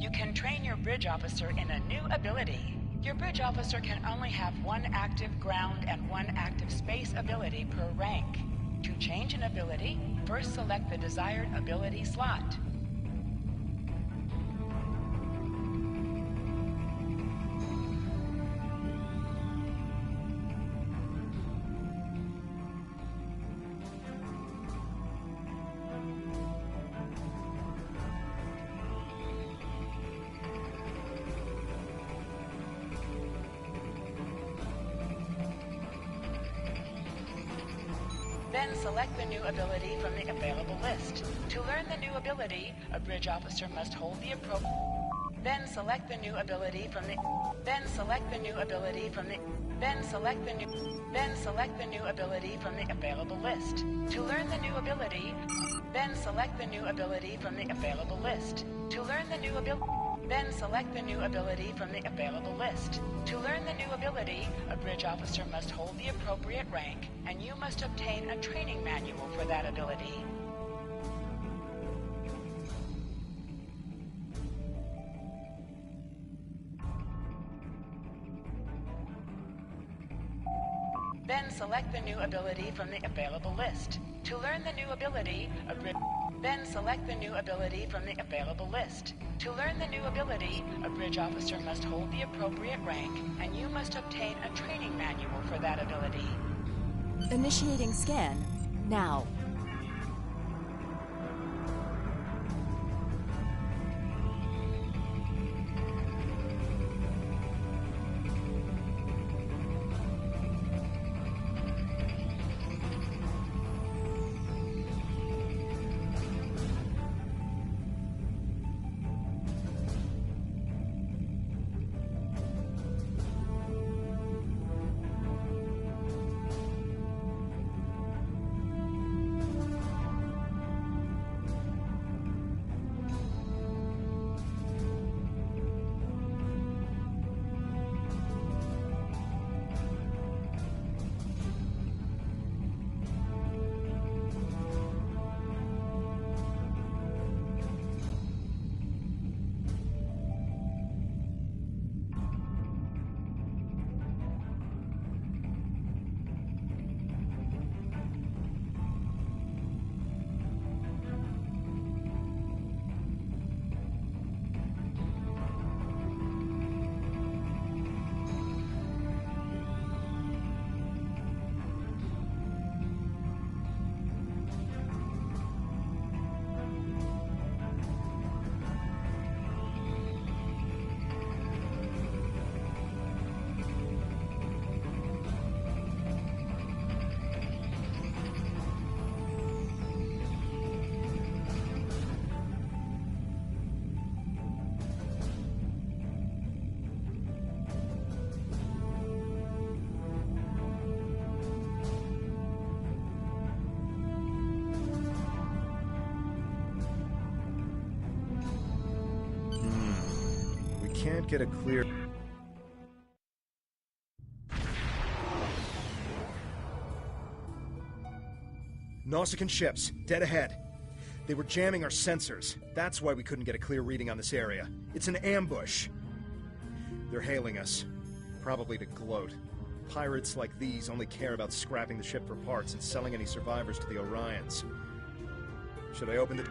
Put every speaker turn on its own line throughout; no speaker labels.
You can train your bridge officer in a new ability. Your bridge officer can only have one active ground and one active space ability per rank. To change an ability, first select the desired ability slot. Then select the new ability from the available list. To learn the new ability, a bridge officer must hold the appropriate... Then select the new ability from the... Then select the new ability from the... Then select the new... Then select the new ability from the available list. To learn the new ability... Then select the new ability from the available list. To learn the new ability... Then select the new ability from the available list. To learn the new ability, a bridge officer must hold the appropriate rank, and you must obtain a training manual for that ability. Then select the new ability from the available list. To learn the new ability, Then select the new ability from the available list. To learn the new ability, a bridge officer must hold the appropriate rank, and you must obtain a training manual for that ability.
Initiating scan now.
Can't get a clear... Nausicaan ships, dead ahead. They were jamming our sensors. That's why we couldn't get a clear reading on this area. It's an ambush. They're hailing us. Probably to gloat. Pirates like these only care about scrapping the ship for parts and selling any survivors to the Orions. Should I open the...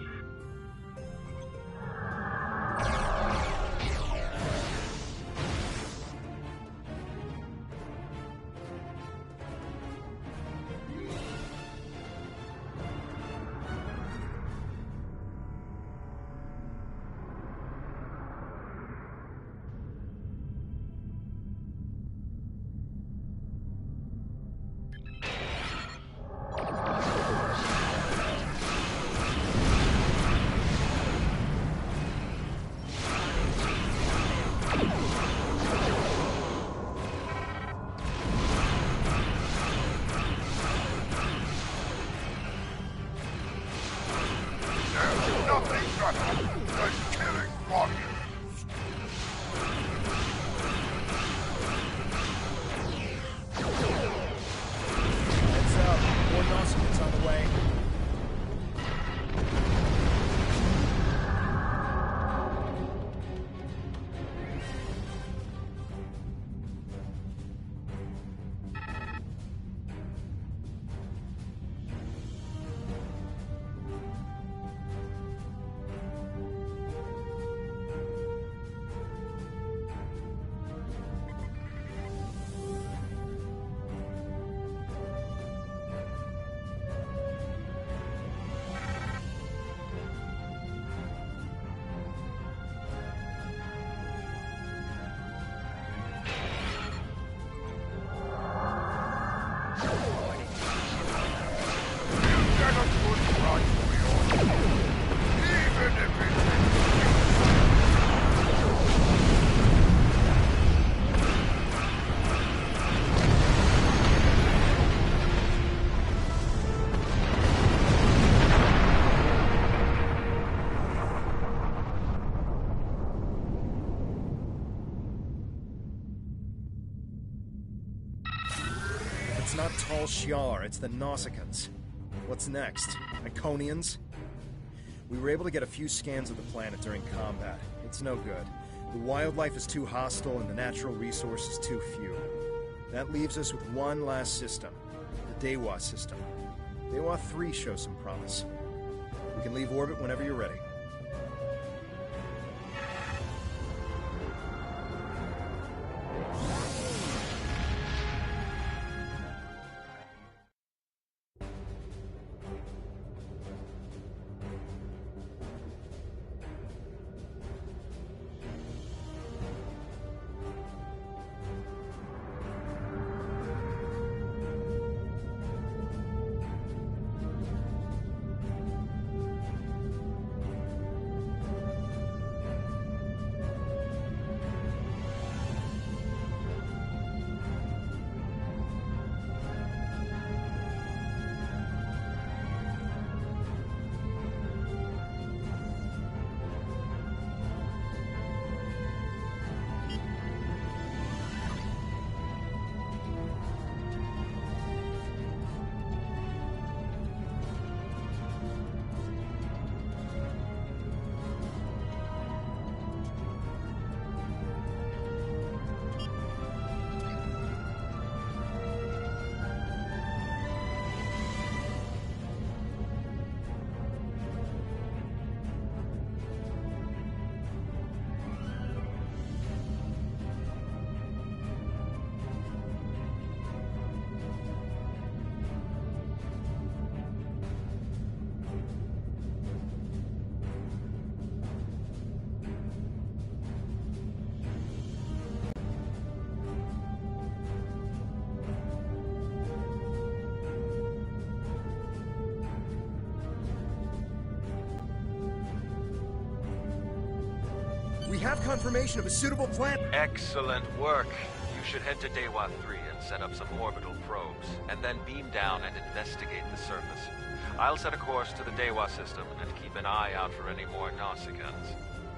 Tal Shiar, it's the Nausicaans. What's next? Iconians? We were able to get a few scans of the planet during combat. It's no good. The wildlife is too hostile and the natural resources too few. That leaves us with one last system, the Dewa system. Dewa 3 shows some promise. We can leave orbit whenever you're ready. We have confirmation of a suitable plan.
Excellent work. You should head to Dewa 3 and set up some orbital probes, and then beam down and investigate the surface. I'll set a course to the Dewa system and keep an eye out for any more Nausicaans.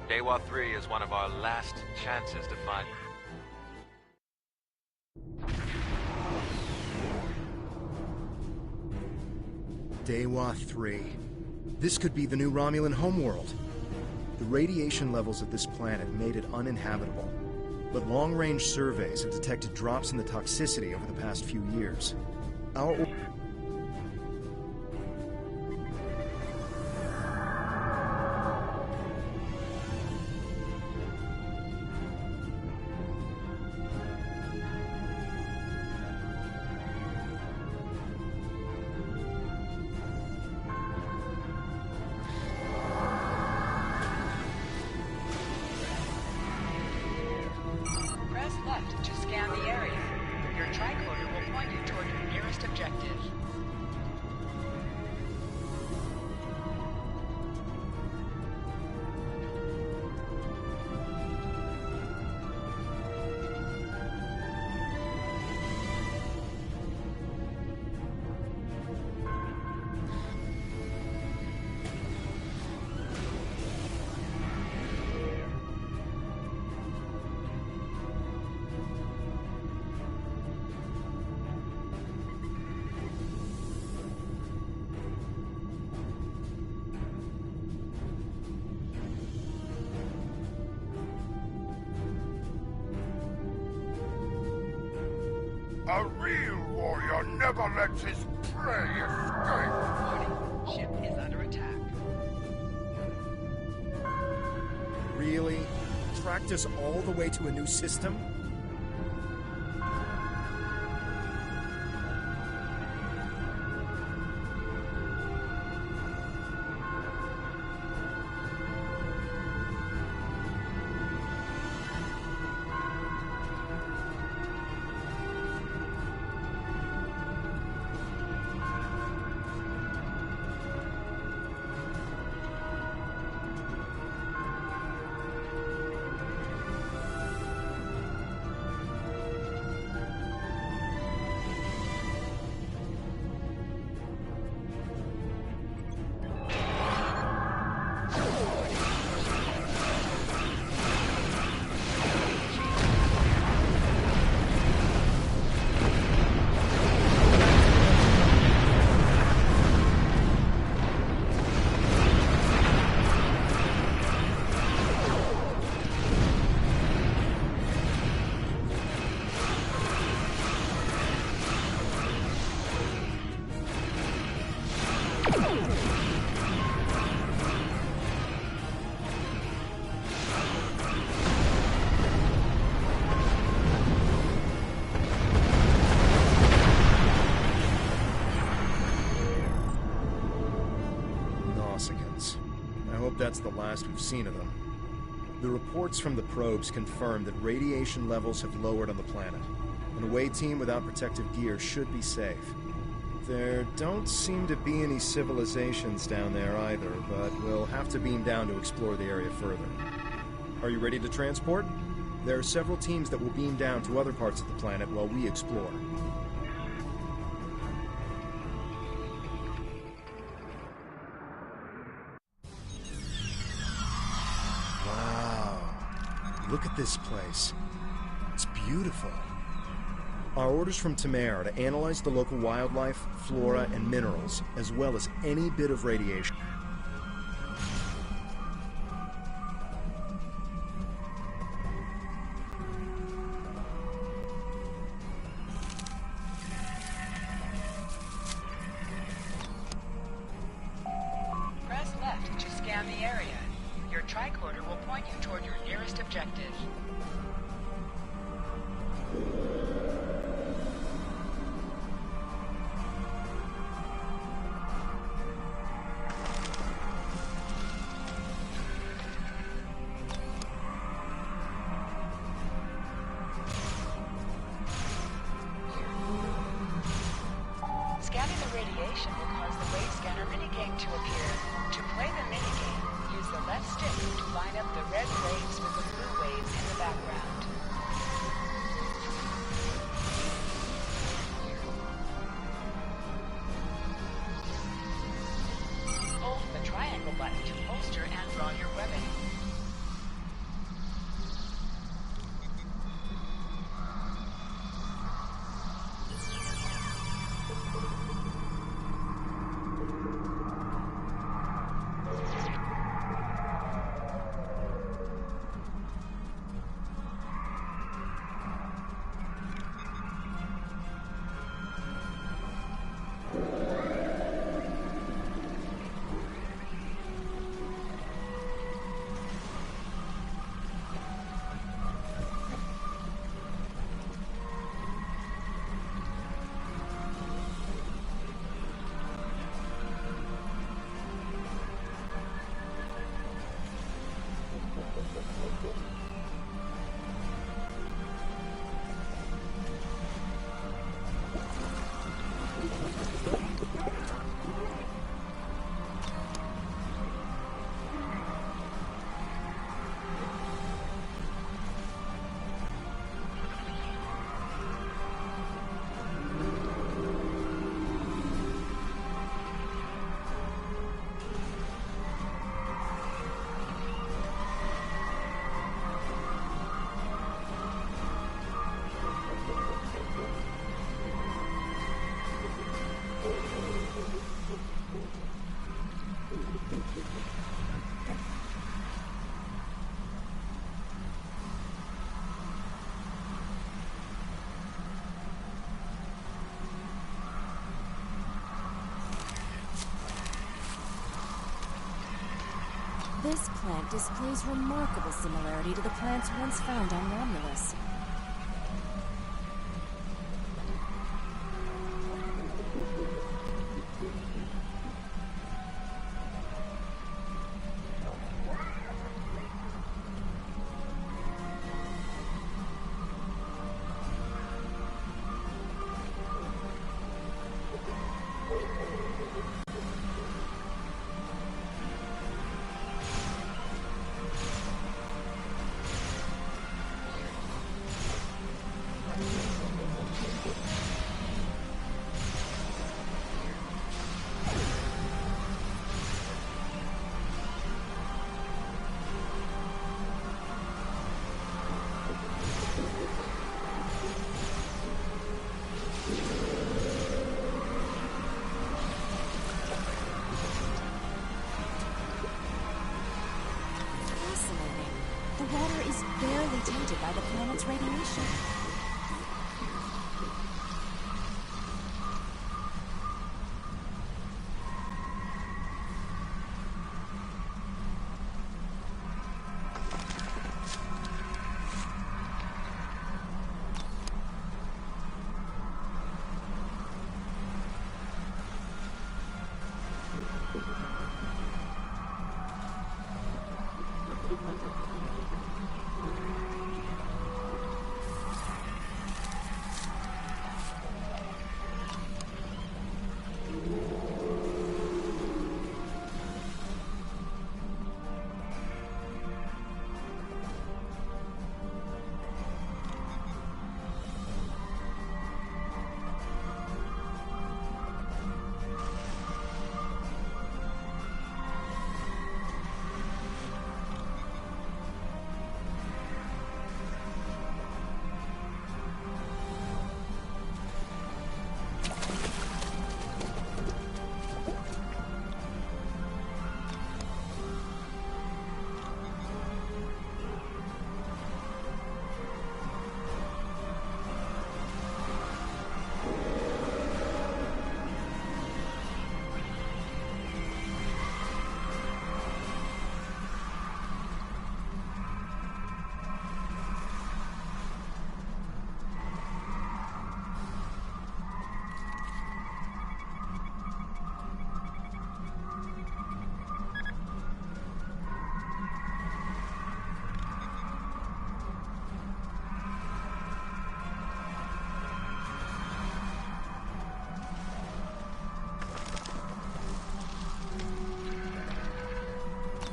Dewa 3 is one of our last chances to find...
Dewa 3. This could be the new Romulan homeworld. The radiation levels of this planet made it uninhabitable, but long-range surveys have detected drops in the toxicity over the past few years. Our...
Press left to scan the area. Your tricorder will point you toward your nearest objective.
A real warrior never lets his prey escape.
Warning, ship is under attack.
Really? Tracked us all the way to a new system? aliens. I hope that's the last we've seen of them. The reports from the probes confirm that radiation levels have lowered on the planet. An away team without protective gear should be safe. There don't seem to be any civilizations down there either, but we'll have to beam down to explore the area further. Are you ready to transport? There are several teams that will beam down to other parts of the planet while we explore. Wow. Look at this place. It's beautiful. Our orders from Tamar are to analyze the local wildlife, flora, and minerals, as well as any bit of radiation.
Press left to scan the area. Your tricorder will point you toward your nearest objective. Scanning the radiation will cause the Wave Scanner minigame to appear. To play the minigame, use the left stick to line up the red waves with the blue waves in the background. Hold the triangle button to holster and draw your weapon.
This plant displays remarkable similarity to the plants once found on Romulus. The water is barely tainted by the planet's radiation.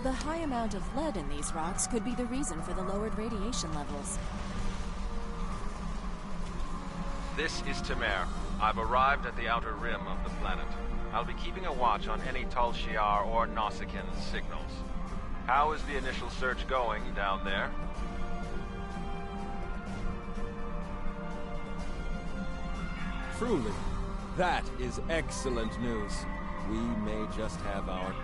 The high amount of lead in these rocks could be the reason for the lowered radiation levels.
This is Temer. I've arrived at the outer rim of the planet. I'll be keeping a watch on any Tal Shiar or Nausicaan signals. How is the initial search going down there?
Truly, that is excellent news. We may just have our...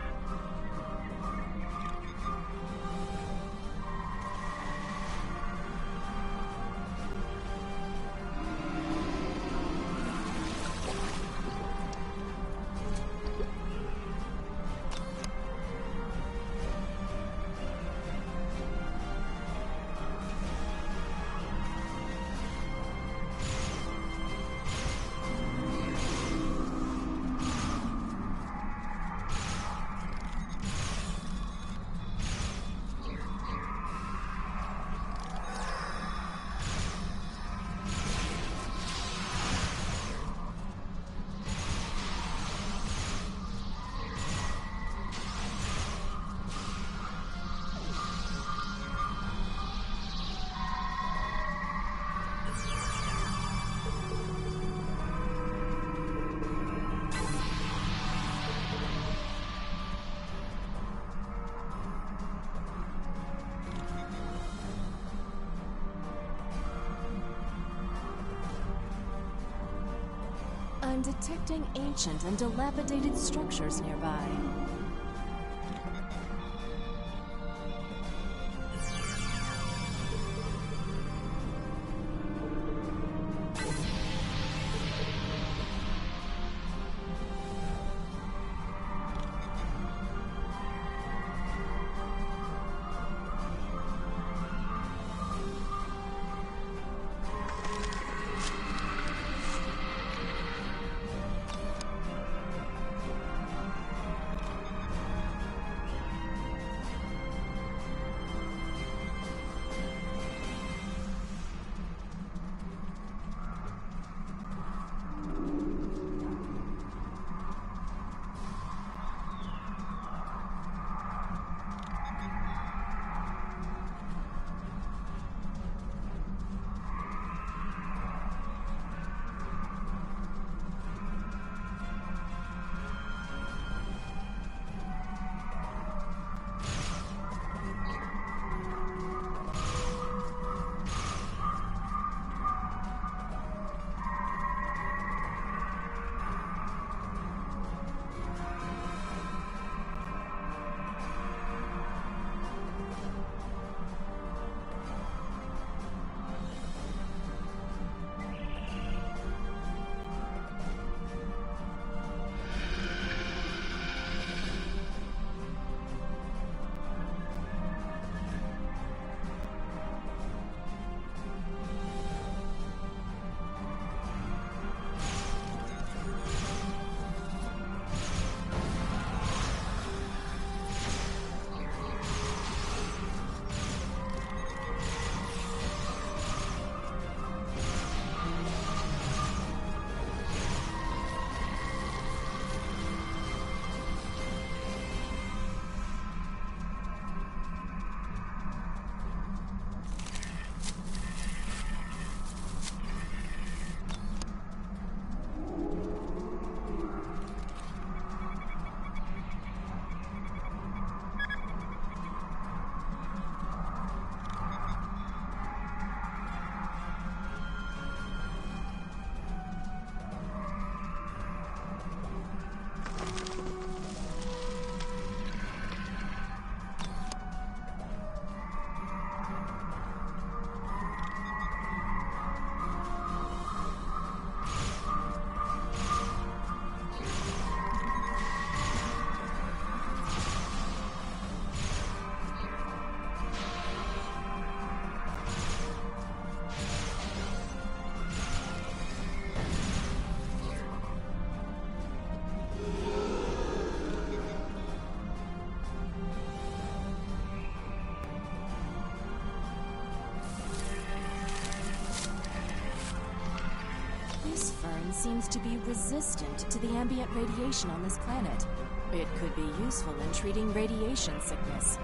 I'm detecting ancient and dilapidated structures nearby. Tholian seems to be resistant to the ambient radiation on this planet. It could be useful in treating radiation sickness.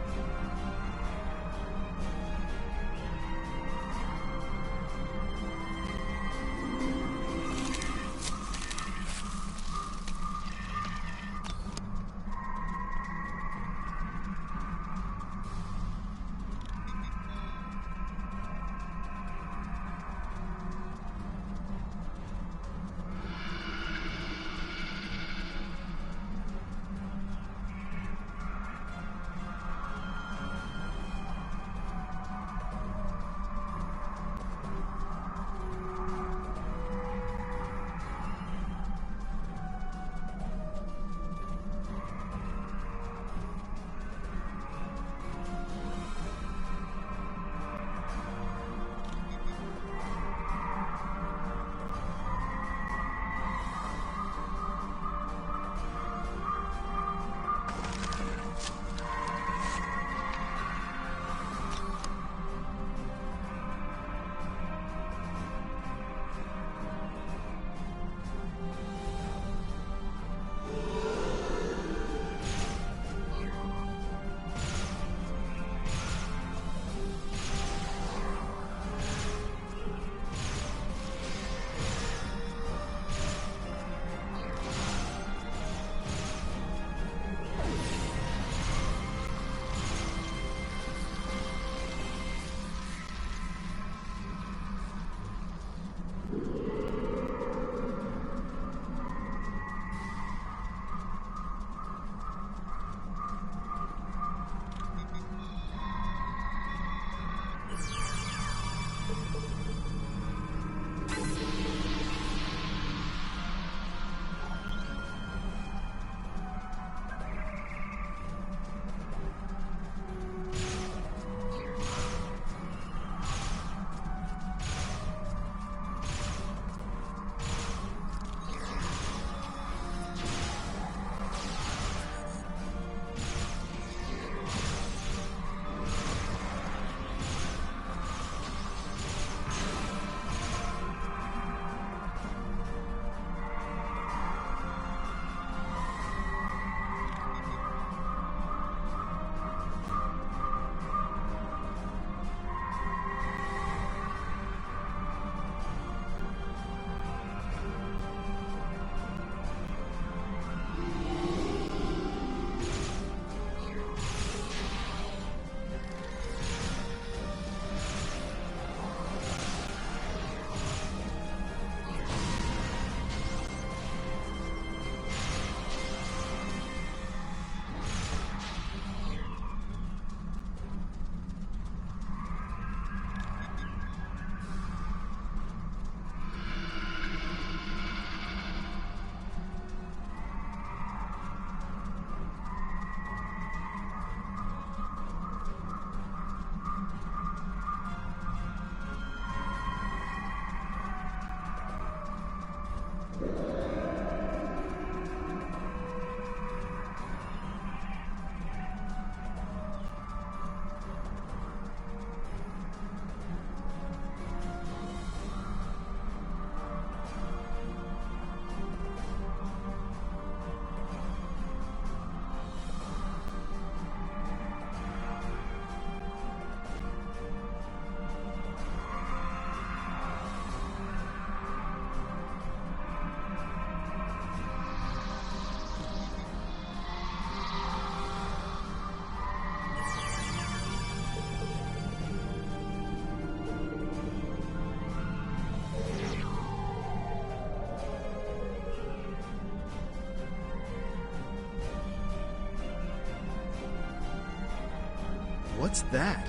What's that?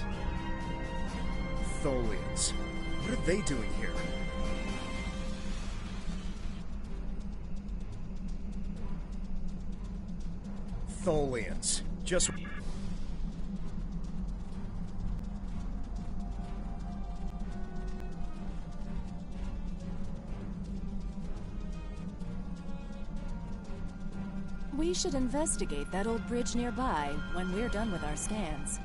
Tholians. What are they doing here? Tholians. Just...
We should investigate that old bridge nearby when we're done with our scans.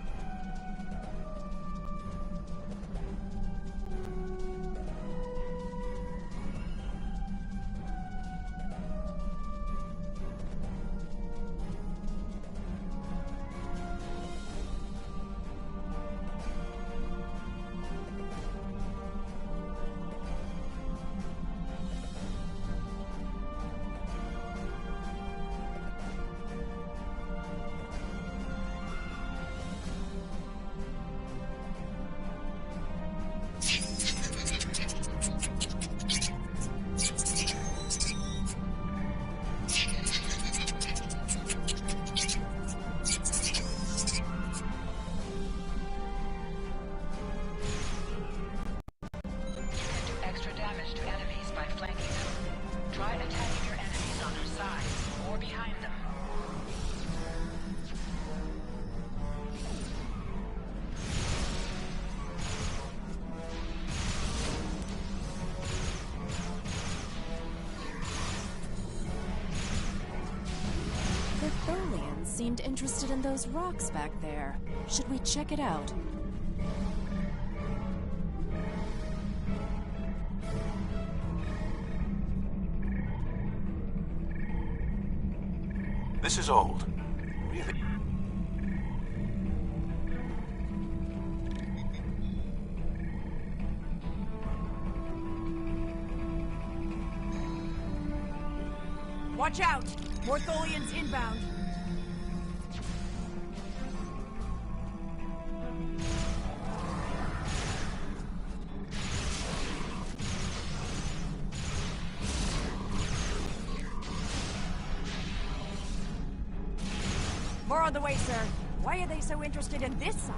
interested in those rocks back there. Should we check it out?
This is old. Really?
Watch out! More Tholians inbound. More on the way, sir. Why are they so interested in this site?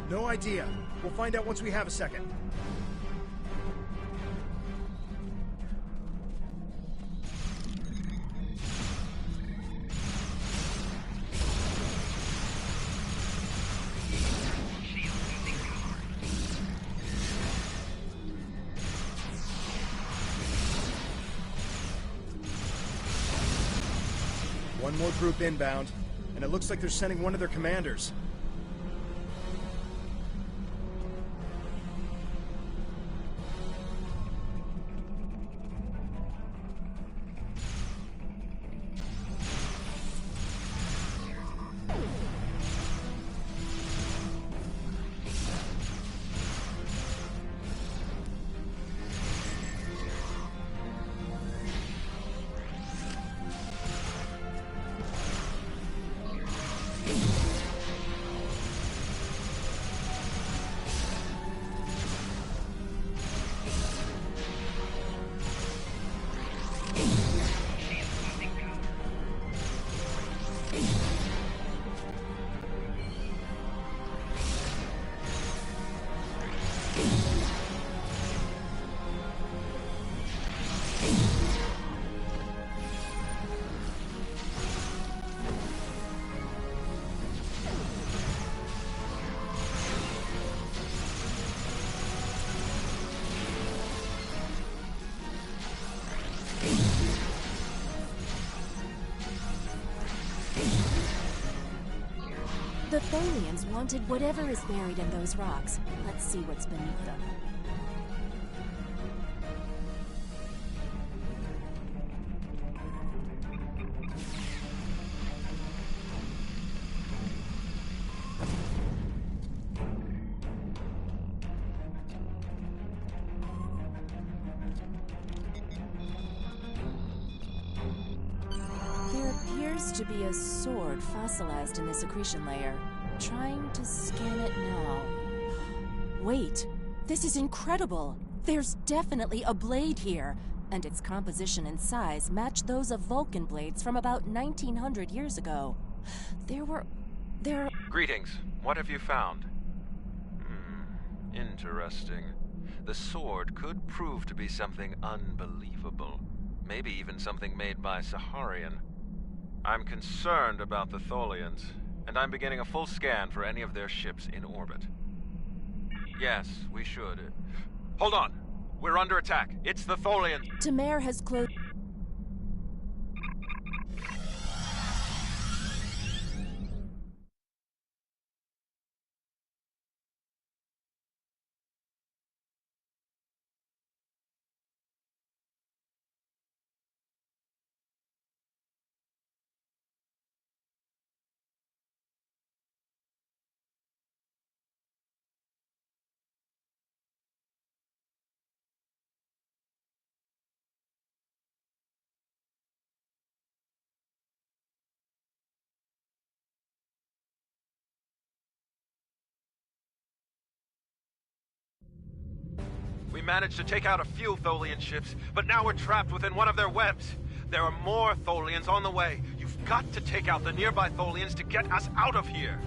No idea. We'll find out once we have a second. One more group inbound, and it looks like they're sending one of their commanders.
The Tholians wanted whatever is buried in those rocks. Let's see what's beneath them. There appears to be a sword fossilized in this accretion layer. Trying to scan it now. Wait, this is incredible! There's definitely a blade here, and its composition and size match those of Vulcan blades from about 1900 years ago. There...
Greetings. What have you found? Interesting. The sword could prove to be something unbelievable. Maybe even something made by Saharian. I'm concerned about the Tholians, and I'm beginning a full scan for any of their ships in orbit. Yes, we should. Hold on! We're under attack. It's the Tholians!
Tamir has closed...
We managed to take out a few Tholian ships, but now we're trapped within one of their webs. There are more Tholians on the way. You've got to take out the nearby Tholians to get us out of here.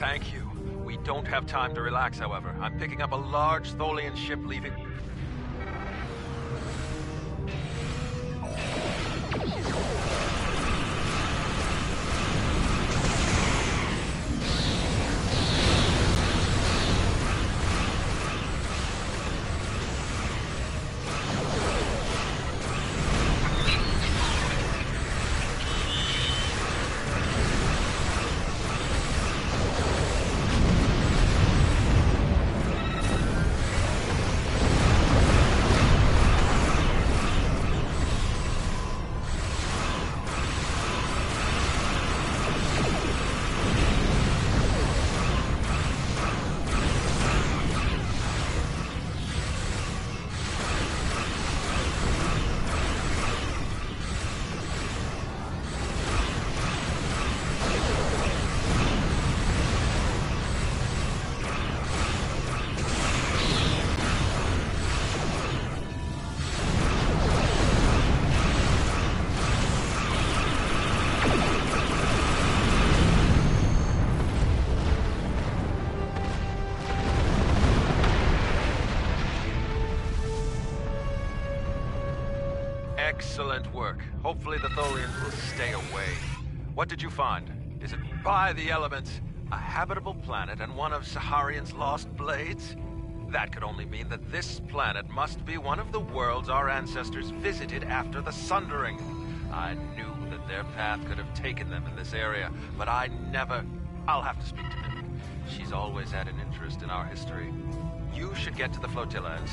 Thank you. We don't have time to relax, however. I'm picking up a large Tholian ship leaving... Excellent work. Hopefully the Tholians will stay away. What did you find? Is it, by the elements, a habitable planet and one of Saharian's lost blades? That could only mean that this planet must be one of the worlds our ancestors visited after the Sundering. I knew that their path could have taken them in this area, but I never... I'll have to speak to Mimic. She's always had an interest in our history. You should get to the flotilla and...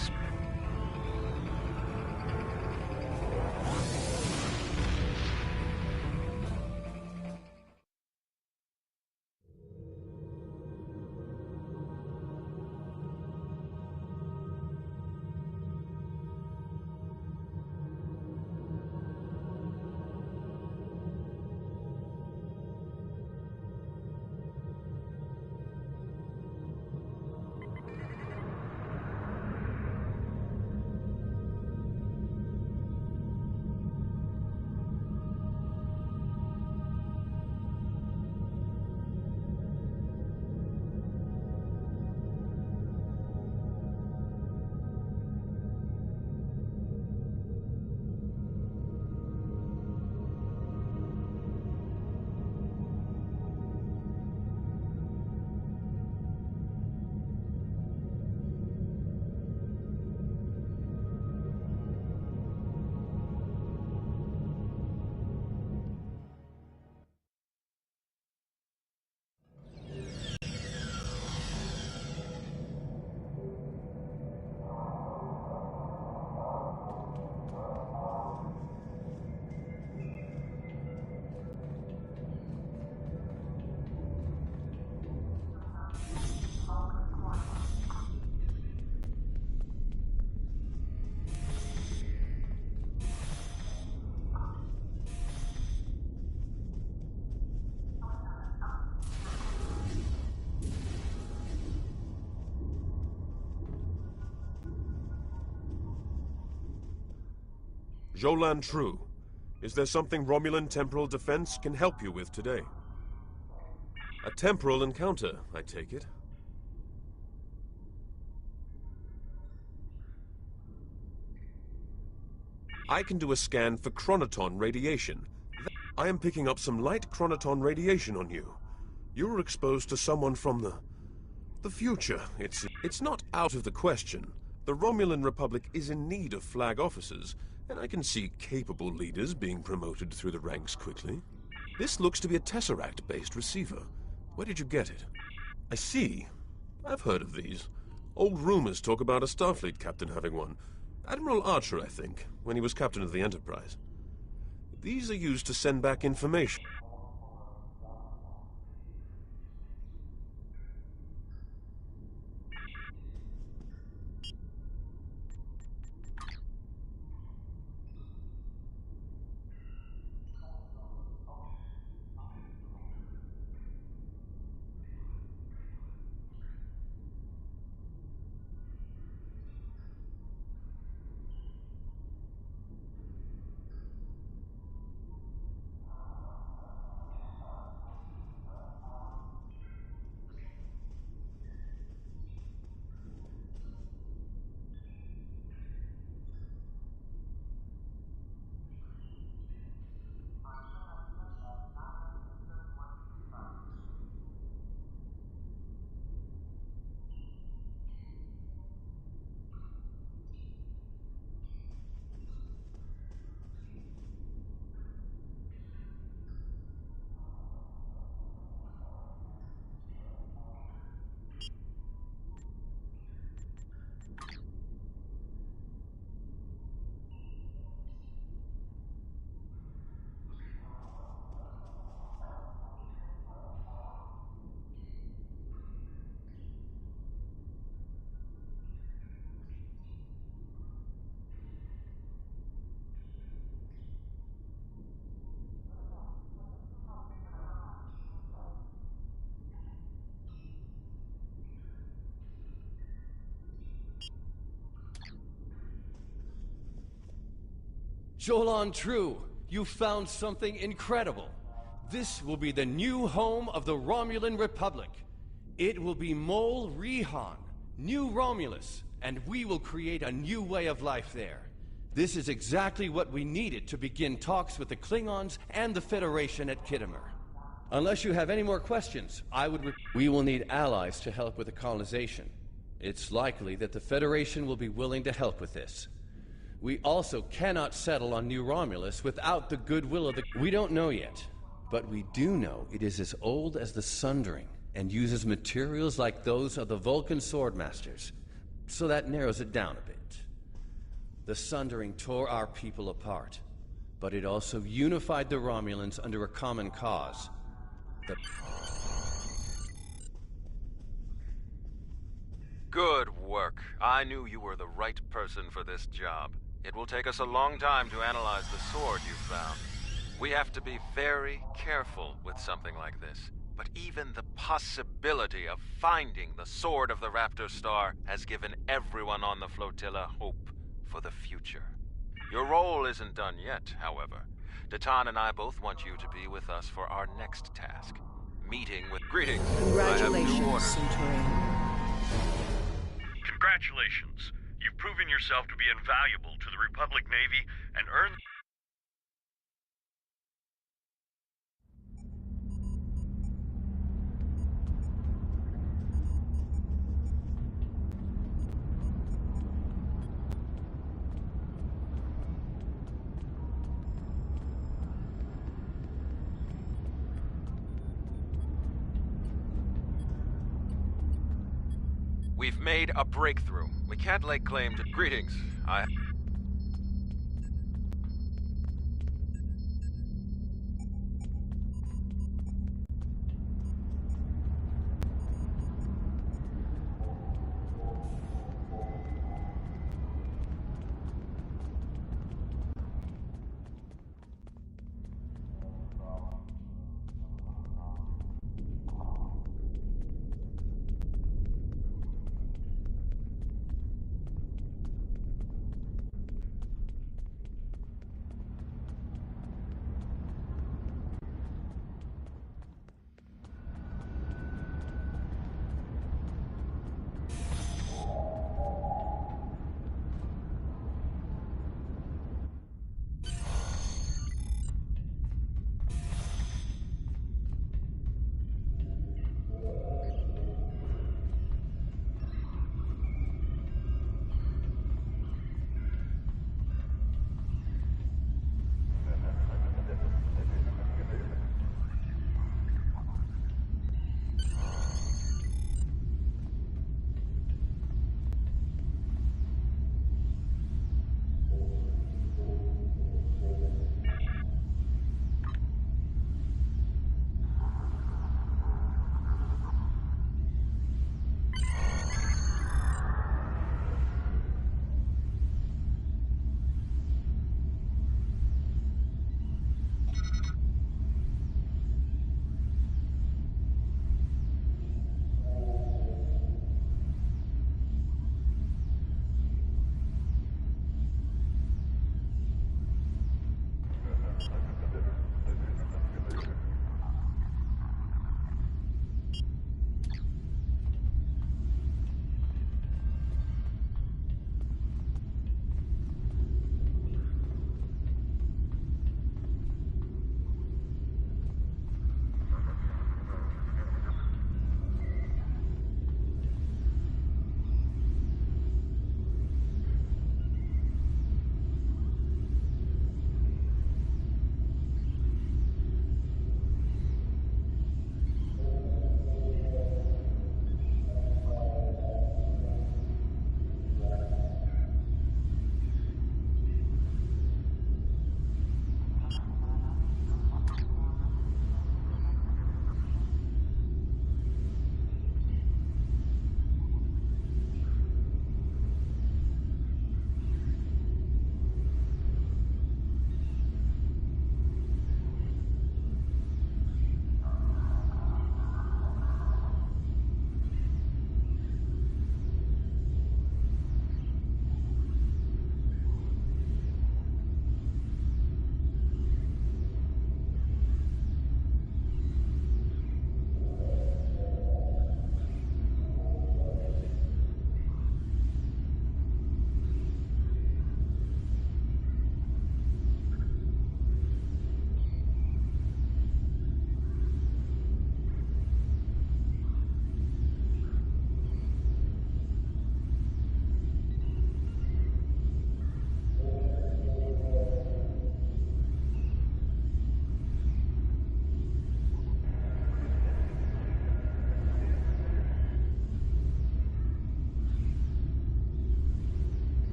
Jolan True, is there something Romulan temporal defense can help you with today? A temporal encounter, I take it? I can do a scan for chronoton radiation. I am picking up some light chronoton radiation on you. You were exposed to someone from the future. It's not out of the question. The Romulan Republic is in need of flag officers, and I can see capable leaders being promoted through the ranks quickly. This looks to be a Tesseract-based receiver. Where did you get it? I see. I've heard of these. Old rumors talk about a Starfleet captain having one. Admiral Archer, I think, when he was captain of the Enterprise. These are used to send back information.
Jolan True, you found something incredible. This will be the new home of the Romulan Republic. It will be Mol Rihan, New Romulus, and we will create a new way of life there. This is exactly what we needed to begin talks with the Klingons and the Federation at Khitomer. Unless you have any more questions, we will need allies to help with the colonization. It's likely that the Federation will be willing to help with this. We also cannot settle on New Romulus without the goodwill of the... We don't know yet, but we do know it is as old as the Sundering and uses materials like those of the Vulcan Swordmasters, so that narrows it down a bit. The Sundering tore our people apart, but it also unified the Romulans under a common cause.
Good work. I knew you were the right person for this job. It will take us a long time to analyze the sword you found. We have to be very careful with something like this. But even the possibility of finding the Sword of the Raptor Star has given everyone on the flotilla hope for the future. Your role isn't done yet, however. Datan and I both want you to be with us for our next task. Meeting with... Greetings.
Congratulations, Centurion.
Congratulations. You've proven yourself to be invaluable to the Republic Navy and earned...
We've made a breakthrough. We can't lay claim to... Greetings.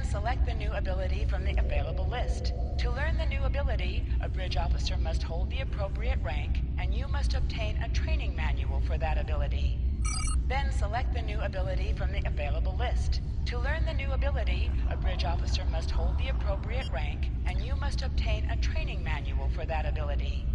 select the new ability from the available list. To learn the new ability, a bridge officer must hold the appropriate rank, and you must obtain a training manual for that ability. Then select the new ability from the available list. To learn the new ability, a bridge officer must hold the appropriate rank, and you must obtain a training manual for that ability.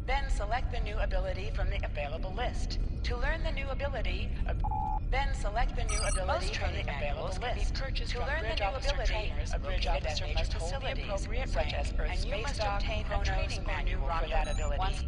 Then select the new ability from the available list. To learn the new ability, then select the new ability from the available list. To learn the new ability, a bridge officer must hold the appropriate rank, and you must obtain a training manual for that ability.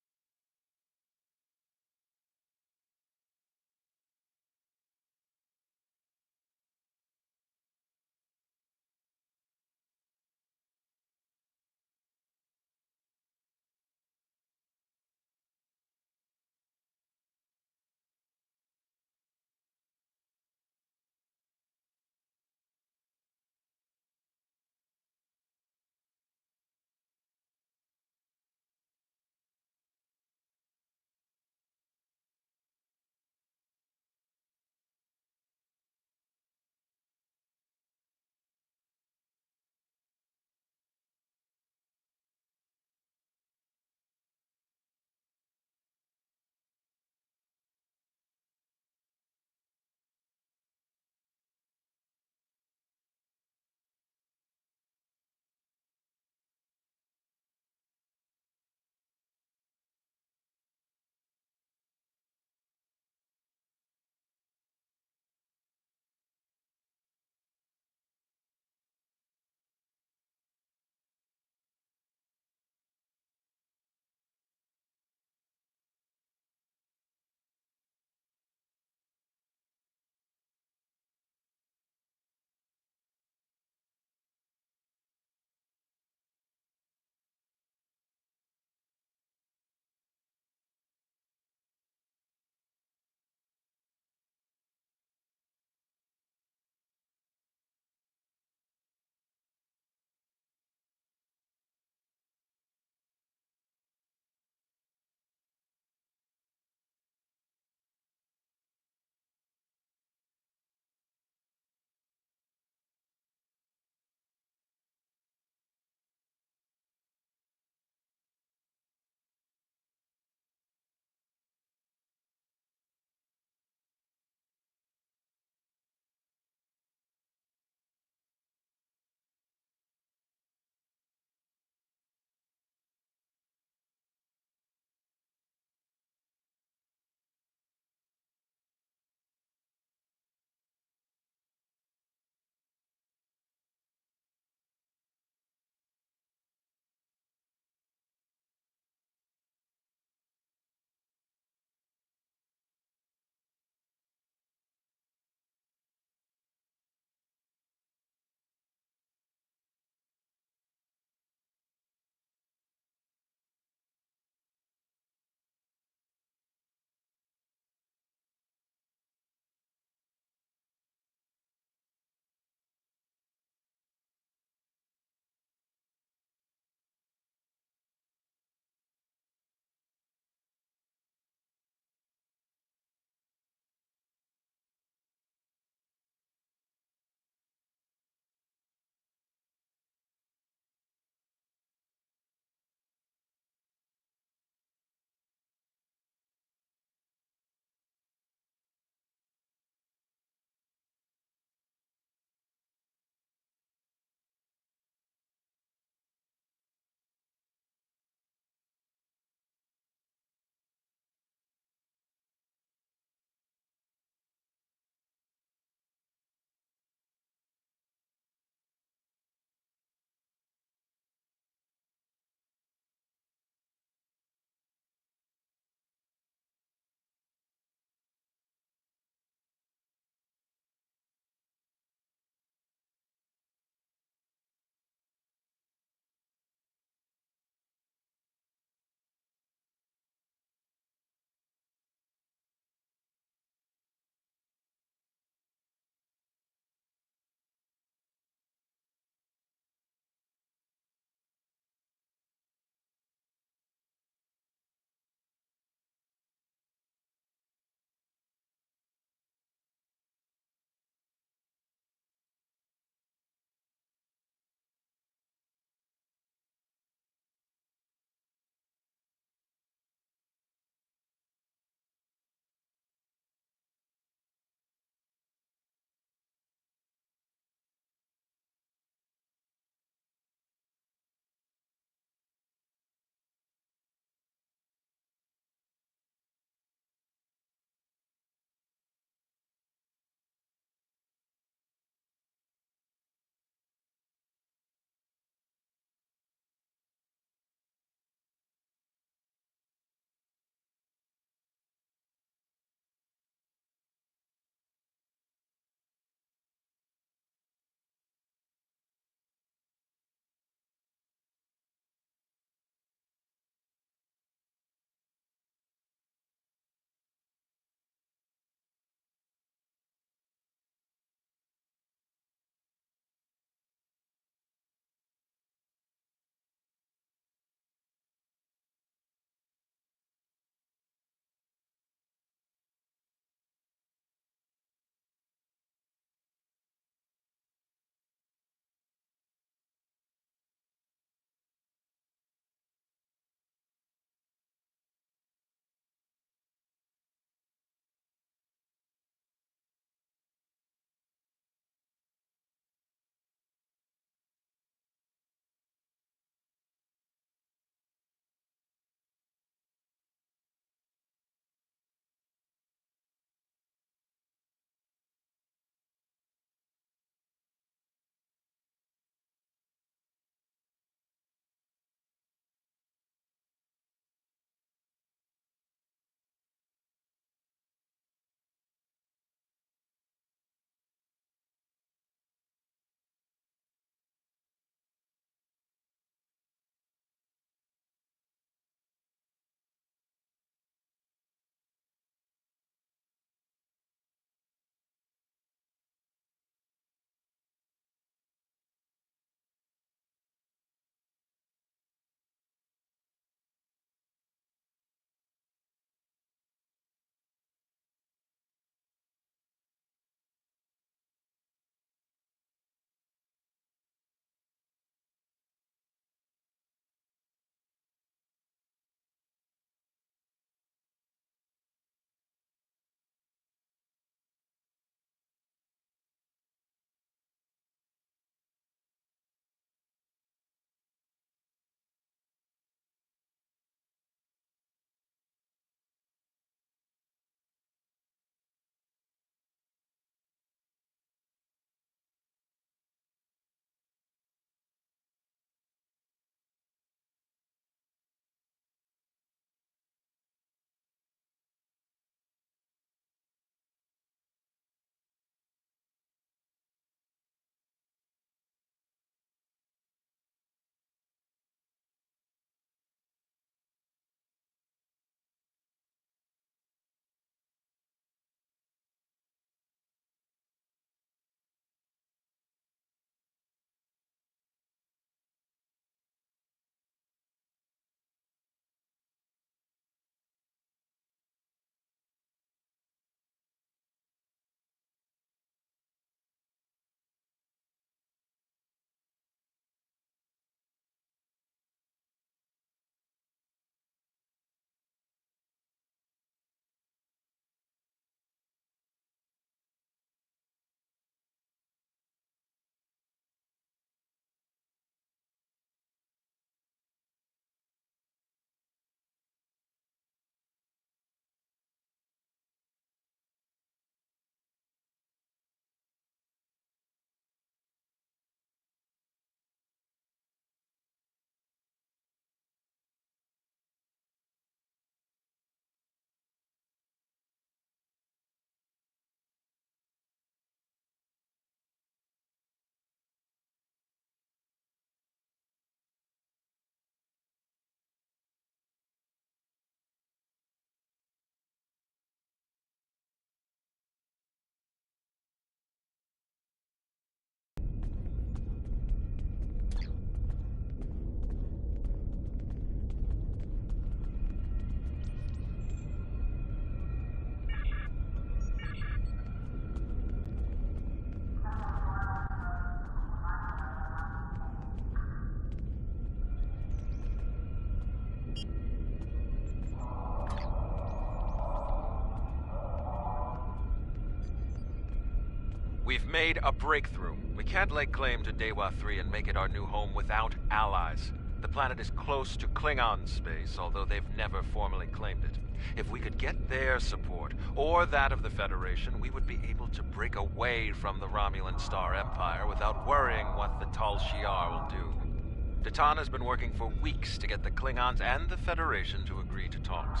We've made a breakthrough. We can't lay claim to Dewa 3 and make it our new home without allies. The planet is close to Klingon space, although they've never formally claimed it. If we could get their support, or that of the Federation, we would be able to break away from the Romulan Star Empire without worrying what the Tal Shiar will do. Datan has been working for weeks to get the Klingons and the Federation to agree to talks.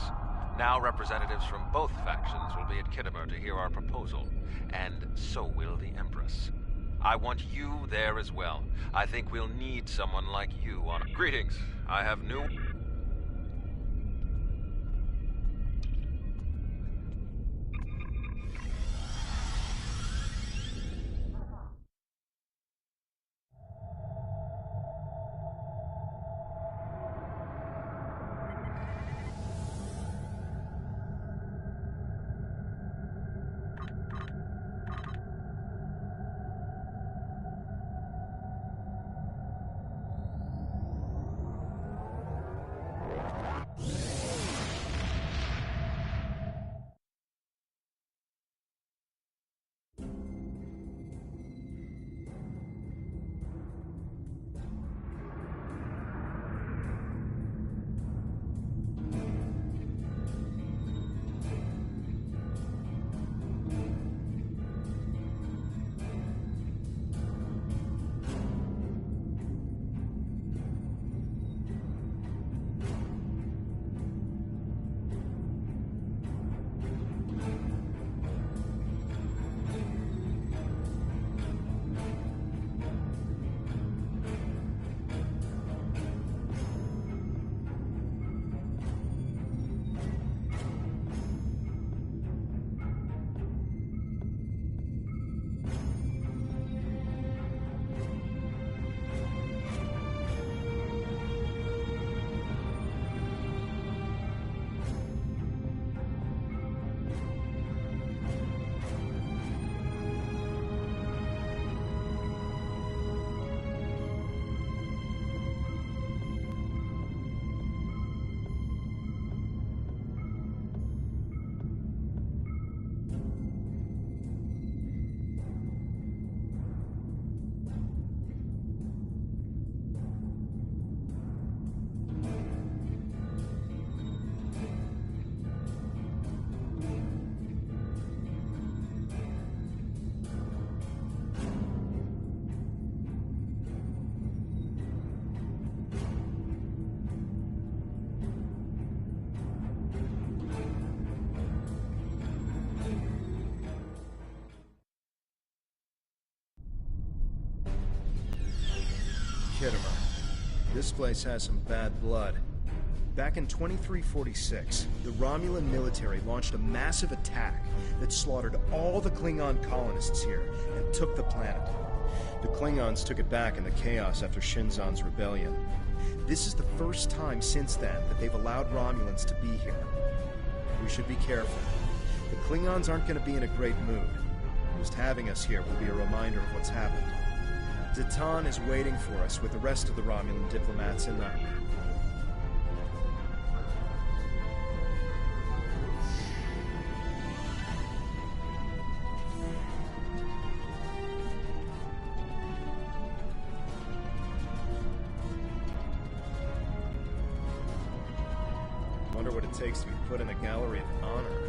Now representatives from both factions will be at Kittimer to hear our proposal, and so will the Empress. I want you there as well. I think we'll need someone like you on... Greetings. I have new...
Kittimer. This place has some bad blood. Back in 2346, the Romulan military launched a massive attack that slaughtered all the Klingon colonists here and took the planet. The Klingons took it back in the chaos after Shinzon's rebellion. This is the first time since then that they've allowed Romulans to be here. We should be careful. The Klingons aren't going to be in a great mood. Just having us here will be a reminder of what's happened. Datan is waiting for us with the rest of the Romulan diplomats in the... Wonder what it takes to be put in the Gallery of Honor.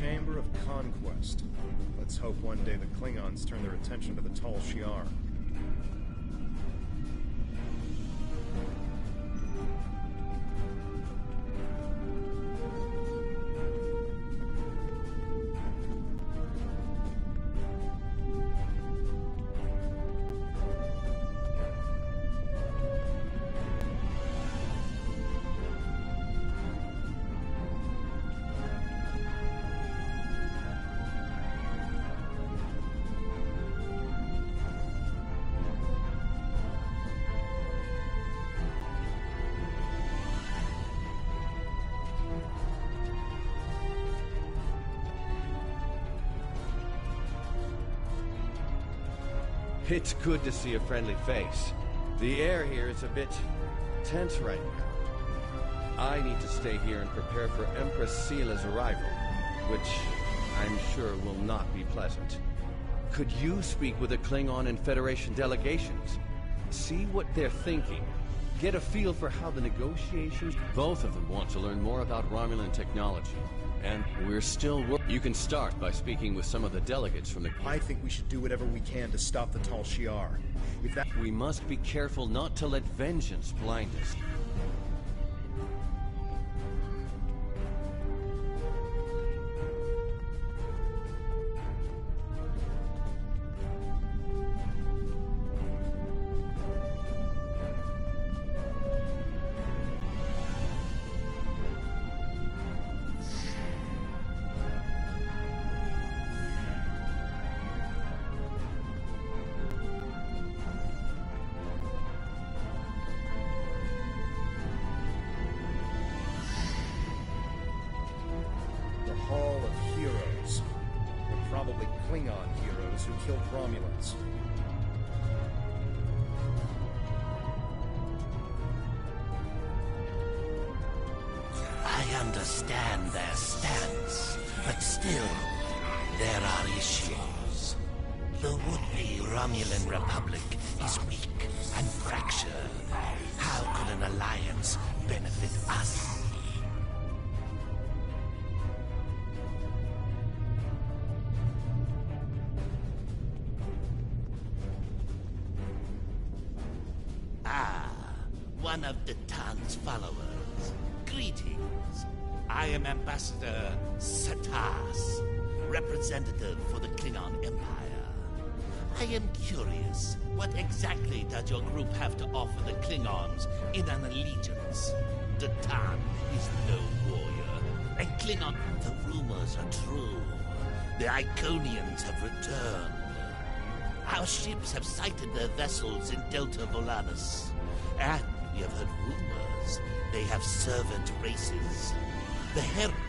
Chamber of Conquest. Let's hope one day the Klingons turn their attention to the Tal Shiar.
It's good to see a friendly face. The air here is a bit tense right now. I need to stay here and prepare for Empress Seela's arrival, which I'm sure will not be pleasant. Could you speak with the Klingon and Federation delegations? See what they're thinking. Get a feel for how the negotiations... Both of them want to learn more about Romulan technology. And we're still... You can start by speaking with some of the delegates from the...
I think we should do whatever we can to stop the Tal Shiar. If that...
We must be careful not to let vengeance blind us.
Hall of Heroes. They're probably Klingon heroes who killed Romulans.
I understand their stance, but still, there are issues. The would-be Romulan Republic is weak and fractured. How could an alliance benefit us? One of Datan's followers. Greetings. I am Ambassador Satas, representative for the Klingon Empire. I am curious, what exactly does your group have to offer the Klingons in an allegiance? Datan is no warrior, and Klingon... The rumors are true. The Iconians have returned. Our ships have sighted their vessels in Delta Volanus. And we have heard rumors they have servant races.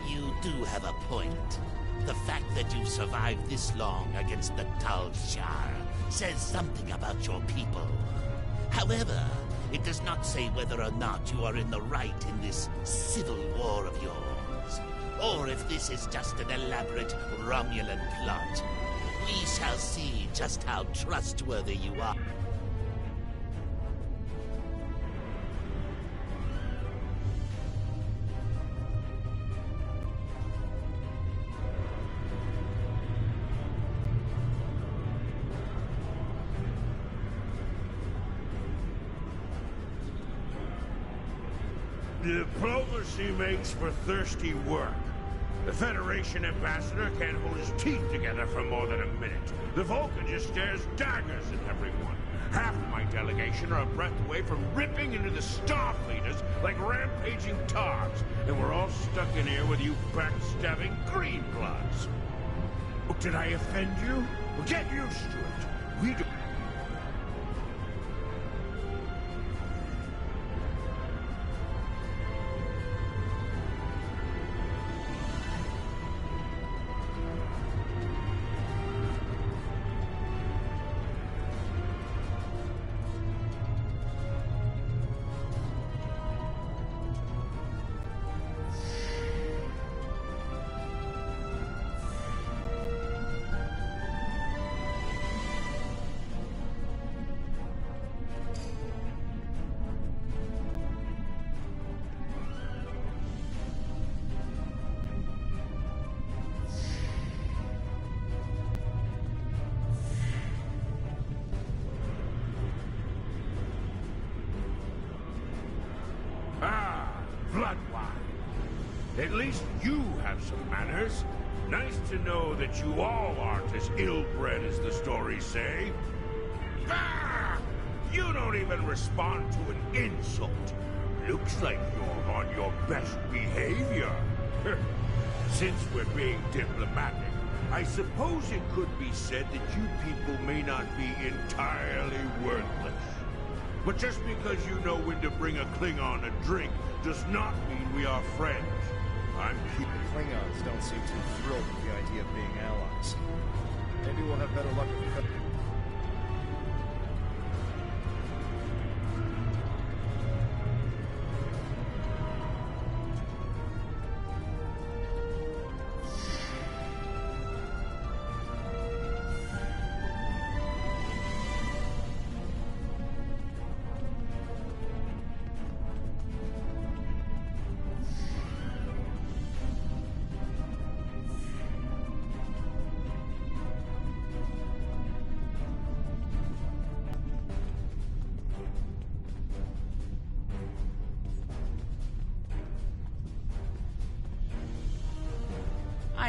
You do have a point. The fact that you've survived this long against the Tal Shiar says something about your people. However, it does not say whether or not you are in the right in this civil war of yours, or if this is just an elaborate Romulan plot. We shall see just how trustworthy you are.
Diplomacy makes for thirsty work. The Federation ambassador can't hold his teeth together for more than a minute. The Vulcan just stares daggers at everyone. Half of my delegation are a breath away from ripping into the Starfleeters like rampaging Targs, and we're all stuck in here with you backstabbing Greenbloods. Oh, did I offend you? Well, get used to it. We do... At least you have some manners. Nice to know that you all aren't as ill-bred as the stories say. Ah! You don't even respond to an insult. Looks like you're on your best behavior. Since we're being diplomatic, I suppose it could be said that you people may not be entirely worthless. But just because you know when to bring a Klingon a drink does not mean we are friends.
The Klingons don't seem too thrilled with the idea of being allies. Maybe we'll have better luck with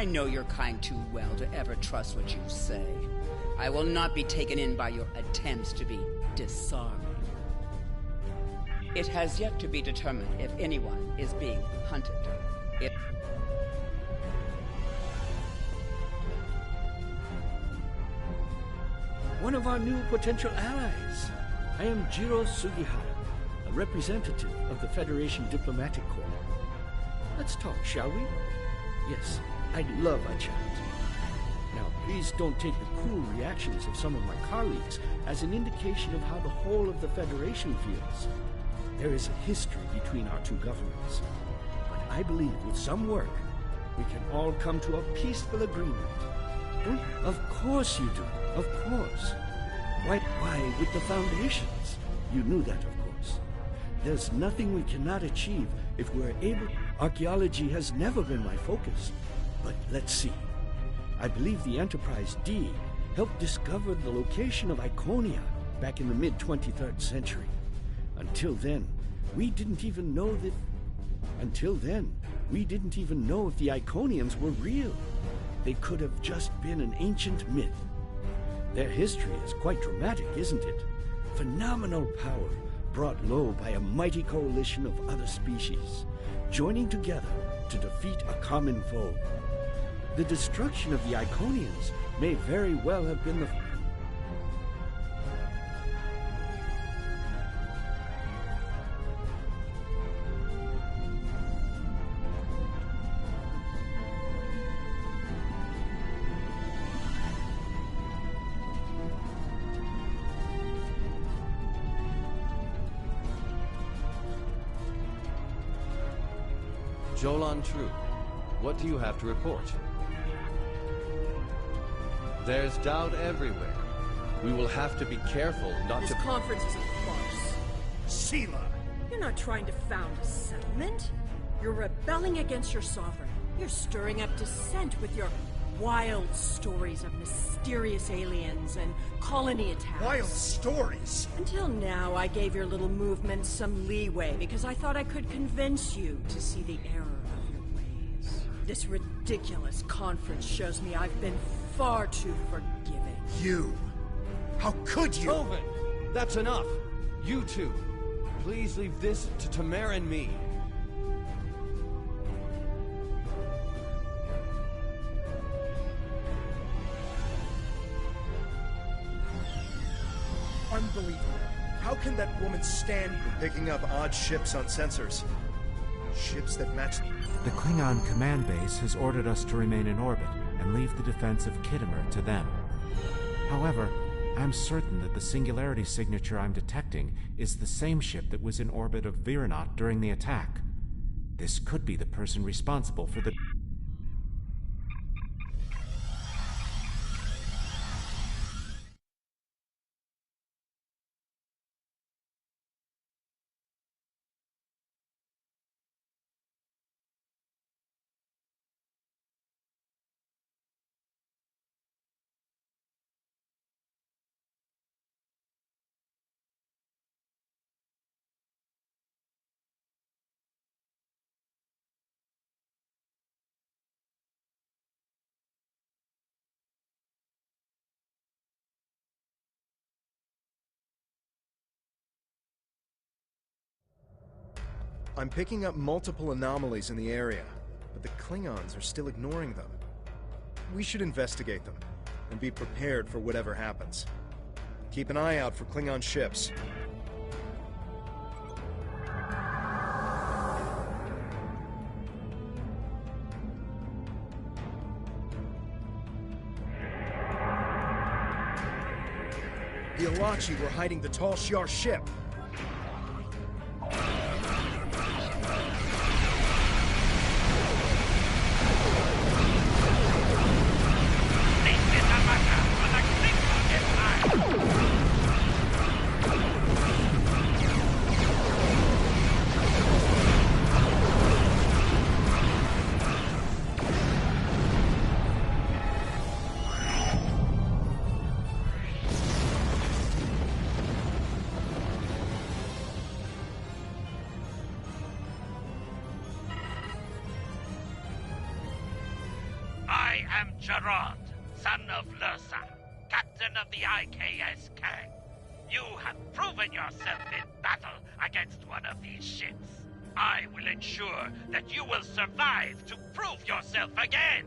I know your kind too well to ever trust what you say. I will not be taken in by your attempts to be disarming. It has yet to be determined if anyone is being hunted.
One of our new potential allies. I am Jiro Sugihara, a representative of the Federation Diplomatic Corps. Let's talk, shall we? Yes, I'd love a chat. Now, please don't take the cool reactions of some of my colleagues as an indication of how the whole of the Federation feels. There is a history between our two governments. But I believe with some work, we can all come to a peaceful agreement. Of course you do. Of course. Why, with the Foundations? You knew that, of course. There's nothing we cannot achieve if we're able... Archaeology has never been my focus. But let's see. I believe the Enterprise D helped discover the location of Iconia back in the mid-23rd century. Until then, we didn't even know if the Iconians were real. They could have just been an ancient myth. Their history is quite dramatic, isn't it? Phenomenal power brought low by a mighty coalition of other species, joining together to defeat a common foe. The destruction of the Iconians may very well have been the...
Jolan True, what do you have to report? There's doubt everywhere. We will have to be careful not to...
This conference is a farce.
Sheila!
You're not trying to found a settlement. You're rebelling against your sovereign. You're stirring up dissent with your wild stories of mysterious aliens and colony attacks.
Wild stories?
Until now, I gave your little movement some leeway because I thought I could convince you to see the error of your ways. This ridiculous conference shows me I've been far too forgiving.
You? How could you?
Oven! That's enough! You two, please leave this to Tamara and me.
Unbelievable. How can that woman stand picking up odd ships on sensors? Ships that match...
The Klingon command base has ordered us to remain in orbit and leave the defense of Khitomer to them. However, I'm certain that the singularity signature I'm detecting is the same ship that was in orbit of Viranot during the attack. This could be the person responsible for the...
I'm picking up multiple anomalies in the area, but the Klingons are still ignoring them. We should investigate them, and be prepared for whatever happens. Keep an eye out for Klingon ships. The Alachi were hiding the Tal Shiar ship.
am Gerard, son of Lursa, captain of the IKS Kang. You have proven yourself in battle against one of these ships. I will ensure that you will survive to prove yourself again.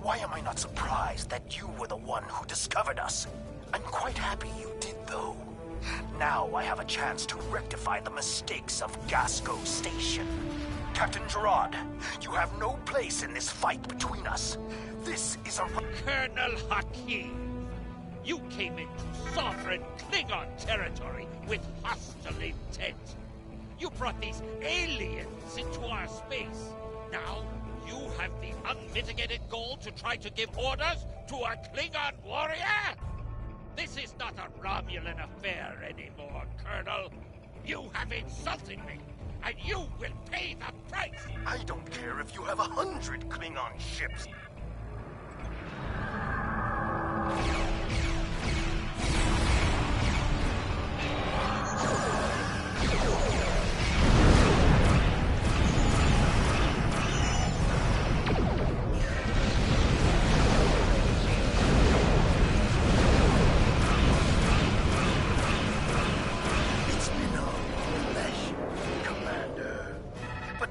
Why am I not surprised that you were the one who discovered us? I'm quite happy you did, though. Now I have a chance to rectify the mistakes of Gasco Station. Captain Gerard, you have no place in this fight between us. This is a...
Colonel Hakim, you came into sovereign Klingon territory with hostile intent. You brought these aliens into our space. Now, you have the unmitigated goal to try to give orders to a Klingon warrior? This is not a Romulan affair anymore, Colonel. You have insulted me, and you will pay the price!
I don't care if you have 100 Klingon ships.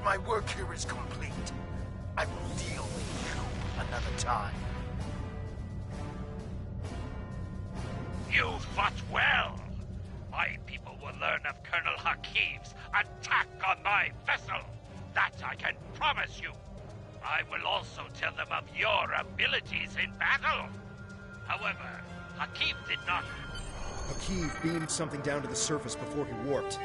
My work here is complete. I will deal with you another time.
You fought well. My people will learn of Colonel Hakim's attack on my vessel. That I can promise you. I will also tell them of your abilities in battle. However, Hakim did not...
Hakim beamed something down to the surface before he warped.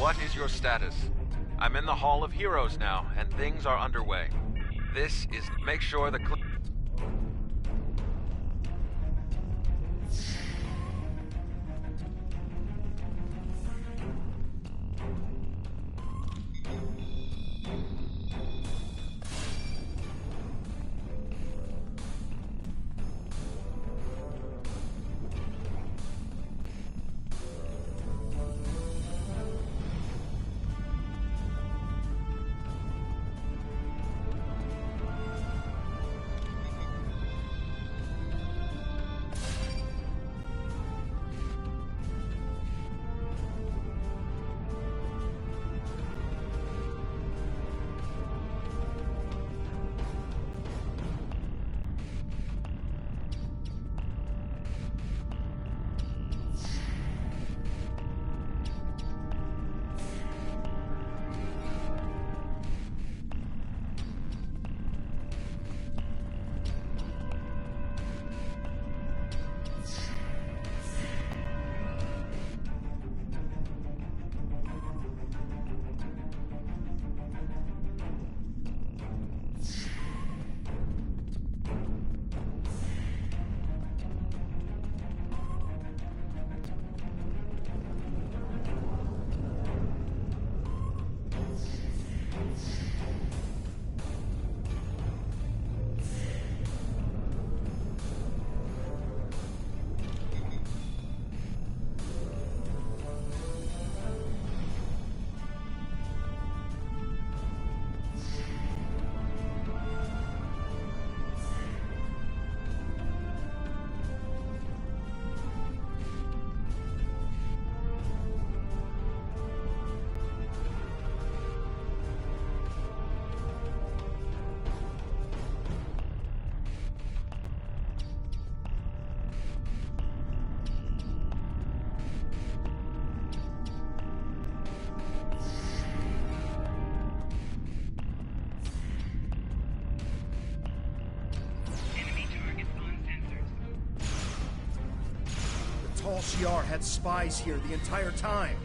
What is your status? I'm in the Hall of Heroes now, and things are underway. This is... Make sure the...
Tal Shiar had spies here the entire time.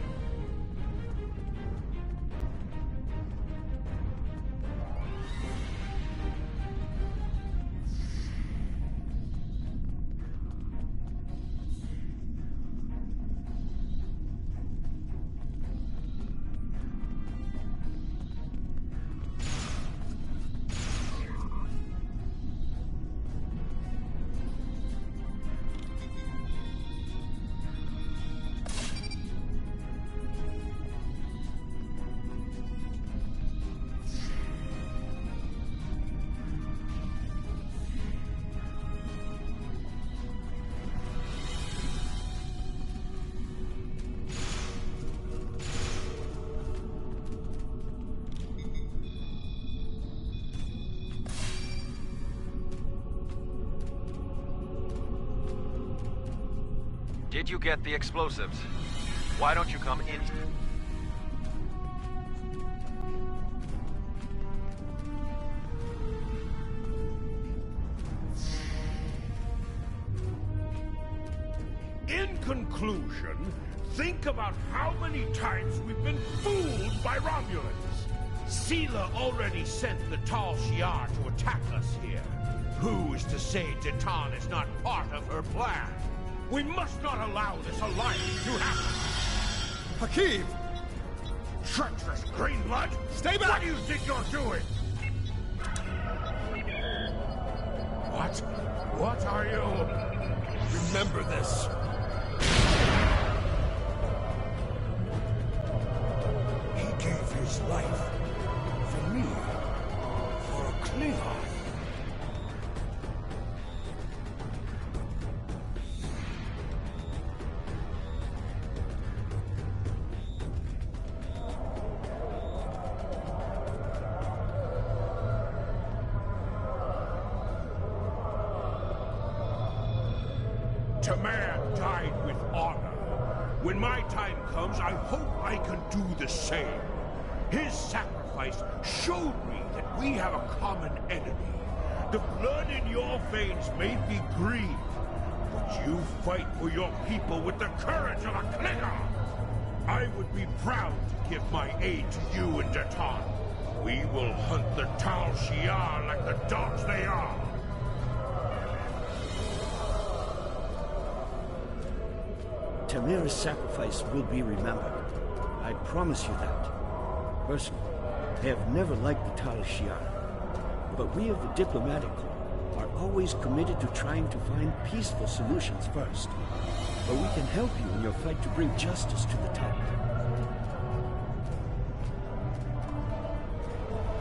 Did you get the explosives? Why don't you come in?
In conclusion, think about how many times we've been fooled by Romulans. Sela already sent the Tal Shiar to attack us here. Who is to say Detan is not part of her plan? We must not allow this alliance to happen!
Hakim!
Treacherous Greenblood!
Stay back!
What do you think you're doing? What? What are you?
Remember this.
He gave his life for me, for a Klingon. Tamer died with honor. When my time comes, I hope I can do the same. His sacrifice showed me that we have a common enemy. The blood in your veins may be green, but you fight for your people with the courage of a Klingon. I would be proud to give my aid to you and Detan. We will hunt the Tal Shiar like the dogs they are.
Tamir's sacrifice will be remembered. I promise you that. Personally, I have never liked the Tal Shiar, but we of the Diplomatic Corps are always committed to trying to find peaceful solutions first. But we can help you in your fight to bring justice to the Tal.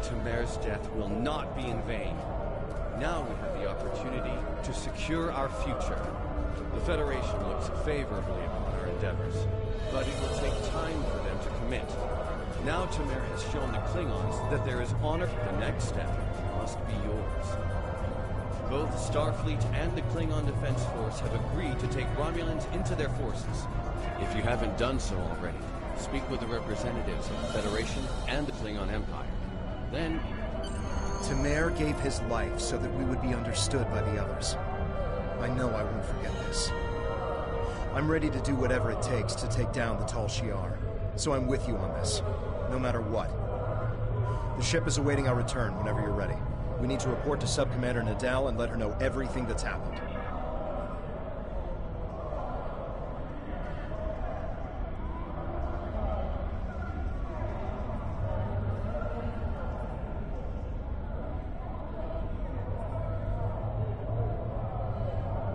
Tamer's death will not be in vain. Now we have the opportunity to secure our future. The Federation looks favorably upon our endeavors, but it will take time for them to commit. Now Tamer has shown the Klingons that there is honor. The next step must be yours. Both Starfleet and the Klingon Defense Force have agreed to take Romulans into their forces. If you haven't done so already, speak with the representatives of the Federation and the Klingon Empire. Then...
Tamer gave his life so that we would be understood by the others. I know I won't forget this. I'm ready to do whatever it takes to take down the Tal Shiar, so I'm with you on this, no matter what. The ship is awaiting our return whenever you're ready. We need to report to Sub-Commander Nadal and let her know everything that's happened.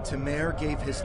Tamer gave his...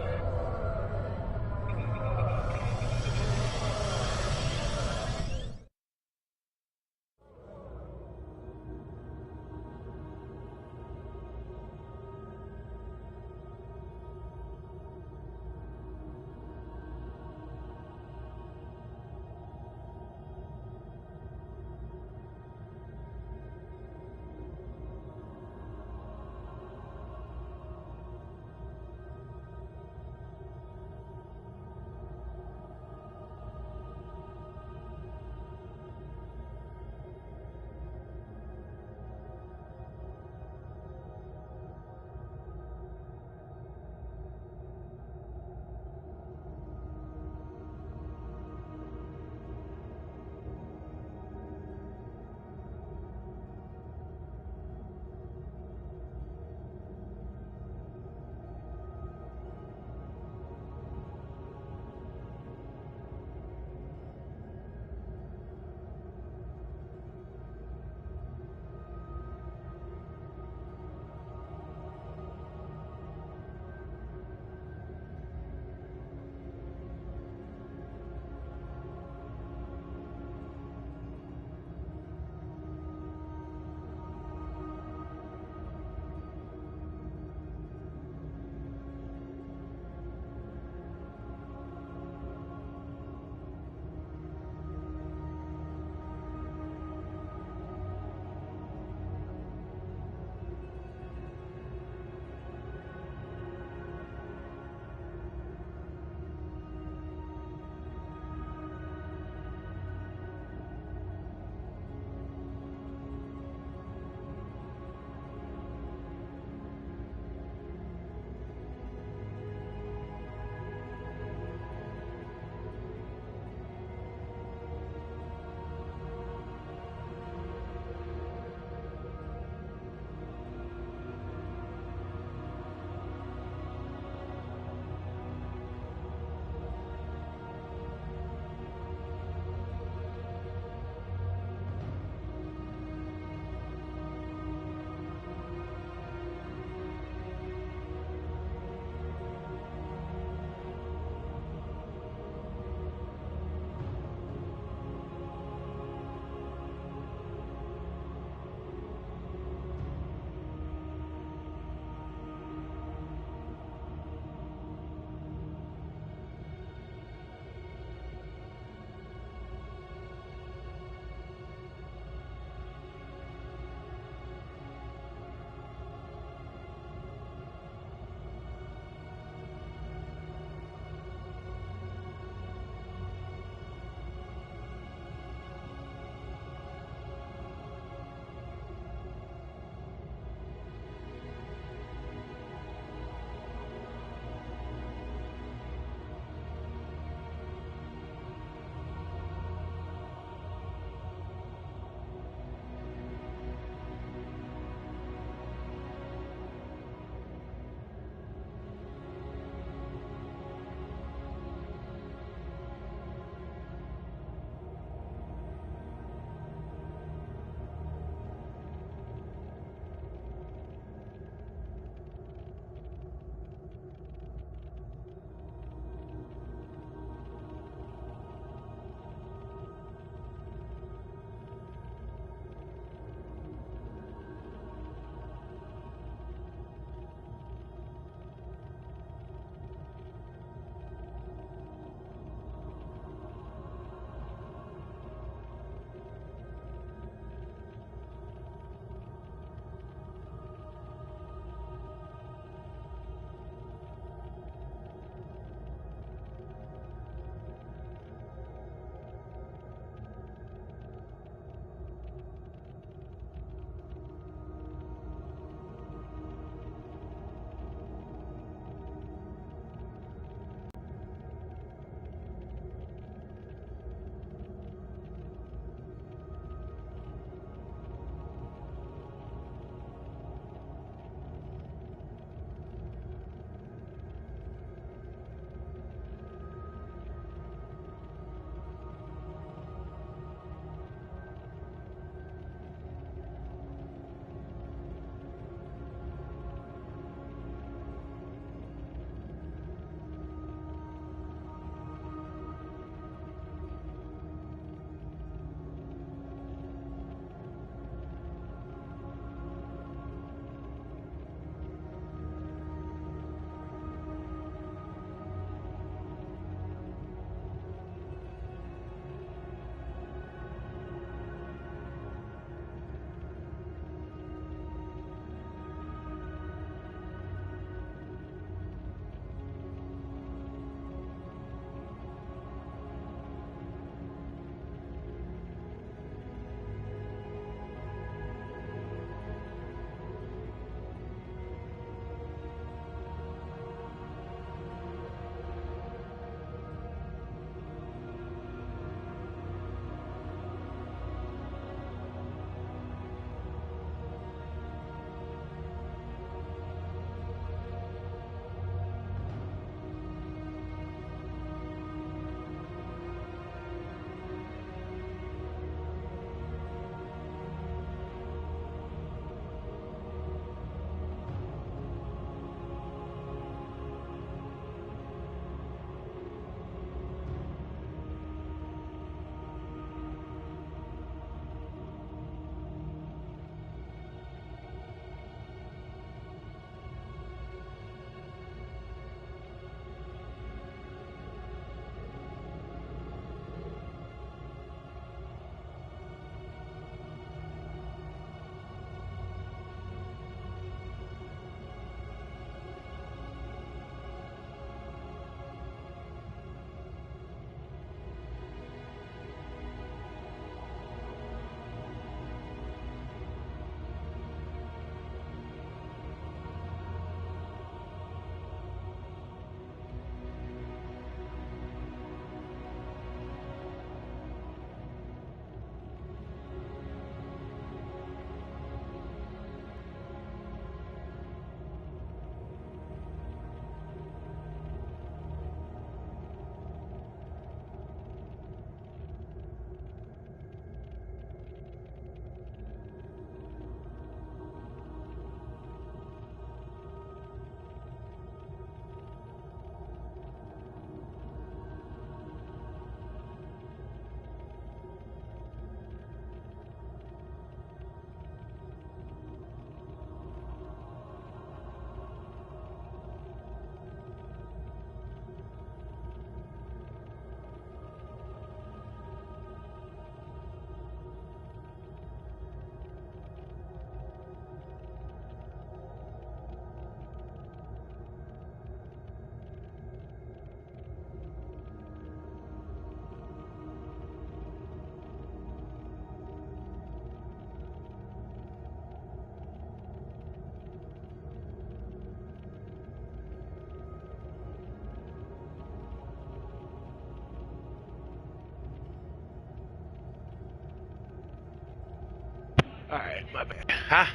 Alright, my bad. Huh?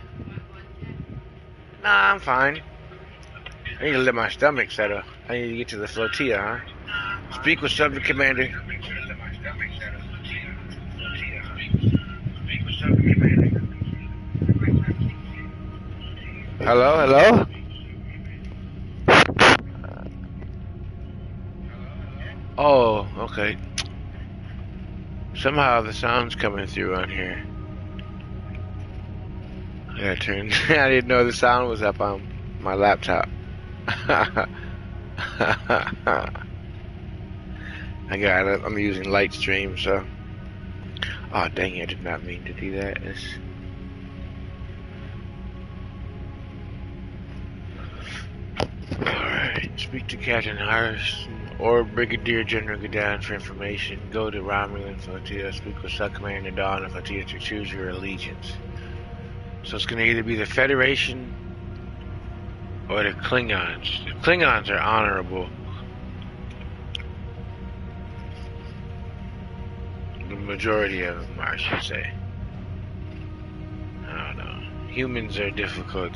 Nah, I'm fine. I need to let my stomach settle. I need to get to the flotilla, huh? Speak with Subject Commander. Hello, hello? Oh, okay. Somehow the sound's coming through on here. Yeah, turn. I didn't know the sound was up on my laptop. I got it. I'm using Lightstream, so. Oh, dang, I did not mean to do that. Alright, speak to Captain Harrison or Brigadier General Gadon for information. Go to Romulan Flotilla, speak with Sub-Commander Dawn of Flotilla to choose your allegiance. So it's going to either be the Federation or the Klingons. The Klingons are honorable. The majority of them, I should say. I don't know. Humans are difficult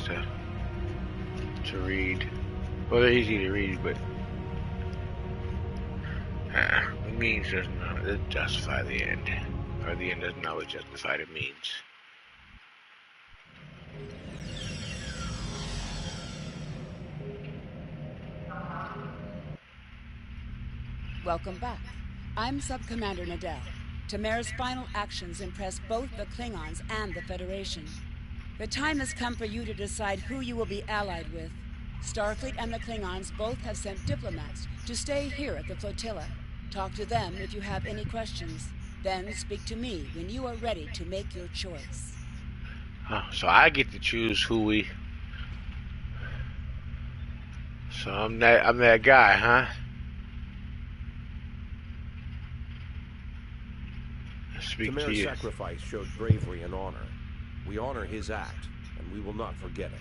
to read. Well, they're easy to read, but the means doesn't justify the end. Or the end doesn't always justify the means.
Welcome back. I'm Sub-Commander Nadell. Tamer's final actions impressed both the Klingons and the Federation. The time has come for you to decide who you will be allied with. Starfleet and the Klingons both have sent diplomats to stay here at the flotilla. Talk to them if you have any questions. Then speak to me when you are ready to make your choice.
Oh, so I get to choose who we... So I'm that guy, huh?
Tamer's sacrifice showed bravery and honor. We honor his act, and we will not forget it.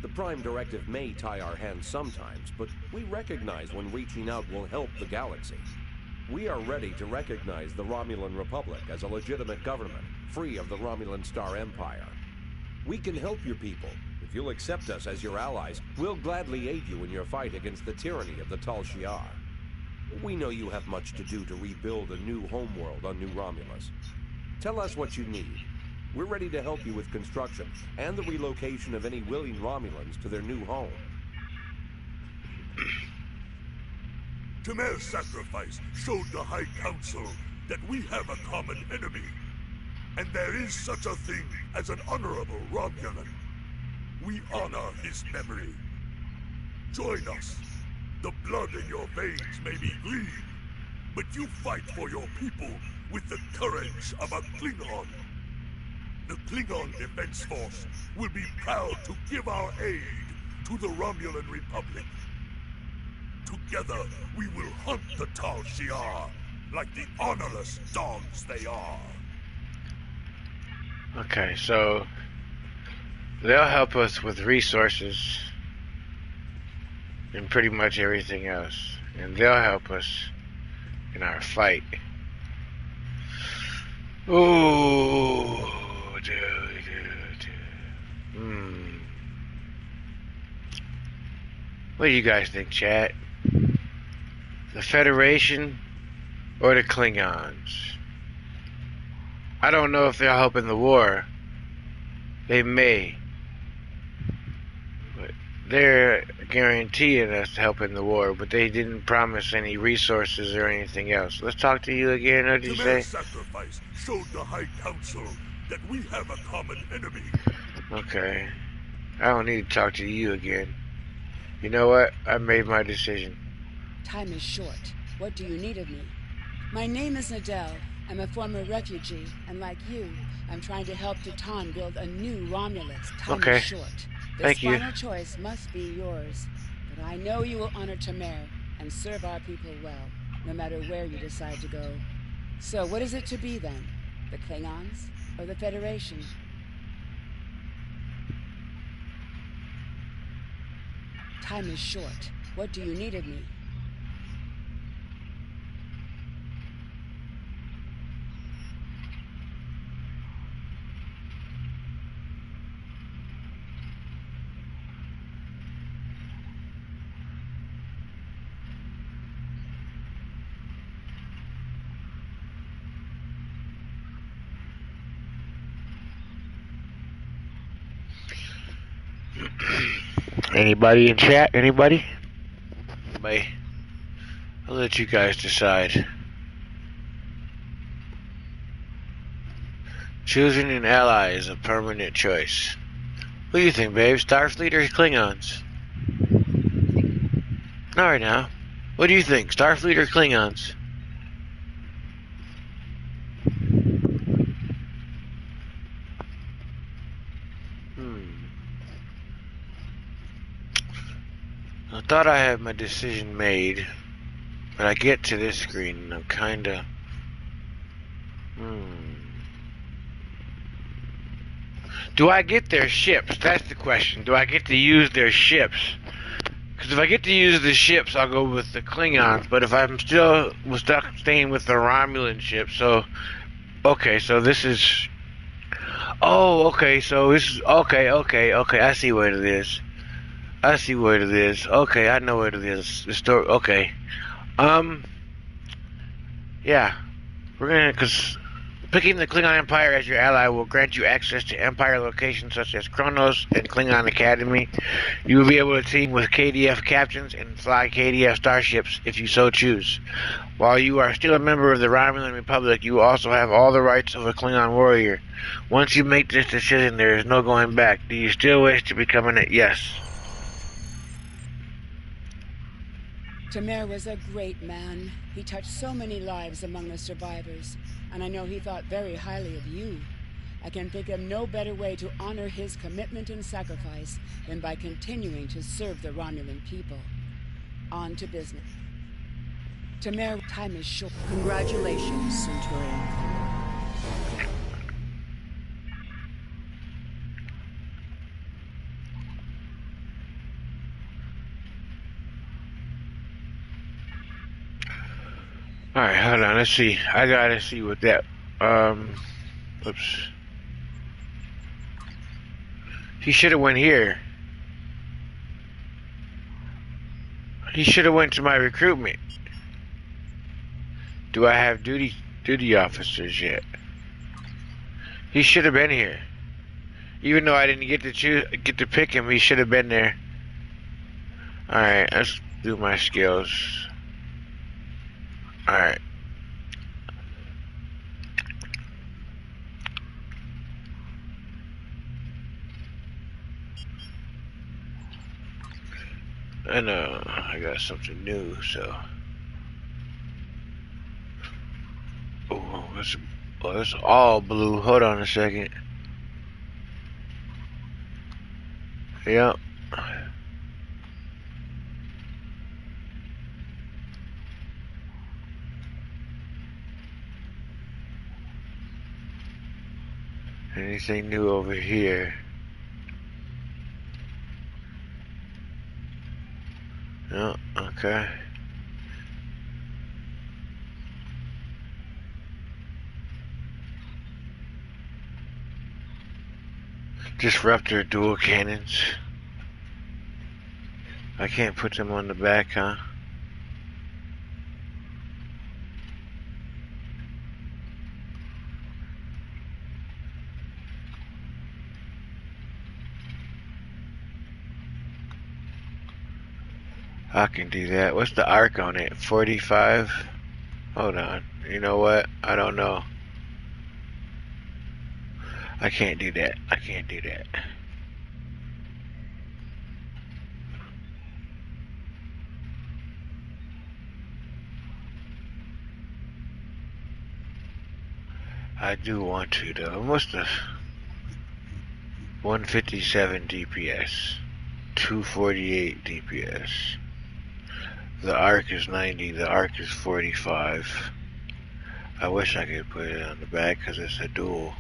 The Prime Directive may tie our hands sometimes, but we recognize when reaching out will help the galaxy. We are ready to recognize the Romulan Republic as a legitimate government, free of the Romulan Star Empire. We can help your people. If you'll accept us as your allies, we'll gladly aid you in your fight against the tyranny of the Tal Shiar. We know you have much to do to rebuild a new homeworld on New Romulus. Tell us what you need. We're ready to help you with construction and the relocation of any willing Romulans to their new home.
Tamer's sacrifice showed the High Council that we have a common enemy. And there is such a thing as an honorable Romulan. We honor his memory. Join us. The blood in your veins may be green, but you fight for your people with the courage of a Klingon. The Klingon Defense Force will be proud to give our aid to the Romulan Republic. Together, we will hunt the Tal Shiar like the honorless dogs they are.
Okay, so they'll help us with resources and pretty much everything else. And they'll help us in our fight. Ooh, What do you guys think, chat? The Federation or the Klingons? I don't know if they'll help in the war. They may. But they're guaranteeing us help in the war, but they didn't promise any resources or anything else. Let's talk to you again. What did you say?
Sacrifice showed the High Council that we have a common enemy.
Okay. I don't need to talk to you again. You know what? I made my decision.
Time is short. What do you need of me? My name is Nadell. I'm a former refugee, and like you, I'm trying to help Titan build a new Romulus. Time is short. This final choice must be yours. But I know you will honor Tamer and serve our people well, no matter where you decide to go. So what is it to be then? The Klingons or the Federation? Time is short. What do you need of me?
Anybody in chat? Anybody? Anybody? I'll let you guys decide. Choosing an ally is a permanent choice. What do you think, babe? Starfleet or Klingons? Alright now. What do you think? Starfleet or Klingons? I thought I had my decision made, but I get to this screen and I'm kinda... Do I get their ships? That's the question. Do I get to use their ships? Because if I get to use the ships, I'll go with the Klingons, but if I'm still stuck staying with the Romulan ship, so... Okay, so this is... Oh, okay, so this is... Okay, I see what it is. I see what it is. Okay, I know what it is. The story... Okay. Yeah. We're gonna... Because picking the Klingon Empire as your ally will grant you access to Empire locations such as Kronos and Klingon Academy. You will be able to team with KDF captains and fly KDF starships if you so choose. While you are still a member of the Romulan Republic, you also have all the rights of a Klingon warrior. Once you make this decision, there is no going back. Do you still wish to become an... Yes.
Tamer was a great man. He touched so many lives among the survivors, and I know he thought very highly of you. I can think of no better way to honor his commitment and sacrifice than by continuing to serve the Romulan people. On to business. Tamer, time is short.
Congratulations, Centurion.
Alright, hold on, let's see. I gotta see what that, oops. He should've went here. He should've went to my recruitment. Do I have duty officers yet? He should've been here. Even though I didn't get to pick him, he should've been there. Alright, let's do my skills. Alright. I know, I got something new, so... Oh, that's all blue. Hold on a second. Yep. Anything new over here? No, okay. Disruptor dual cannons. I can't put them on the back, huh? I can do that. What's the arc on it? 45? Hold on. You know what? I don't know. I can't do that. I can't do that. I do want to though. What's the 157 DPS, 248 DPS. The arc is 90. The arc is 45. I wish I could put it on the back because it's a dual.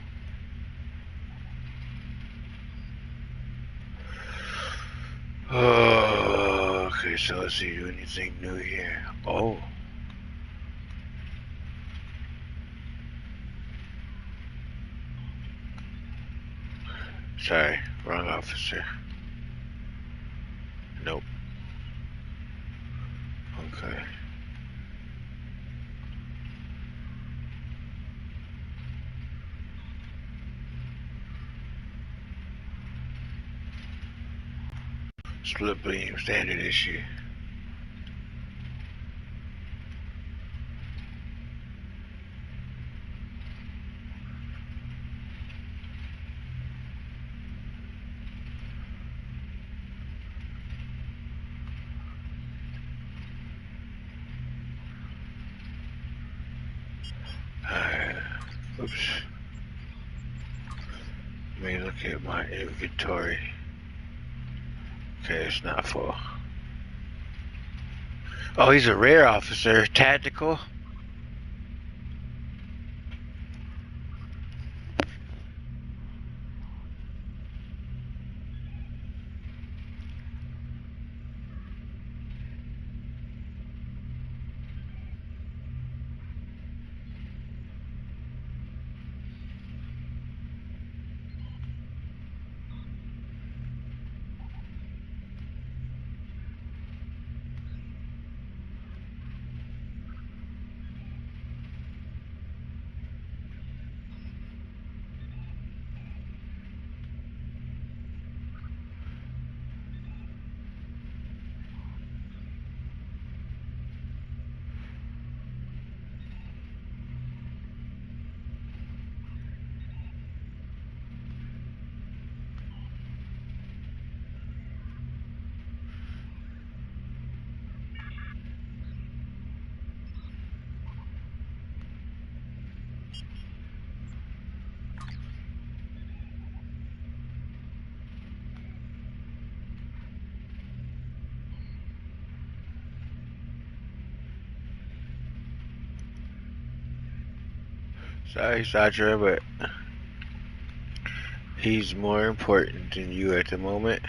Oh, okay, so let's see, do anything new here? Oh. Sorry, wrong officer. Nope. Okay. Split beam, standard issue. Oops. Let me look at my inventory. Okay, it's not full. Oh, he's a rare officer. Tactical. Sorry, Sandra, but he's more important than you at the moment.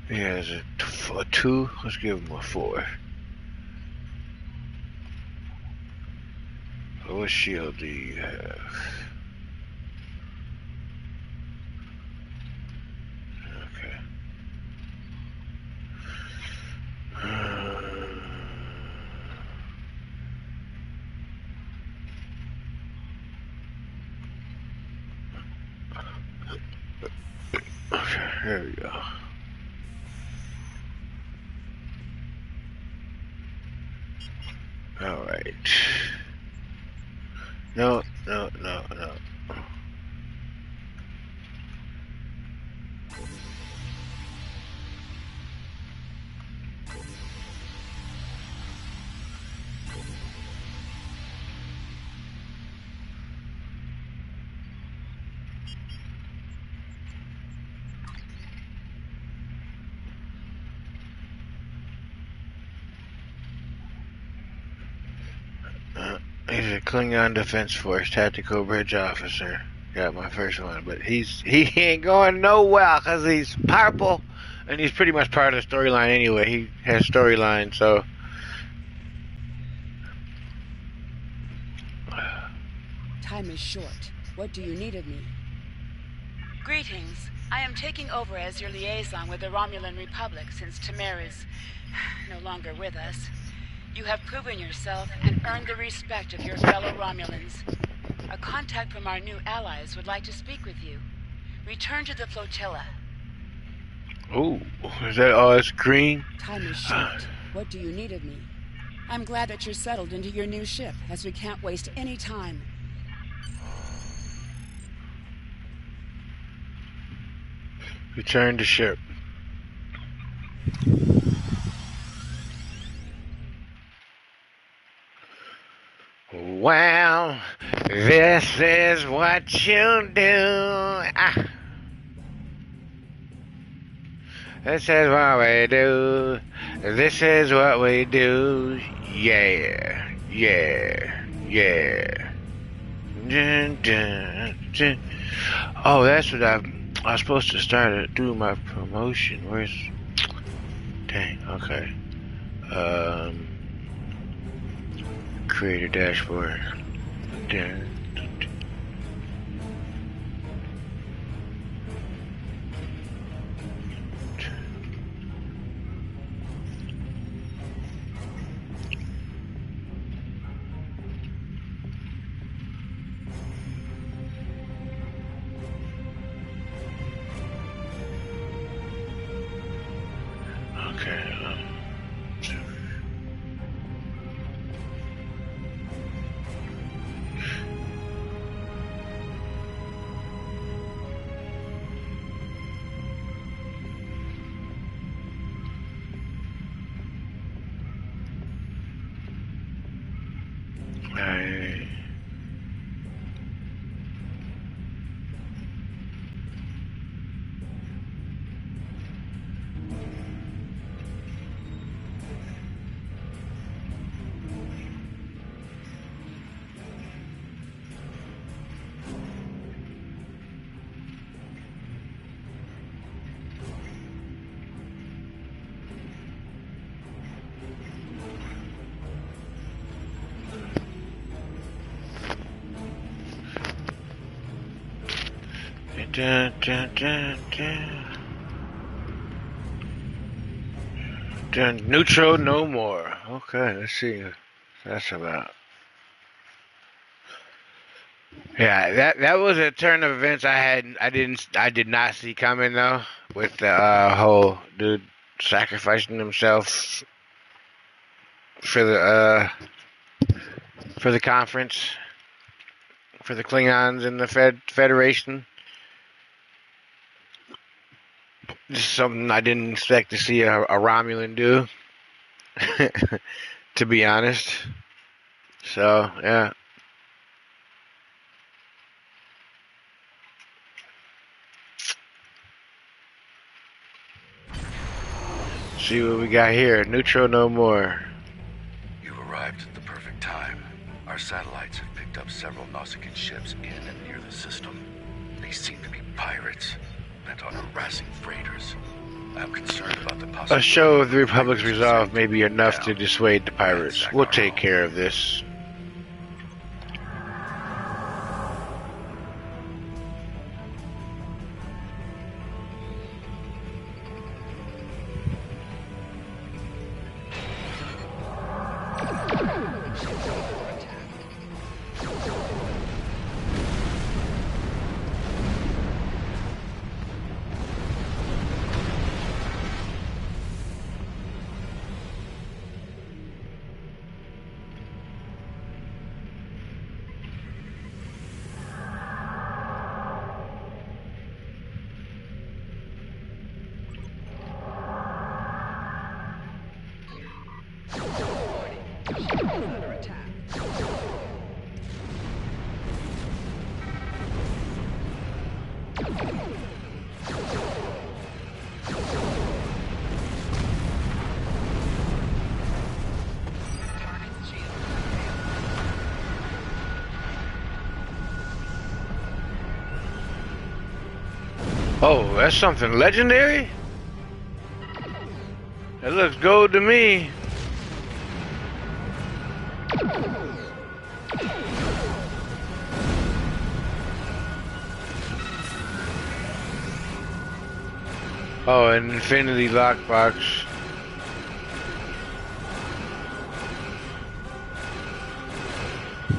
He has a 2. Let's give him a 4. What shield do you have? Okay. Okay, there we go. All right. No. He's a Klingon Defense Force Tactical Bridge Officer. Got my first one, but he ain't going nowhere because he's purple, and he's pretty much part of the storyline anyway. He has storyline, so.
Time is short. What do you need of me?
Greetings. I am taking over as your liaison with the Romulan Republic since Tamer is no longer with us. You have proven yourself and earned the respect of your fellow Romulans. A contact from our new allies would like to speak with you. Return to the flotilla.
Oh, is that all? It's green?
Time is short. What do you need of me? I'm glad that you're settled into your new ship, as we can't waste any time.
Return to ship. Well, this is what you do. This is what we do. This is what we do. Yeah, yeah, yeah. Dun, dun, dun. Oh, that's what I was supposed to start doing my promotion. Where's? Dang. Okay. Creator dashboard. Dun. Dun, dun, dun, dun. Dun, Neutro no more. Okay, let's see what that's about. Yeah, that was a turn of events I did not see coming though, with the whole dude sacrificing himself for the conference, for the Klingons and the Federation. This is something I didn't expect to see a Romulan do, to be honest. So yeah. See what we got here. Neutro no more.
You've arrived at the perfect time. Our satellites have picked up several Nausicaan ships in and near the system. They seem to be pirates, bent on harassing freighters. I'm concerned about the possibility.
A show of the Republic's resolve may be enough to dissuade the pirates. We'll take care of this. Oh, that's something legendary? It looks gold to me. Oh, an infinity lockbox.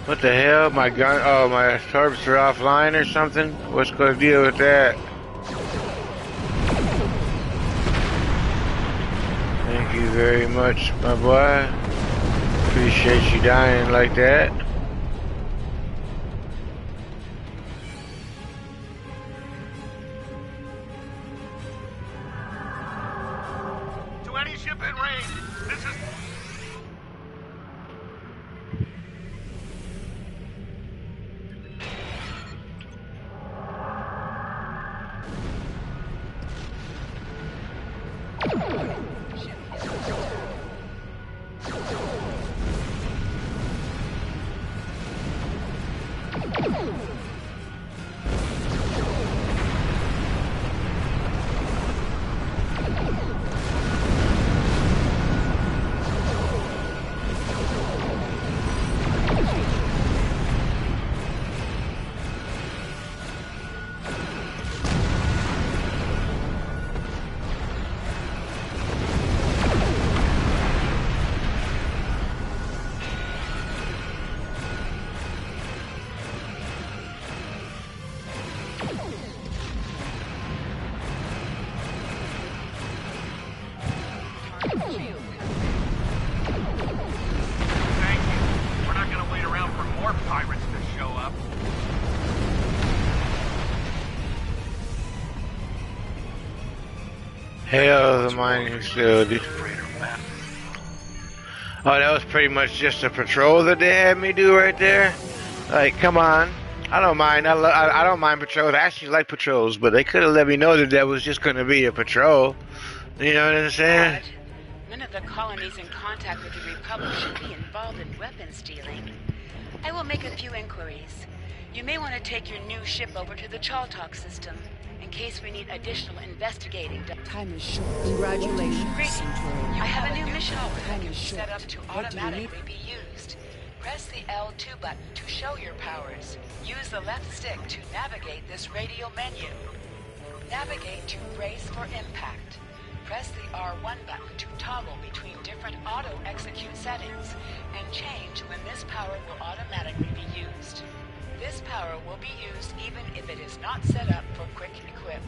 What the hell? My gun? Oh, my torps are offline or something? What's going to deal with that? Thank you very much, my boy. Appreciate you dying like that.
To any ship in range, this is...
Hell, the mining facility. Oh, that was pretty much just a patrol that they had me do right there. Like, come on. I don't mind. I don't mind patrols. I actually like patrols, but they could have let me know that that was just going to be a patrol. You know what I'm saying?
None of the colonies in contact with the Republic should be involved in weapons dealing. I will make a few inquiries. You may want to take your new ship over to the Chaltok system, in case we need additional investigating.
Time is short.
Congratulations,
Centurion.
I have a new mission that can be set up to automatically be used. Press the L2 button to show your powers. Use the left stick to navigate this radial menu. Navigate to brace for impact. Press the R1 button to toggle between different auto-execute settings, and change when this power will automatically be used. This power will be used even if it is not set up for quick equip.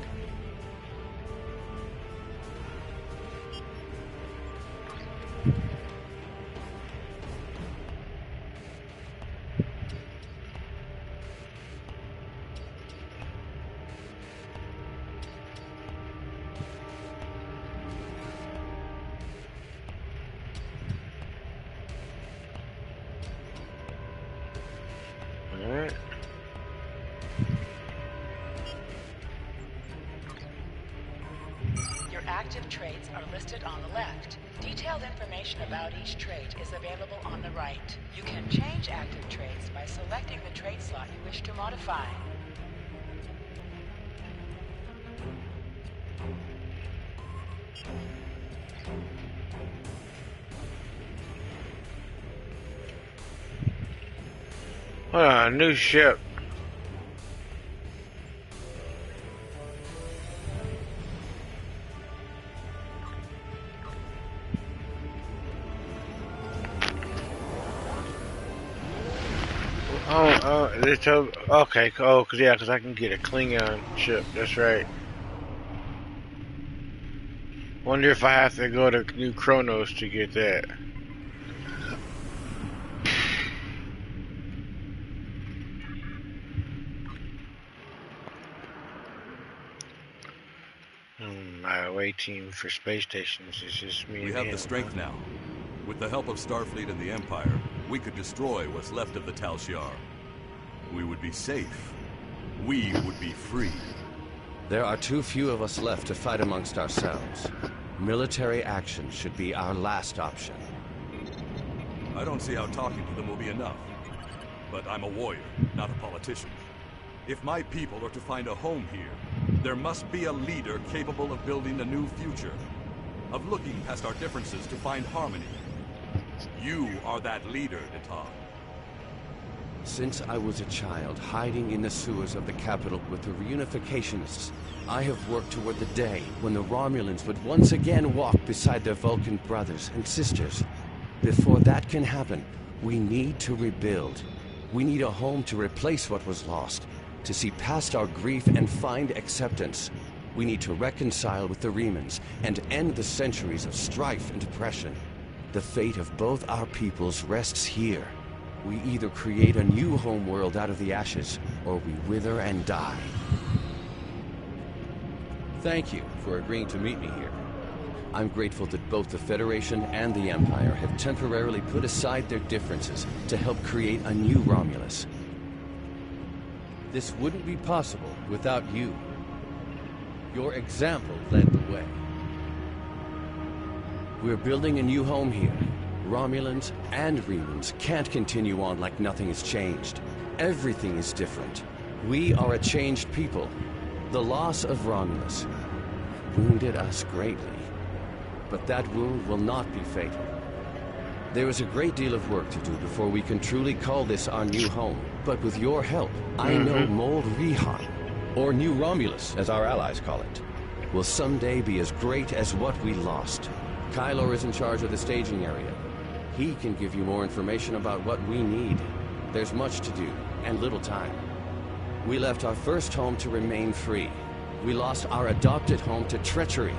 Active traits are listed on the left. Detailed information about each trait is available on the right. You can change active traits by selecting the trait slot you wish to modify.
A new ship. Okay, oh, because I can get a Klingon ship, that's right. Wonder if I have to go to New Kronos to get that. My away team for space stations is just me.
We have the strength now. With the help of Starfleet and the Empire, we could destroy what's left of the Tal Shiar. We would be safe. We would be free.
There are too few of us left to fight amongst ourselves. Military action should be our last option.
I don't see how talking to them will be enough. But I'm a warrior, not a politician. If my people are to find a home here, there must be a leader capable of building a new future. Of looking past our differences to find harmony. You are that leader, Natan.
Since I was a child, hiding in the sewers of the capital with the reunificationists, I have worked toward the day when the Romulans would once again walk beside their Vulcan brothers and sisters. Before that can happen, we need to rebuild. We need a home to replace what was lost, to see past our grief and find acceptance. We need to reconcile with the Remans and end the centuries of strife and oppression. The fate of both our peoples rests here. We either create a new homeworld out of the ashes, or we wither and die. Thank you for agreeing to meet me here. I'm grateful that both the Federation and the Empire have temporarily put aside their differences to help create a new Romulus. This wouldn't be possible without you. Your example led the way. We're building a new home here. Romulans and Remans can't continue on like nothing has changed. Everything is different. We are a changed people. The loss of Romulus wounded us greatly. But that wound will not be fatal. There is a great deal of work to do before we can truly call this our new home. But with your help, I know Mold Rihan, or New Romulus, as our allies call it, will someday be as great as what we lost. Kylor is in charge of the staging area. He can give you more information about what we need. There's much to do, and little time. We left our first home to remain free. We lost our adopted home to treachery.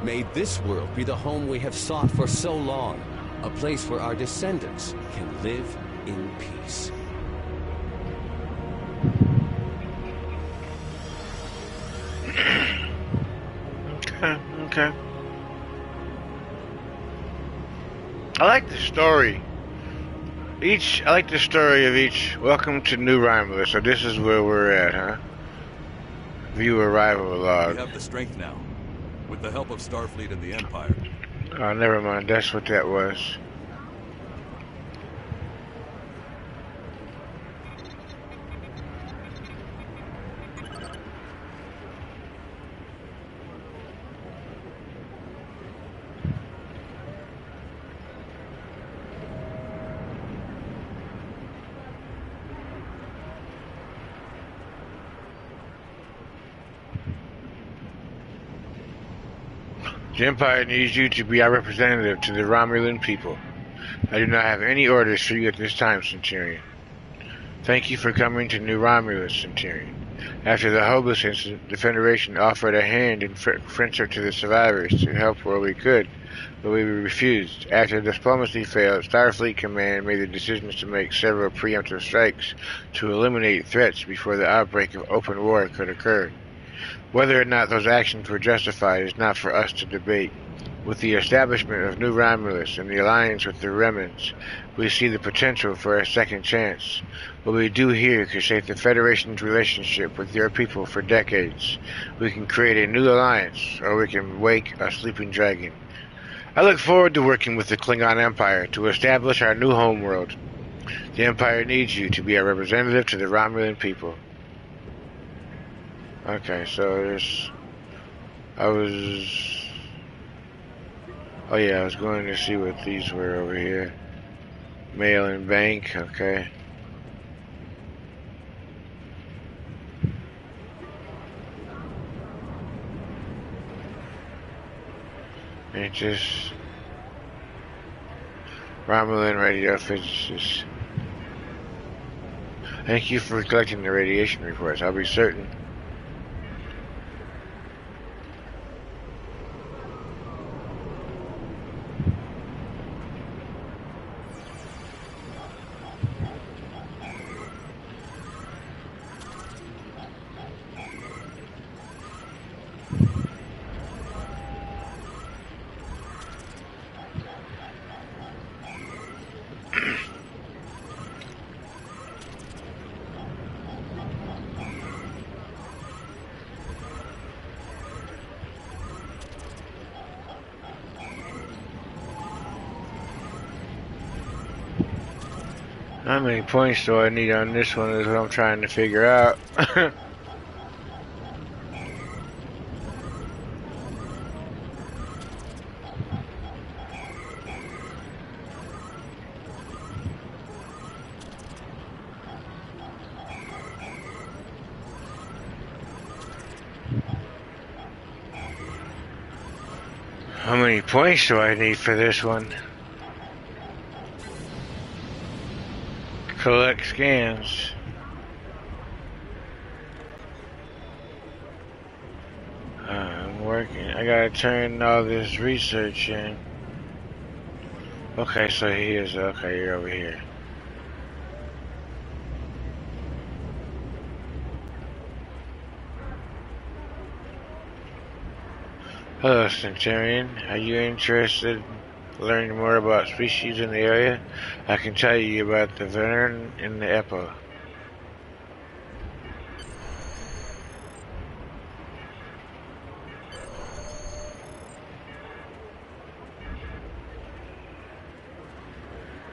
May this world be the home we have sought for so long. A place where our descendants can live in peace.
Okay. I like the story. I like the story of each. Welcome to New Romulus. So this is where we're at, huh? View arrival log.
We have the strength now. With the help of Starfleet and the Empire.
Oh, never mind. That's what that was. The Empire needs you to be our representative to the Romulan people. I do not have any orders for you at this time, Centurion. Thank you for coming to New Romulus, Centurion. After the Hobus incident, the Federation offered a hand in friendship to the survivors to help where we could, but we refused. After diplomacy failed, Starfleet Command made the decision to make several preemptive strikes to eliminate threats before the outbreak of open war could occur. Whether or not those actions were justified is not for us to debate. With the establishment of New Romulus and the alliance with the Remnants, we see the potential for a second chance. What we do here could shape the Federation's relationship with your people for decades. We can create a new alliance, or we can wake a sleeping dragon. I look forward to working with the Klingon Empire to establish our new homeworld. The Empire needs you to be a representative to the Romulan people. Okay, so I was going to see what these were over here. Mail and bank, okay. And just Romulan radio physicist. Thank you for collecting the radiation reports. I'll be certain. How many points do I need on this one is what I'm trying to figure out. How many points do I need for this one? Collect scans. I'm working. I gotta turn all this research in. Okay, so he is. Okay, you're over here. Hello, Centurion. Are you interested learning more about species in the area? I can tell you about the Vern and the Epo.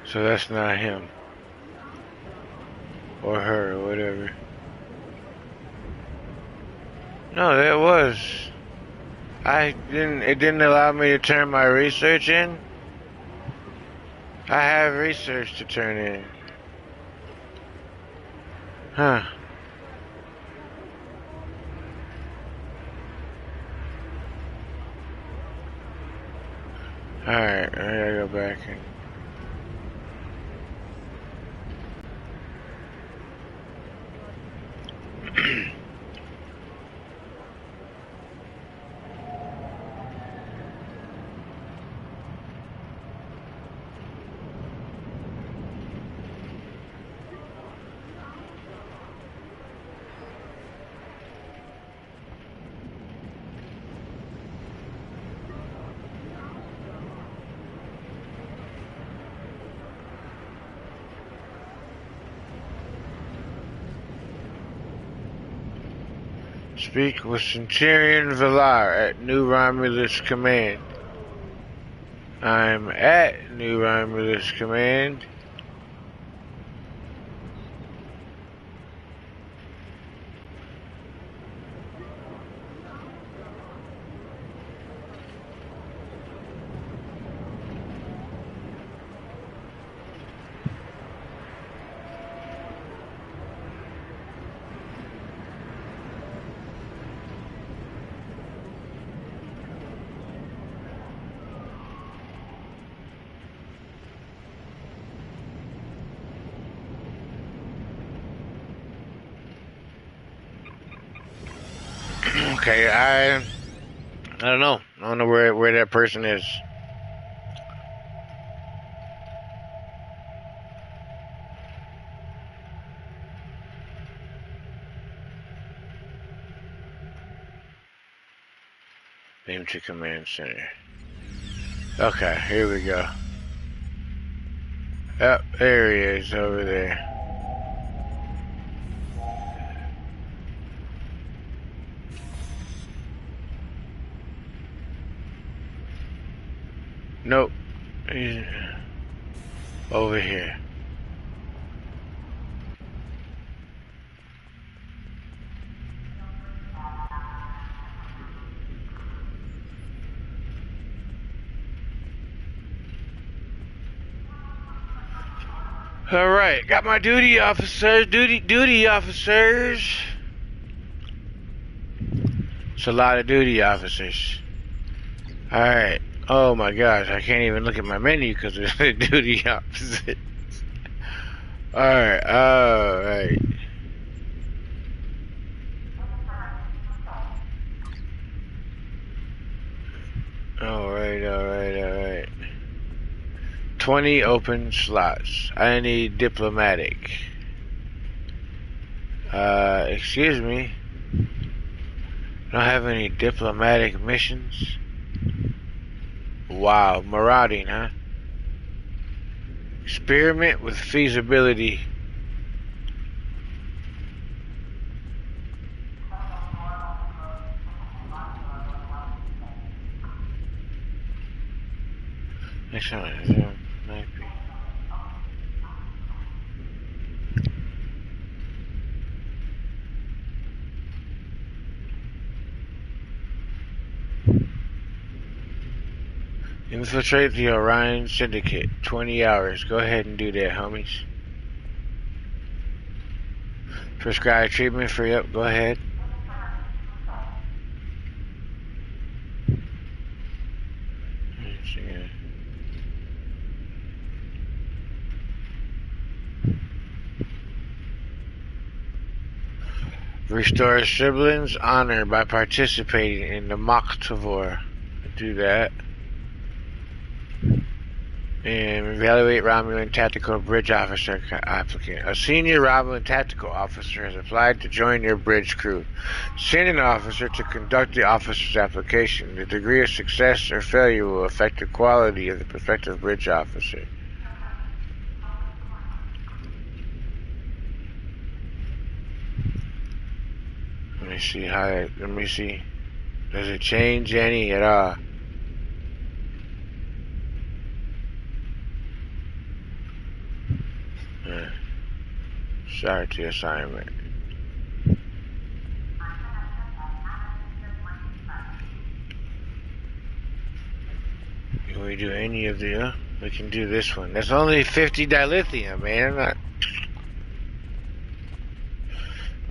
So that's not him. Or her, or whatever. No, that was. It didn't allow me to turn my research in. I have research to turn in. Huh. Alright, I gotta go back and... Speak with Centurion Villar at New Romulus Command. I'm at New Romulus Command. Okay, I don't know. I don't know where that person is. Name to command center. Okay, here we go. Yep, there he is over there. Nope. He's over here. All right, got my duty officers. Duty officers. It's a lot of duty officers. All right. Oh my gosh, I can't even look at my menu because of the duty officers. All right. All right. 20 open slots. I need diplomatic. Excuse me. I don't have any diplomatic missions. Wow, marauding, huh? Experiment with feasibility. Next one. Infiltrate the Orion Syndicate. 20 hours. Go ahead and do that, homies. Prescribe treatment for yep. Go ahead. Restore siblings' honor by participating in the Mokhtavor. Do that. And evaluate Romulan Tactical Bridge Officer applicant. A senior Romulan Tactical Officer has applied to join your bridge crew. Send an officer to conduct the officer's application. The degree of success or failure will affect the quality of the prospective bridge officer. Let me see. Does it change any at all? Start the assignment. Can we do any of the? We can do this one. That's only 50 dilithium, man.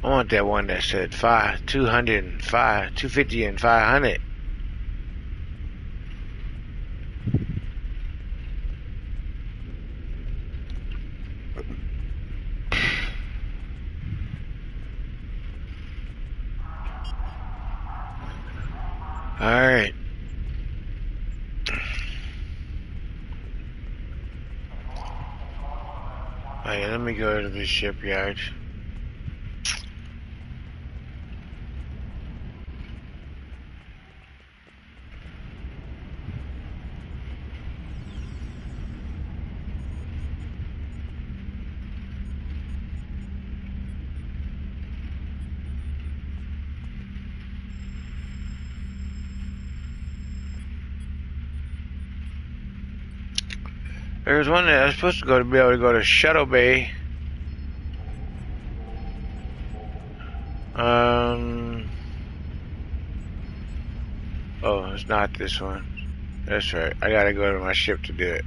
I want that one that said 205, 250 and 500. Alright. Alright, let me go to the shipyard. There's one that I was supposed to be able to go to Shuttle Bay. Oh, it's not this one. That's right. I gotta go to my ship to do it.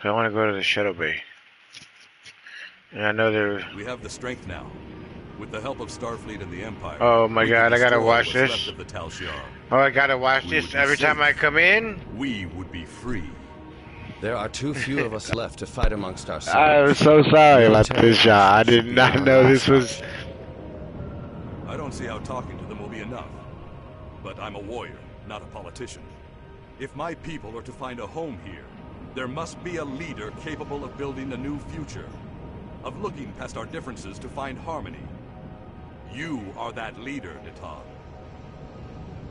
I want to go to the Shuttle Bay. And I know
We have the strength now. With the help of Starfleet and the Empire.
Oh my god, I gotta watch this.
Left of the Tal Shiar.
Oh, I gotta watch this every time I come in?
We would be free.
There are too few of us left to fight amongst ourselves.
I'm so sorry about this, John. I did not know this was...
I don't see how talking to them will be enough. But I'm a warrior, not a politician. If my people are to find a home here, there must be a leader capable of building a new future. Of looking past our differences to find harmony. You are that leader, Natan.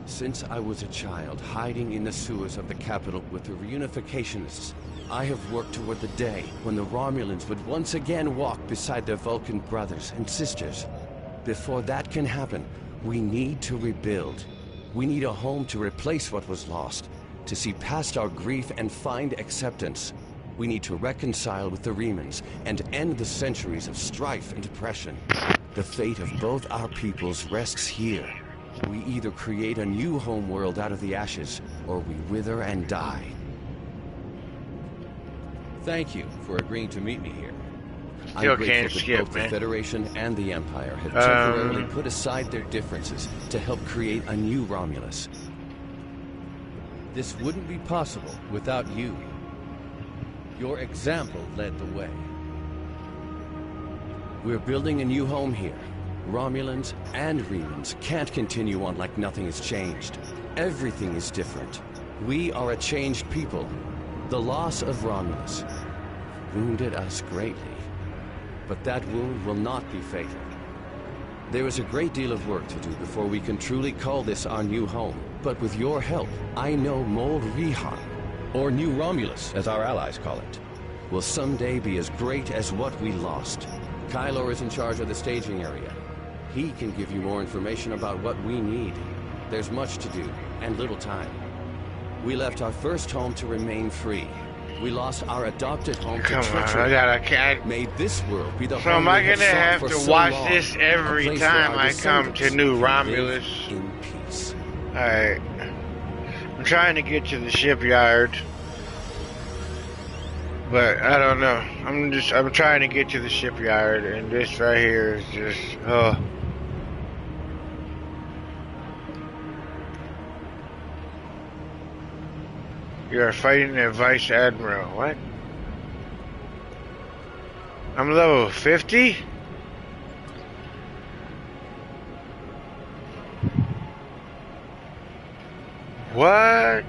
Since I was a child, hiding in the sewers of the capital with the reunificationists, I have worked toward the day when the Romulans would once again walk beside their Vulcan brothers and sisters. Before that can happen, we need to rebuild. We need a home to replace what was lost, to see past our grief and find acceptance. We need to reconcile with the Remans and end the centuries of strife and oppression. The fate of both our peoples rests here. We either create a new homeworld out of the ashes, or we wither and die. Thank you for agreeing to meet me here. I'm grateful that both the Federation and the Empire have temporarily put aside their differences to help create a new Romulus. This wouldn't be possible without you. Your example led the way. We're building a new home here. Romulans and Remans can't continue on like nothing has changed. Everything is different. We are a changed people. The loss of Romulus wounded us greatly. But that wound will not be fatal. There is a great deal of work to do before we can truly call this our new home. But with your help, I know Mold Rihan, or New Romulus, as our allies call it, will someday be as great as what we lost. Kylor is in charge of the staging area. He can give you more information about what we need. There's much to do, and little time. We left our first home to remain free. We lost our adopted home to treachery.
I can't...
Made this world be the
so
home
am I
we
gonna
have
have
sought
to
for
watch
so long,
this every
a place
time
where our
I come to
descendants
New
can
Romulus?
live in peace.
Alright. I'm trying to get to the shipyard. But I don't know. I'm trying to get to the shipyard, and this right here is just You are fighting a Vice Admiral. What? I'm level 50? What?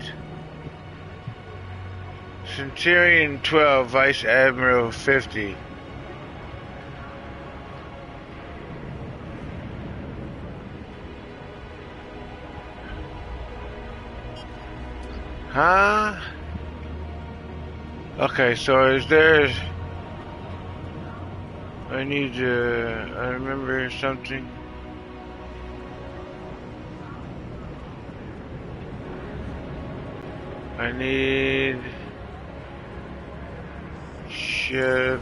Centurion 12, Vice Admiral 50. Huh? Okay, so is there... I need to... I remember something. I need... Ship.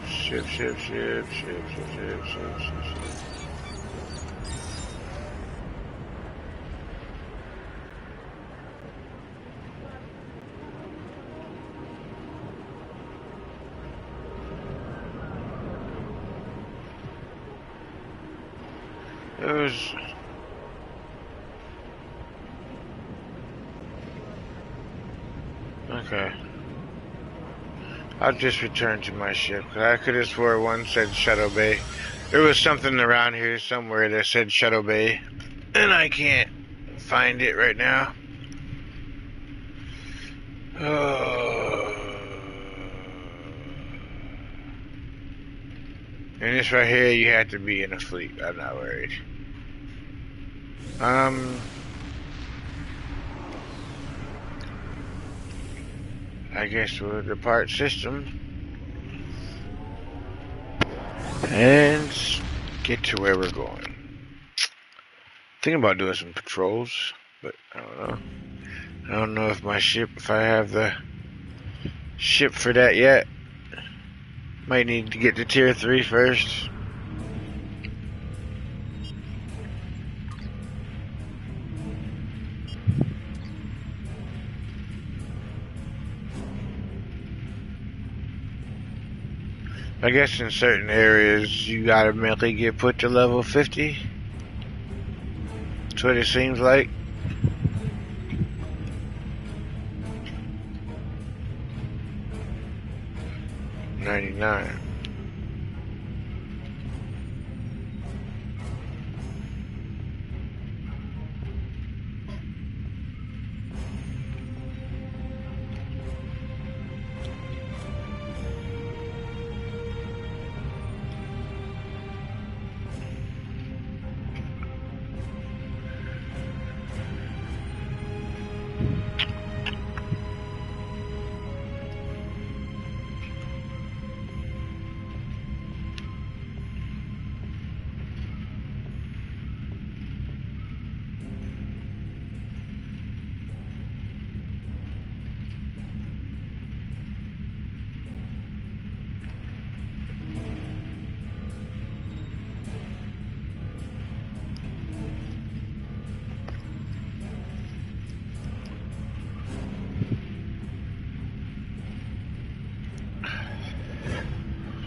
It was... Okay. I'll just return to my ship, because I could have swore one said Shadow Bay. There was something around here somewhere that said Shadow Bay, and I can't find it right now. And this right here, you have to be in a fleet. I'm not worried. I guess we'll depart system and get to where we're going. Thinking about doing some patrols, but I don't know. I don't know if my ship, if I have the ship for that yet. Might need to get to tier 3 first. I guess in certain areas you automatically get put to level 50. That's what it seems like. $99.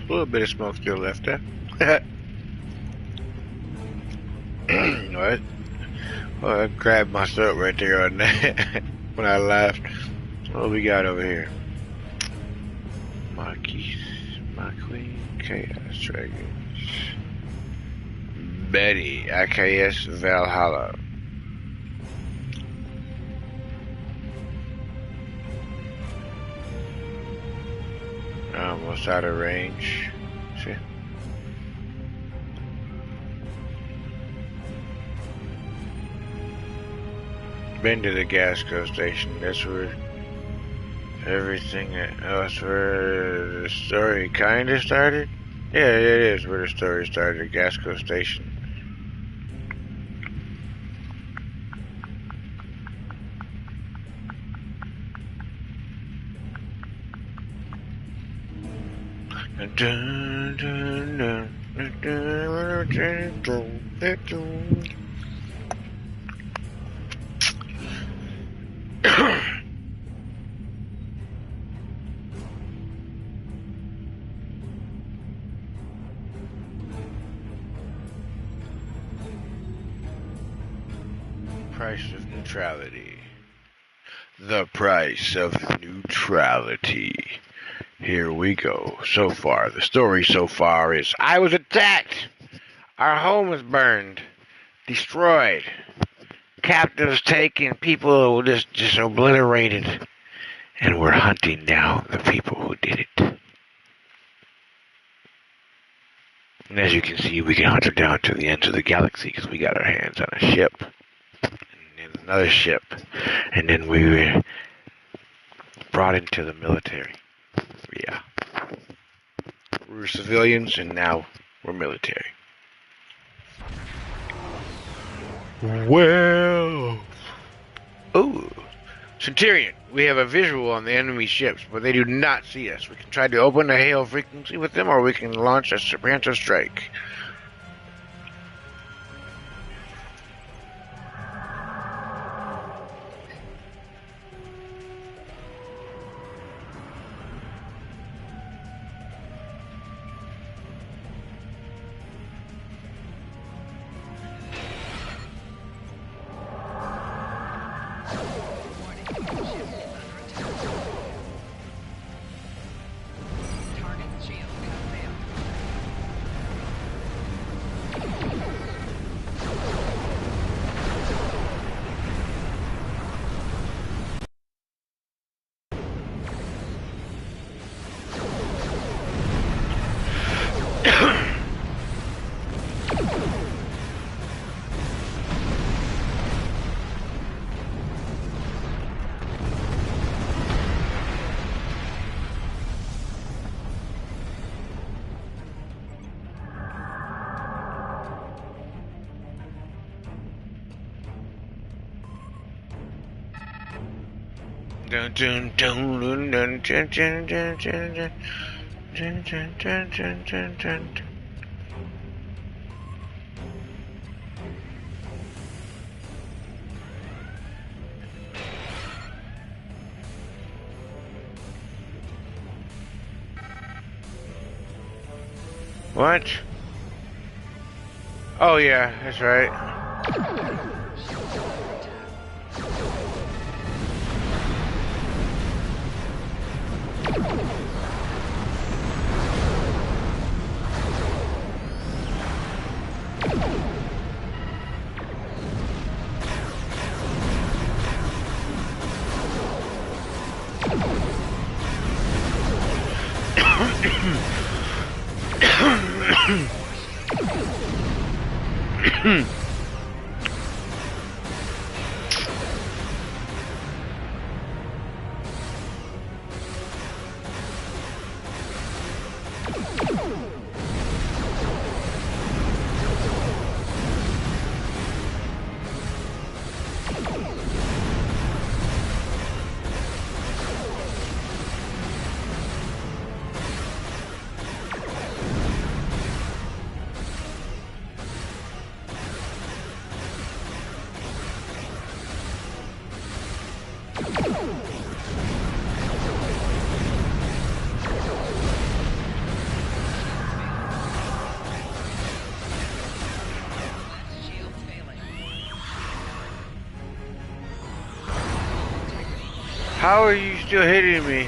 A little bit of smoke still left there. What? Well, I grabbed my throat right there on that when I laughed. What we got over here? Marquis, Chaos Dragons. Betty, IKS Valhalla. Almost out of range. See? Been to the Gasco station. That's where everything else, where the story kind of started. Yeah, it is where the story started. The Gasco station. Dun, dun, dun, dun, dun, dun, dun, dun. Price of neutrality. The price of neutrality. Here we go. So far, the story so far is I was attacked. Our home was burned. Destroyed. Captives taken. People just obliterated. And we're hunting down the people who did it. And as you can see, we can hunt her down to the ends of the galaxy because we got our hands on a ship. And then another ship. And then we were brought into the military. Yeah. We were civilians and now we're military. Well. Ooh. Centurion, we have a visual on the enemy ships, but they do not see us. We can try to open a hail frequency with them, or we can launch a preemptive strike. Dun, dun, dun, dun, dun, dun, dun, dun, dun, dun, dun, dun, dun, dun, dun. What? Oh yeah, that's right. How are you still hitting me?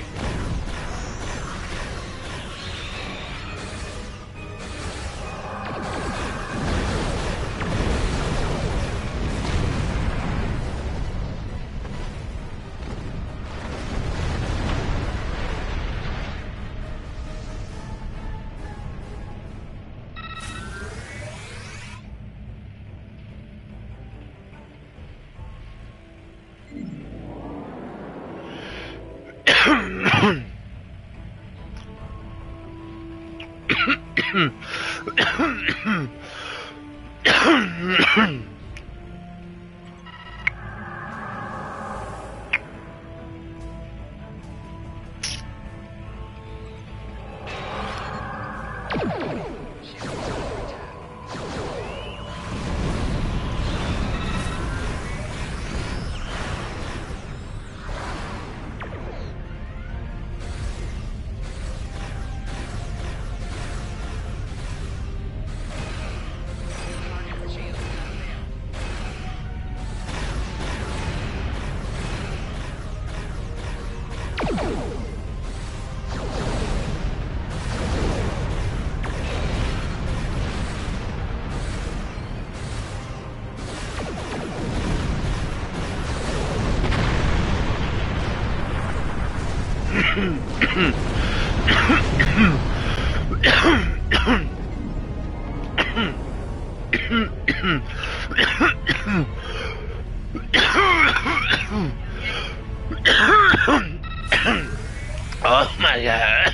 Oh my god.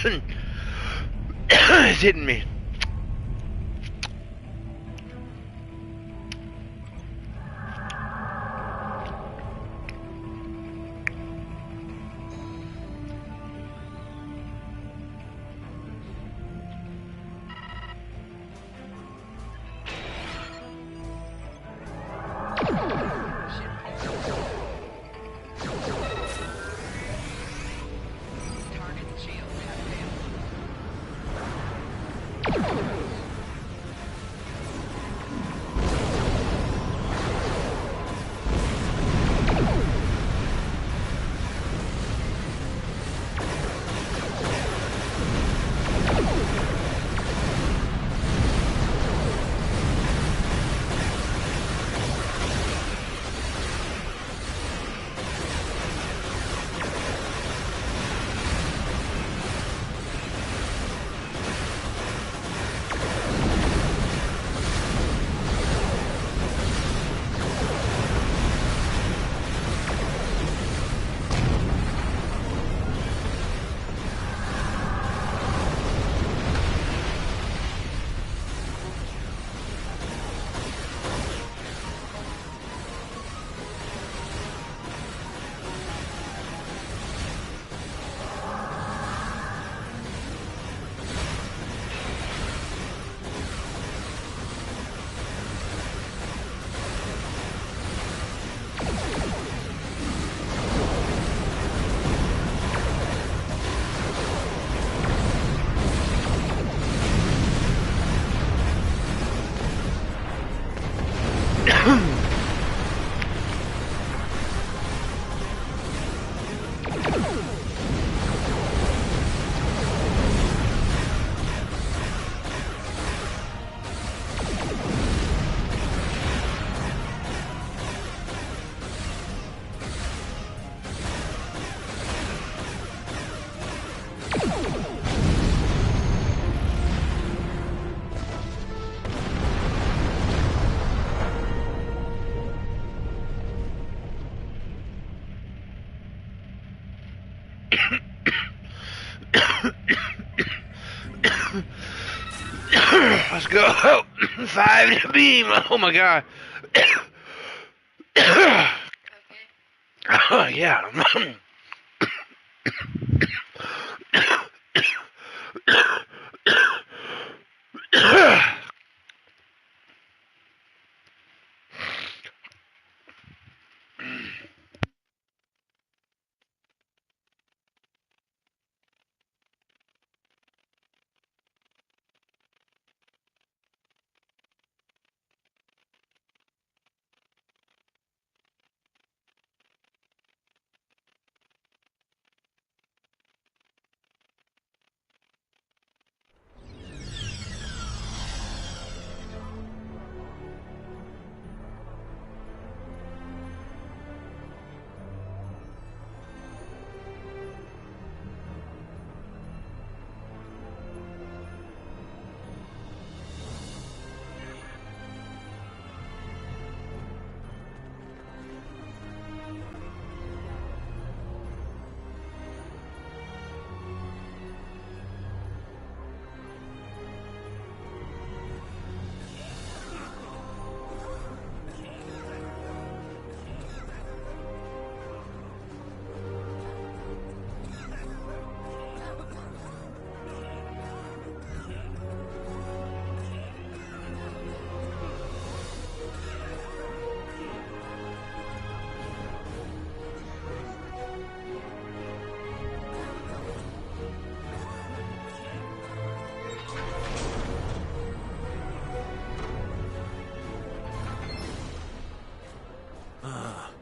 It's hitting me. Let's go. 5 to beam. Oh my god. Oh yeah.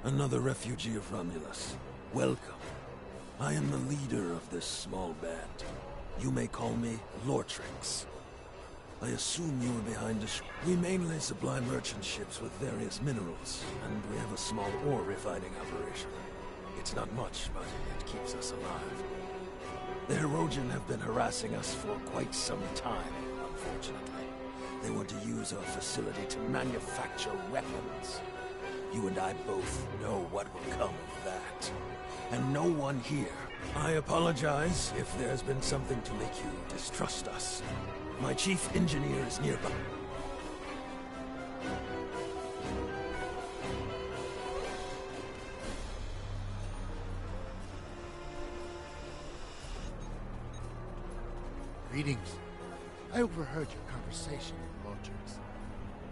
Another refugee of Romulus. Welcome. I am the leader of this small band. You may call me Lortrix. I assume you were behind the We mainly supply merchant ships with various minerals, and we have a small ore refining operation. It's not much, but it keeps us alive. The Hirogen have been harassing us for quite some time, unfortunately. They want to use our facility to manufacture weapons. You and I both know what will come of that. And no one here. I apologize if there's been something to make you distrust us. My chief engineer is nearby.
Greetings. I overheard your conversation with Lortrix.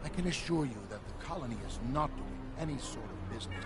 I can assure you that the colony is not doing any sort of business.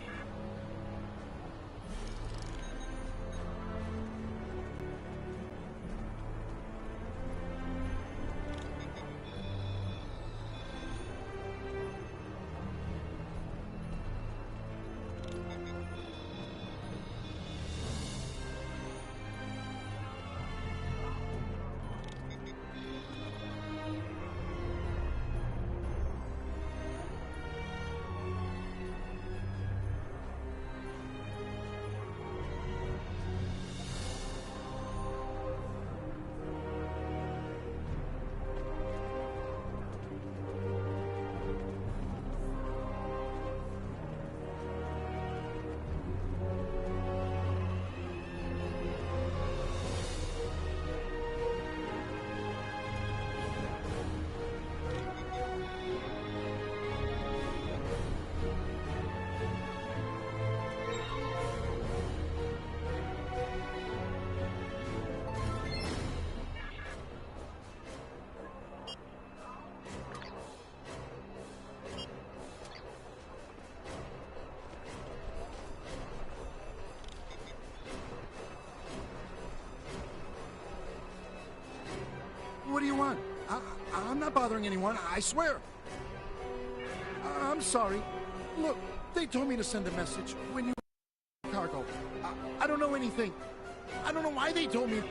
What do you want? I'm not bothering anyone, I swear. I'm sorry. Look, they told me to send a message when you cargo. I don't know anything. I don't know why they told me.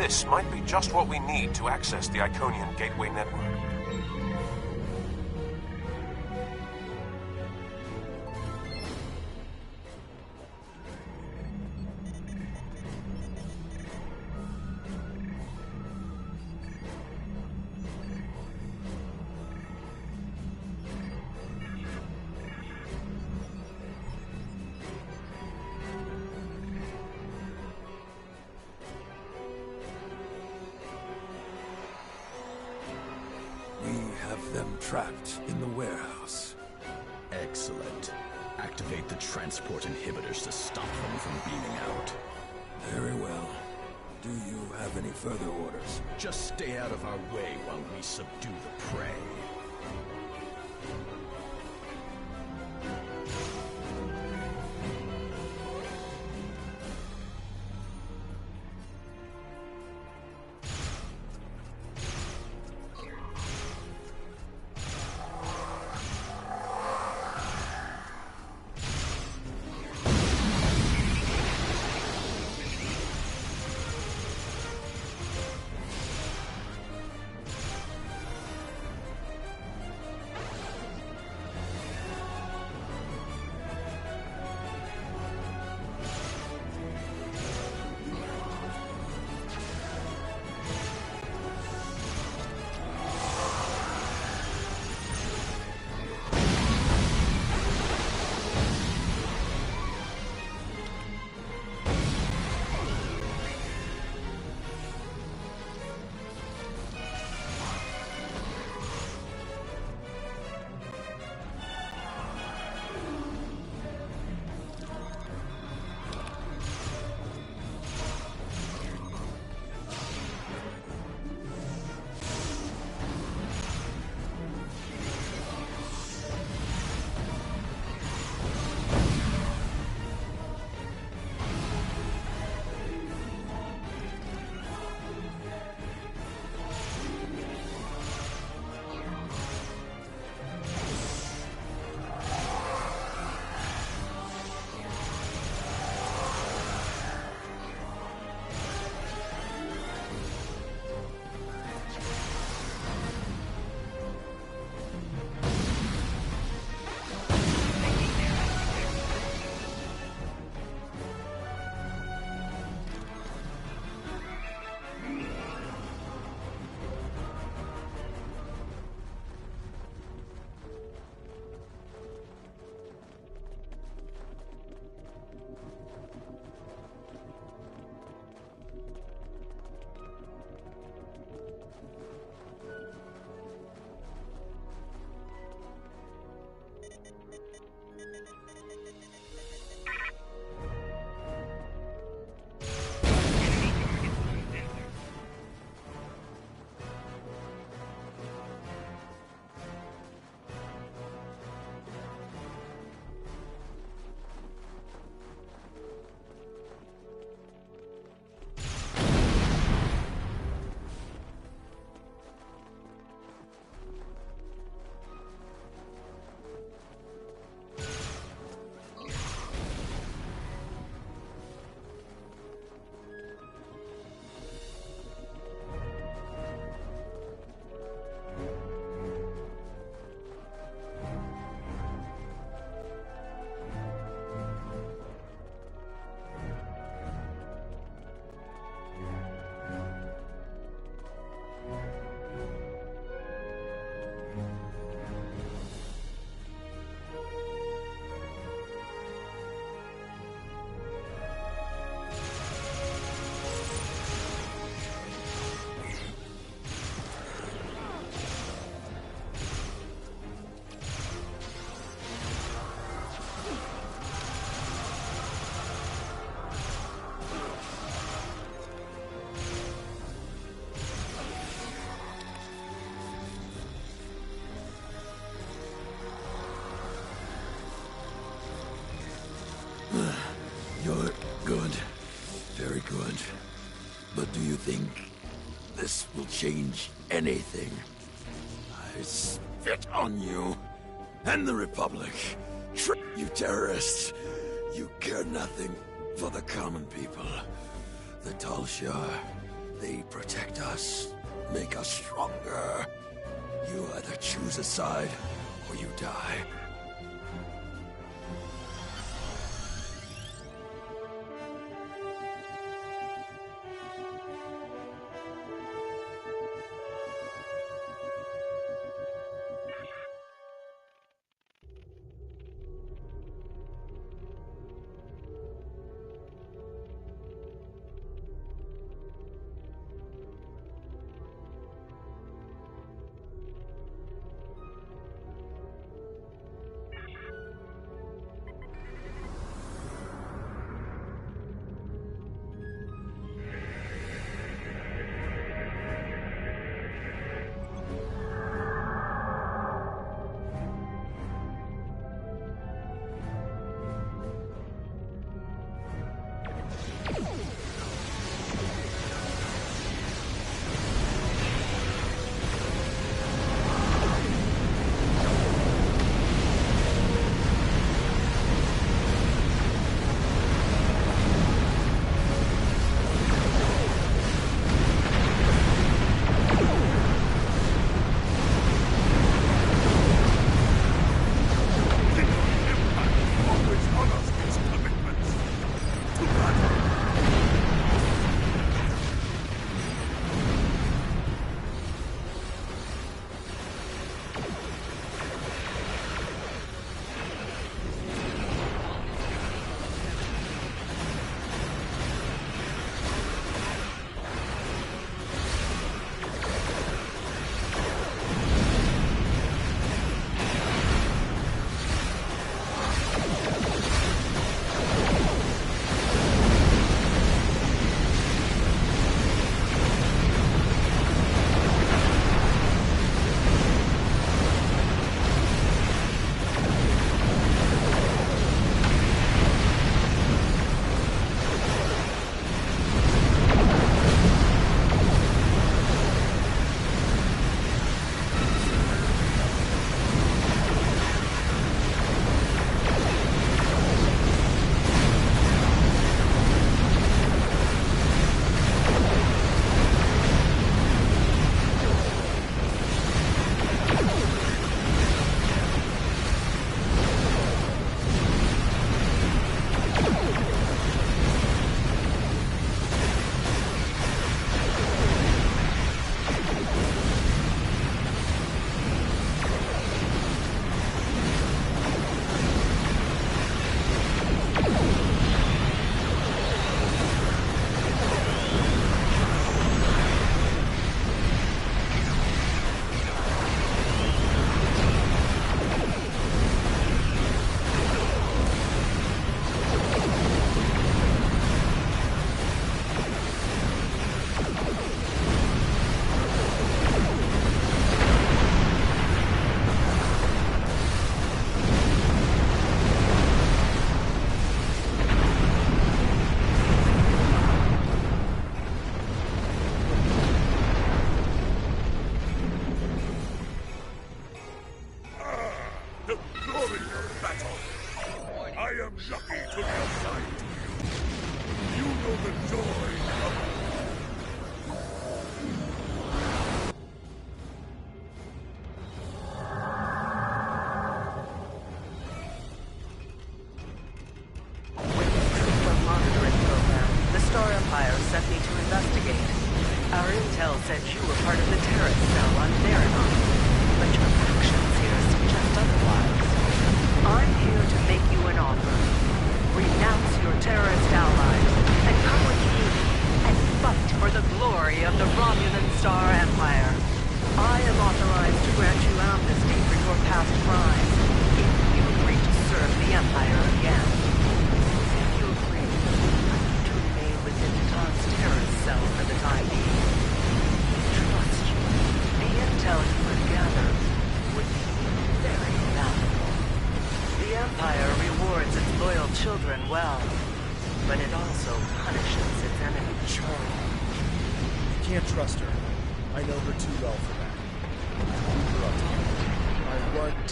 This might be just what we need to access the Iconian Gateway network.
Them trapped in the warehouse.
Excellent. Activate the transport inhibitors to stop them from beaming out.
Very well. Do you have any further orders?
Just stay out of our way while we subdue the prey.
You're good. Very good. But do you think this will change anything? I spit on you and the Republic. You terrorists. You care nothing for the common people. The Tal Shiar, They protect us, make us stronger. You either choose a side, or you die.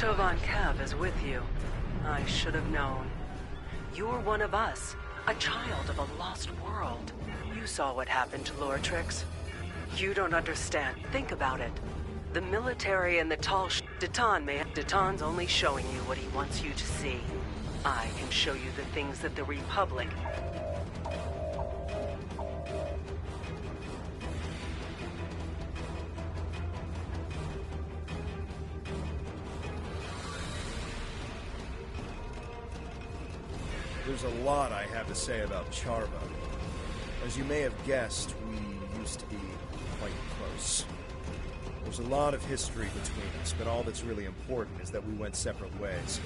Tovan Cav is with you. I should have known. You're one of us, a child of a lost world. You saw what happened to Lortrix.
You don't understand. Think about it. The military and the tall Datan may have... Datan's only showing you what he wants you to see. I can show you the things that the Republic...
There's a lot I have to say about Charva. As you may have guessed, we used to be quite close. There's a lot of history between us, but all that's really important is that we went separate ways.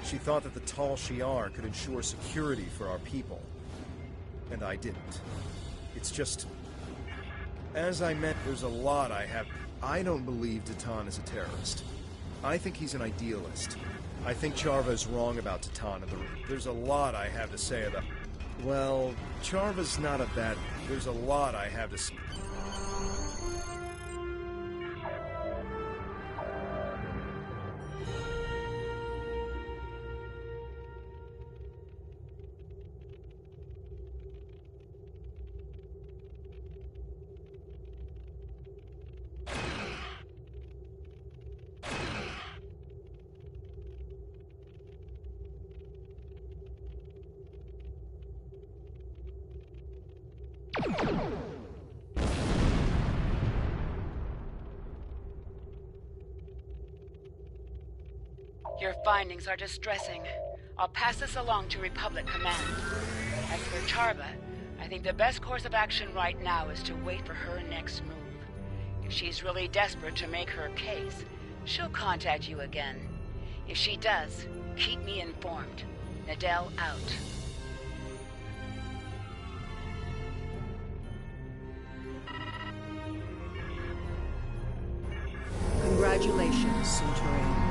She thought that the Tal Shiar could ensure security for our people. And I didn't. It's just... As I meant, there's a lot I have... I don't believe Datan is a terrorist. I think he's an idealist. I think Charva is wrong about Datan and there's a lot I have to say about... Well, Charva's not a bad... There's a lot I have to say...
Your findings are distressing. I'll pass this along to Republic Command. As for Charva, I think the best course of action right now is to wait for her next move. If she's really desperate to make her case, she'll contact you again. If she does, keep me informed. Nadel out.
Congratulations, Centurion.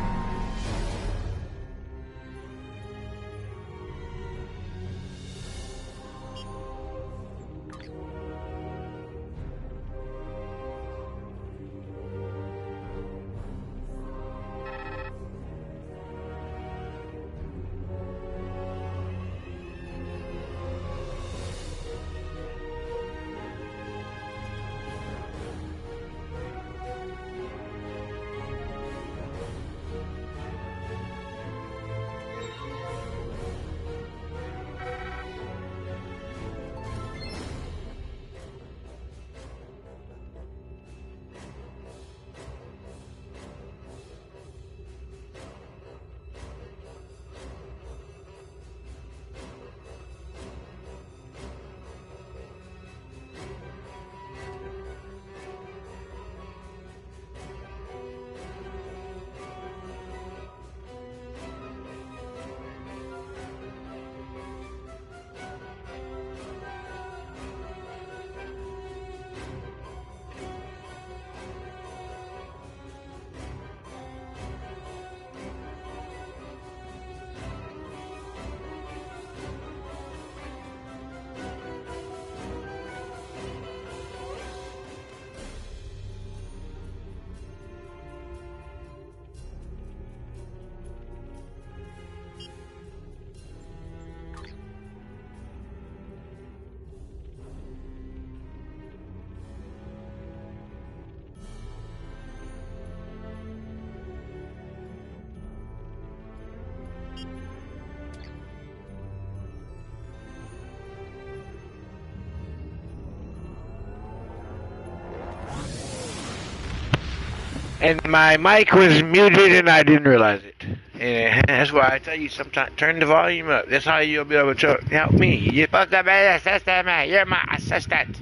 And my mic was muted and I didn't realize it. And that's why I tell you sometimes, turn the volume up. That's how you'll be able to help me. You're supposed to be an assistant, man. You're my assistant.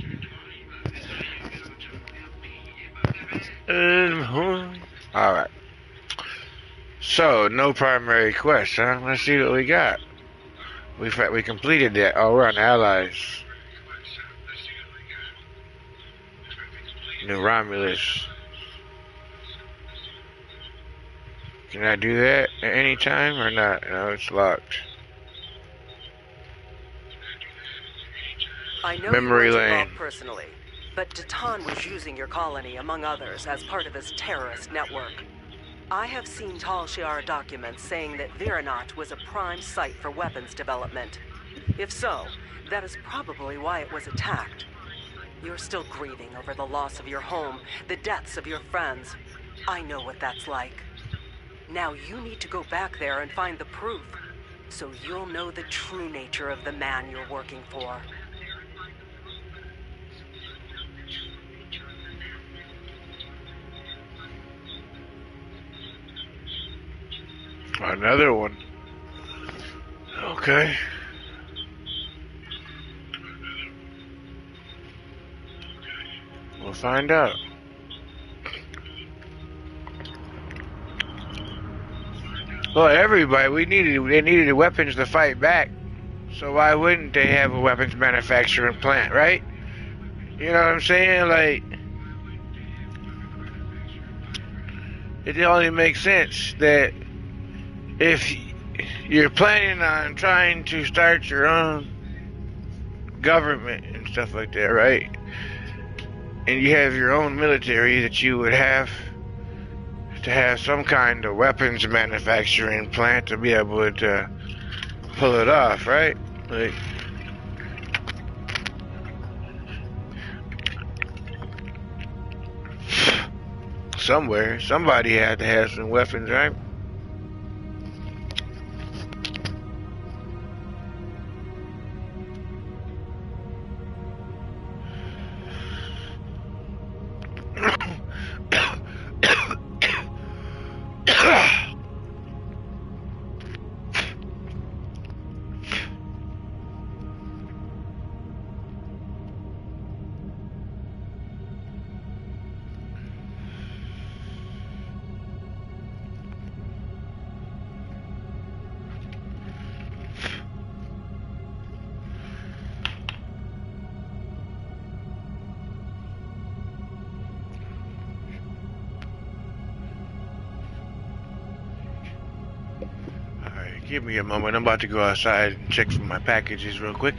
Alright. So, no primary quest, huh? Let's see what we got. We completed that. Oh, we're on Allies. New Romulus. Can I do that at any time or not? No, it's locked.
I know
Memory
you weren't
lane.
involved personally, but Datan was using your colony, among others, as part of his terrorist network. I have seen Tal Shiar documents saying that Viranot was a prime site for weapons development. If so, that is probably why it was attacked. You're still grieving over the loss of your home, the deaths of your friends. I know what that's like. Now you need to go back there and find the proof, so you'll know the true nature of the man you're working for.
Another one. Okay. We'll find out. Well, everybody, they needed weapons to fight back. So why wouldn't they have a weapons manufacturing plant, right? You know what I'm saying? Like, it only makes sense that if you're planning on trying to start your own government and stuff like that, right? And you have your own military, that you would have to have some kind of weapons manufacturing plant to be able to pull it off, right? Like, somewhere, somebody had to have some weapons, right? Give me a moment. I'm about to go outside and check for my packages real quick.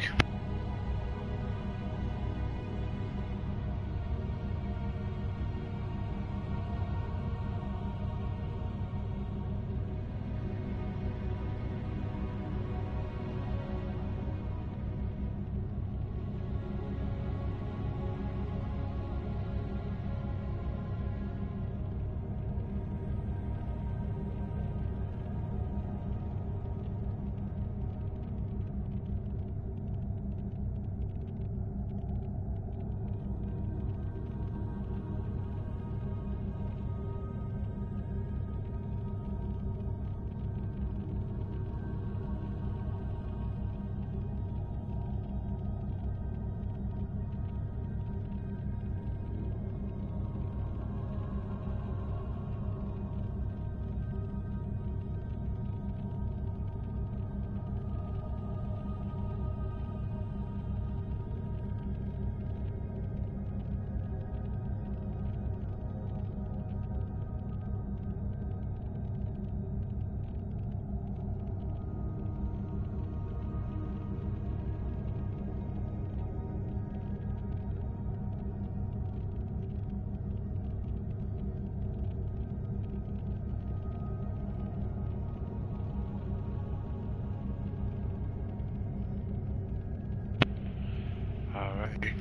Alright.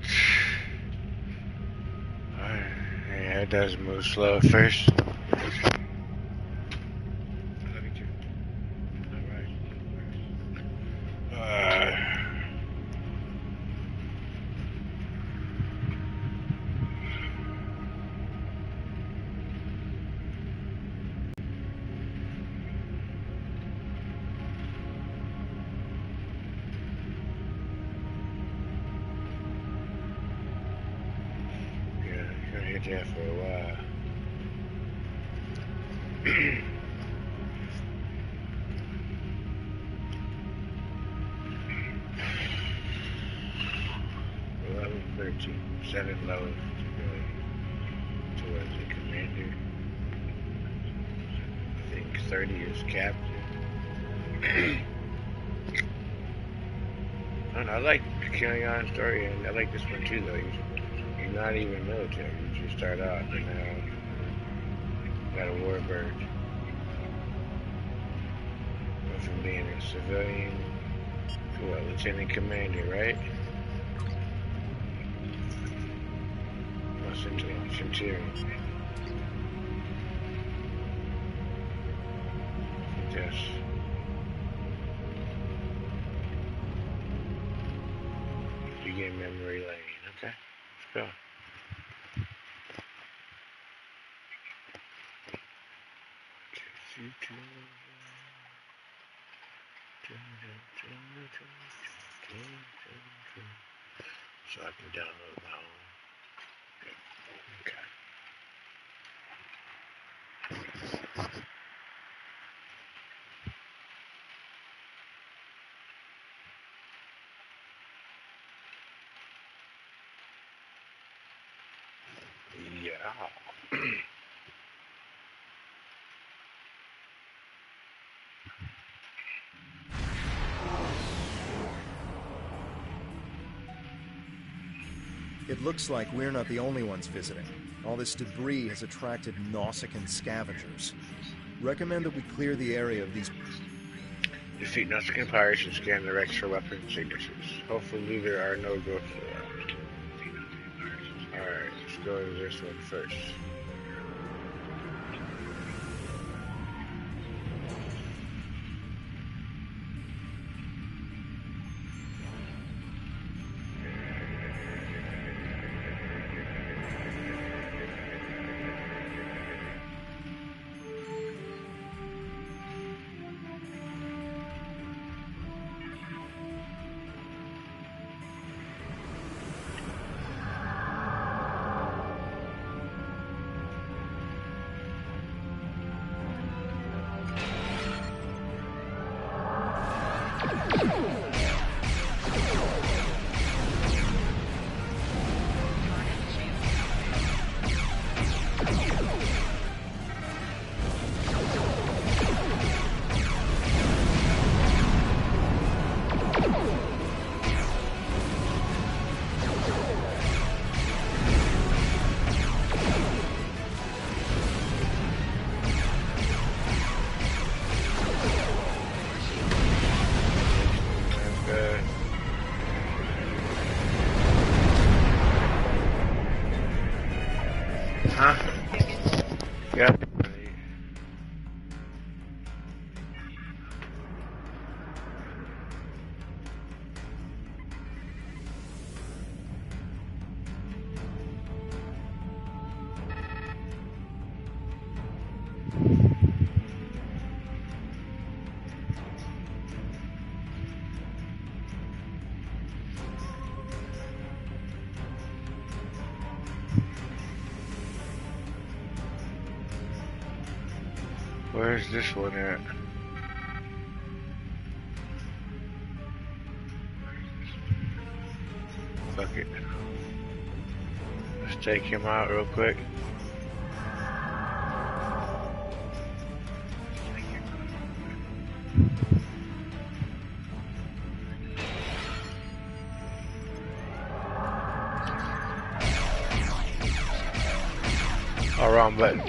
Yeah, it does move slow at first. Yeah, for a while. Seven lows to go towards the commander. I think 30 is captain. I don't know, I like the Killian story, and I like this one too, though. You're not even military. You just start off, and now you got a warbird. Went from being a civilian to a lieutenant commander, right? Centurion. Yes. You get memory lane. Okay, let's go. So I can download my own. Okay. Yeah.
It looks like we're not the only ones visiting. All this debris has attracted Nausicaan scavengers. Recommend that we clear the area of these...
Defeat Nausicaan pirates and scan the wrecks for weapon signatures. Hopefully there are no ghosts around. Alright, let's go to this one first. Yep. Where's this one at? Fuck it. Let's take him out real quick. Oh, wrong button.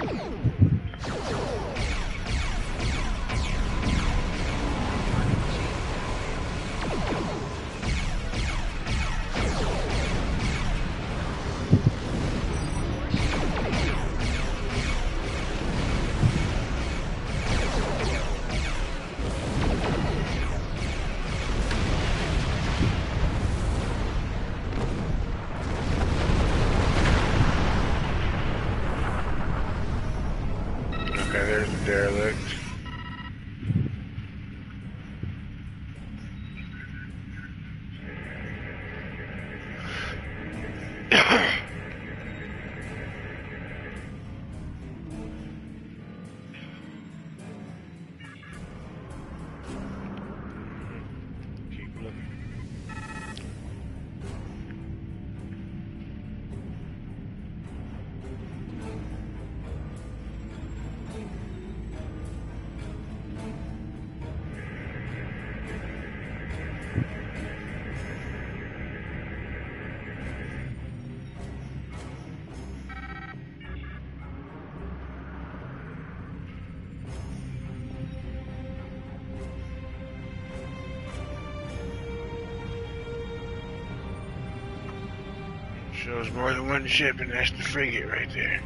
There's the derelict. Keep looking. Shows more than one ship, and that's the frigate right there.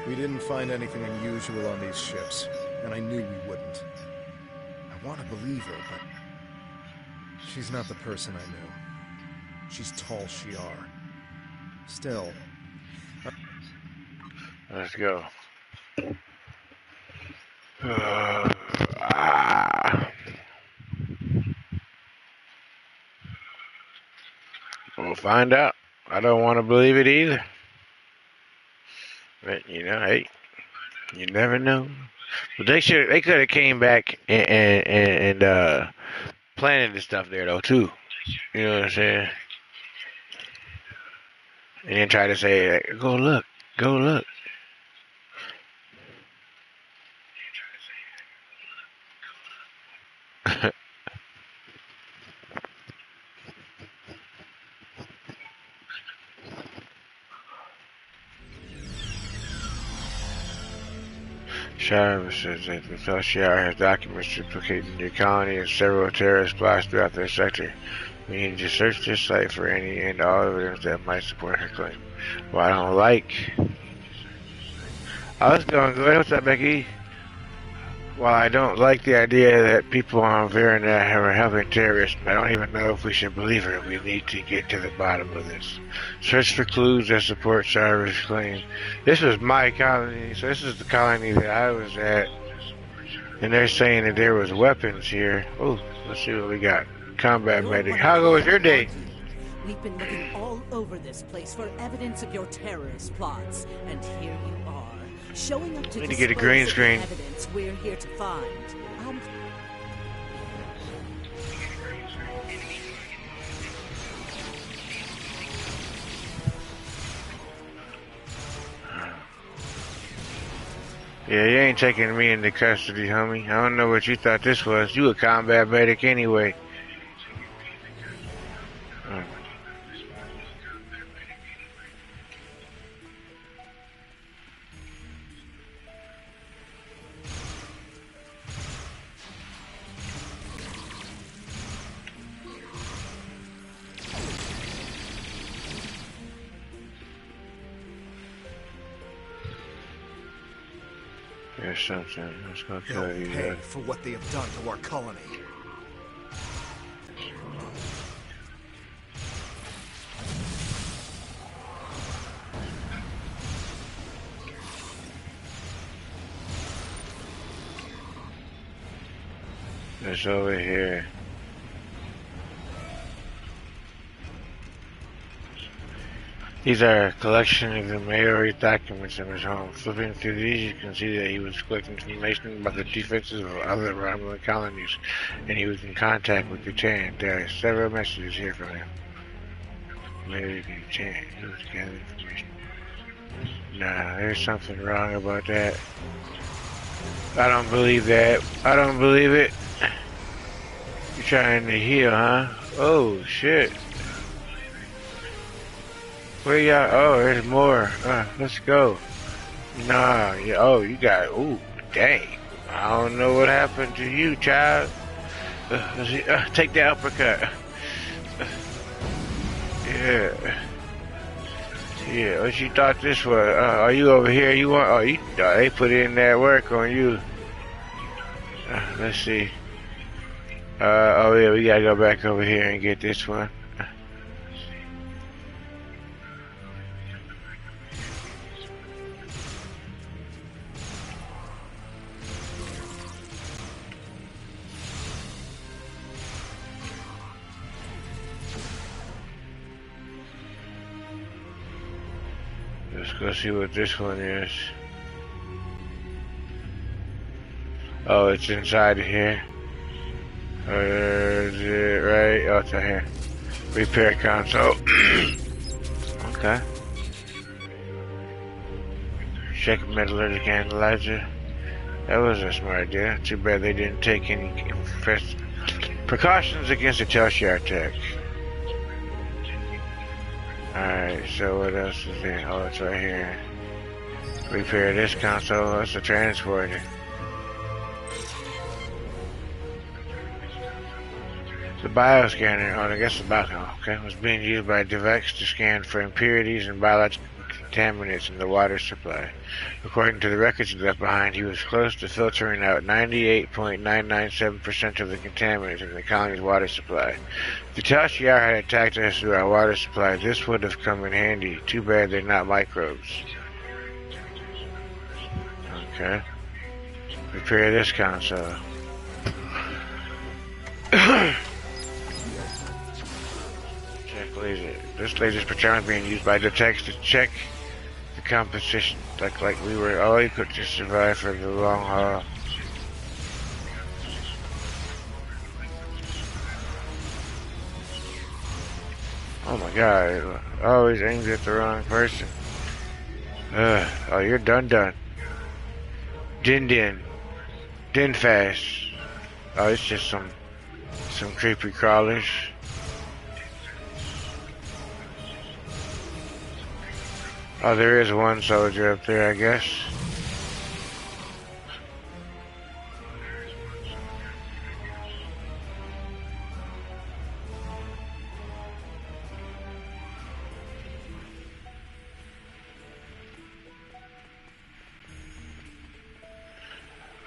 We didn't find anything unusual on these ships, and I knew we wouldn't. I want to believe her, but she's not the person I knew. She's Tal Shiar. Still...
Let's go. We'll find out. I don't want to believe it either. But you know, hey, you never know. But they could have came back and planted the stuff there though too. You know what I'm saying? And then try to say, like, go look. Shire says that the Tal Shiar has documents duplicating your colony and several terrorist plots throughout their sector. We need to search this site for any and all evidence that might support her claim. Well, I don't like... Oh, let's go. What's up, Becky? While I don't like the idea that people on Veranet are helping terrorists, I don't even know if we should believe her. We need to get to the bottom of this. Search for clues that support Shira's claim. This was my colony, so this is the colony that I was at. And they're saying that there was weapons here. Oh, let's see what we got. Combat medic. How was your day?
We've been looking all over this place for evidence of your terrorist plots, and here you are, showing up to
need to get a green screen.
Evidence we're here to find.
Yeah, you ain't taking me into custody, homie. I don't know what you thought this was. You a combat medic anyway. There's something. Let's go tell you
pay
that.
for what they have done to our colony.
It's over here. These are a collection of the Maori documents in his home. Flipping through these, you can see that he was collecting information about the defenses of other Romulan colonies, and he was in contact with Catan. There are several messages here from him. Maybe Catan, he was gathering information. Nah, there's something wrong about that. I don't believe that. I don't believe it. You're trying to heal, huh? Oh, shit. Where y'all? Oh, there's more. Let's go. Nah, yeah. Oh, you got. Ooh, dang. I don't know what happened to you, child. Take the uppercut. Yeah. Yeah, what you thought this was? Are you over here? You want? Oh, they put in that work on you. Let's see. Oh yeah, we gotta go back over here and get this one. Let's go see what this one is. Oh, it's inside of here. Is it right? Oh, it's right here. Repair console. Okay. Check metallurgic analyzer. That was a smart idea. Too bad they didn't take any precautions against the Telshire attack. Alright, so what else is there? Oh, it's right here. Repair this console. That's a transporter. The bioscanner, I guess the bioscanner, okay, was being used by DevEx to scan for impurities and biological contaminants in the water supply. According to the records he left behind, he was close to filtering out 98.997% of the contaminants in the colony's water supply. If the Tal Shiar had attacked us through our water supply, this would have come in handy. Too bad they're not microbes. Okay. Repair this console. Laser. This laser's pattern is being used by DevEx to check the composition. Like we were all equipped to survive for the long haul. Oh my god, always aims at the wrong person. Oh, you're done. Din fast. Oh, it's just some creepy crawlers. Oh, there is one soldier up there, I guess.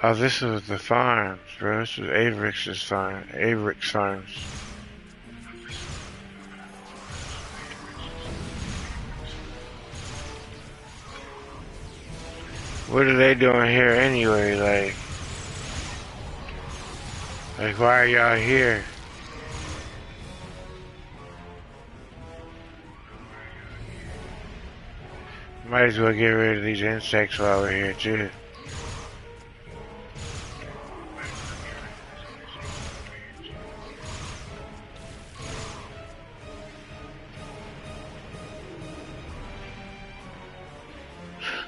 Oh, this is the farms, bro. This is Avrix's farm. Avrix Farms. What are they doing here anyway? Like why are y'all here? Might as well get rid of these insects while we're here too.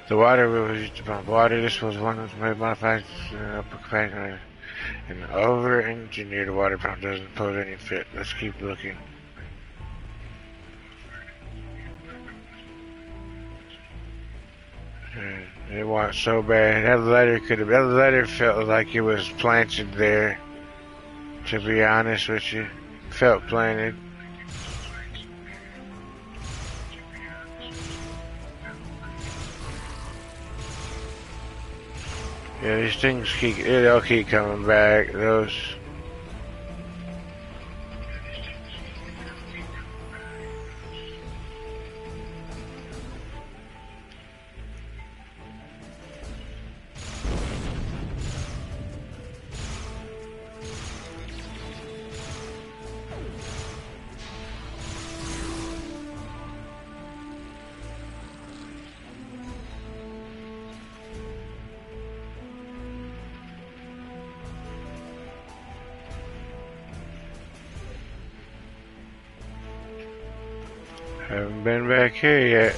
The water was used to pump water. This was one that was made modified upper capacity. An over-engineered water pump doesn't pose any fit. Let's keep looking. It wants so bad. That letter felt like it was planted there. To be honest with you, felt planted. Yeah, these things they'll keep coming back. Those. Haven't been back here yet.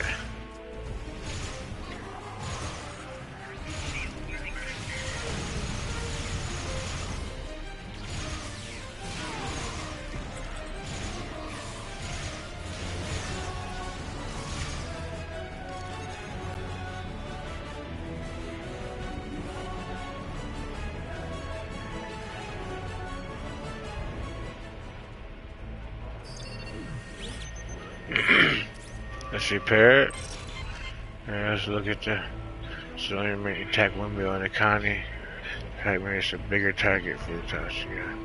Let's repair it. And let's look at the cylinder attack windmill on the Connie. Attack makes a bigger target for the touch. Yeah.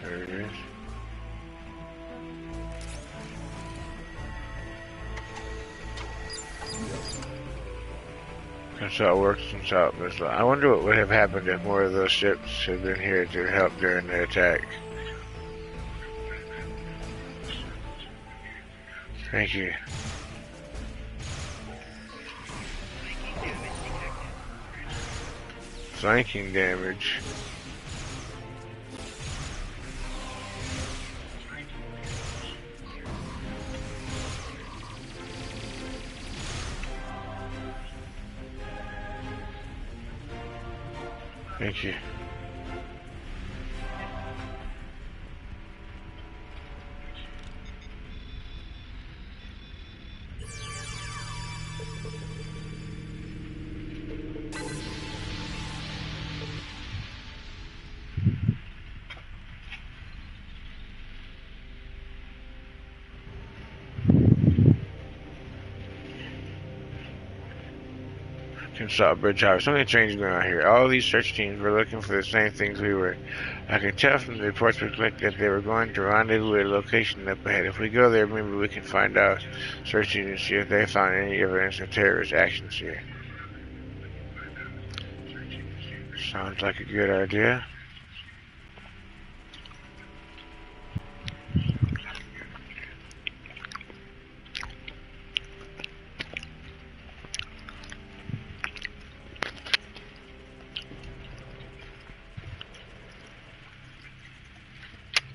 There it is. That's how it works. That's how it was. I wonder what would have happened if more of those ships had been here to help during the attack. Thank you. Flanking damage. Thank you. Stop Bridge Tower. Something changed going on here. All these search teams were looking for the same things we were. I could tell from the reports we collected that they were going to rendezvous at a location up ahead. If we go there, maybe we can find out searching and see if they found any evidence of terrorist actions here. Sounds like a good idea.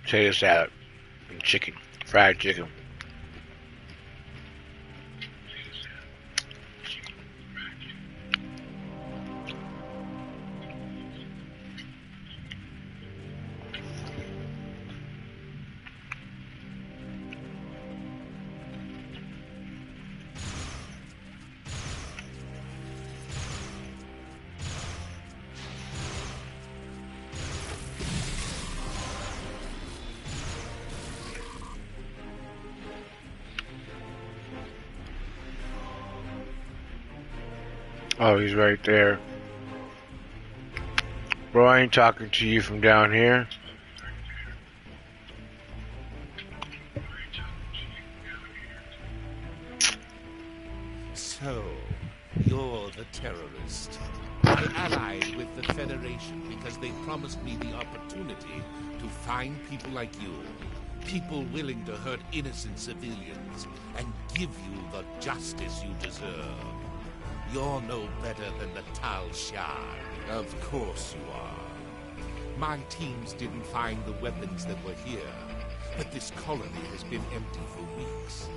Potato salad and chicken, fried chicken. Oh, he's right there. Bro, I ain't talking to you from down here.
So, you're the terrorist. I allied with the Federation because they promised me the opportunity to find people like you. People willing to hurt innocent civilians and give you the justice you deserve. You're no better than the Tal Shiar. Of course you are. My teams didn't find the weapons that were here, but this colony has been empty for weeks.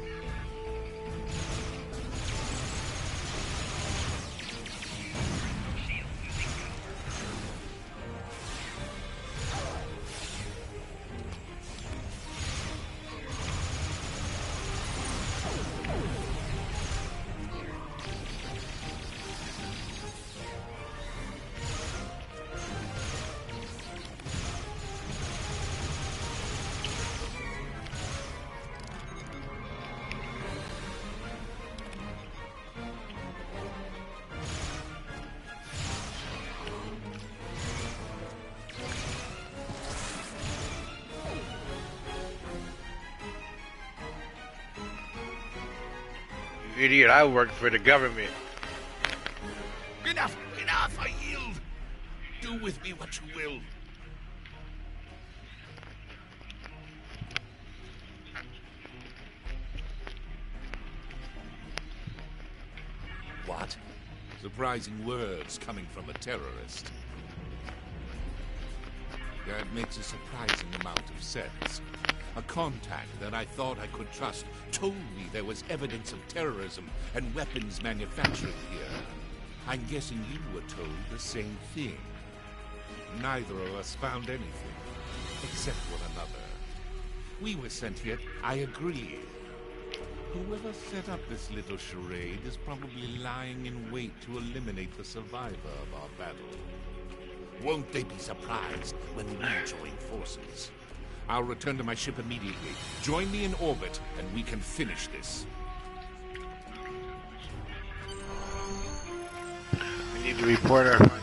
Idiot, I work for the government.
Enough! Enough! I yield! Do with me what you will. What? Surprising words coming from a terrorist. That makes a surprising amount of sense. A contact that I thought I could trust told me there was evidence of terrorism and weapons manufacturing here. I'm guessing you were told the same thing. Neither of us found anything, except one another. We were sent here, I agree. Whoever set up this little charade is probably lying in wait to eliminate the survivor of our battle.
Won't they be surprised when we join forces? I'll return to my ship immediately. Join me in orbit, and we can finish this.
We need to report our findings.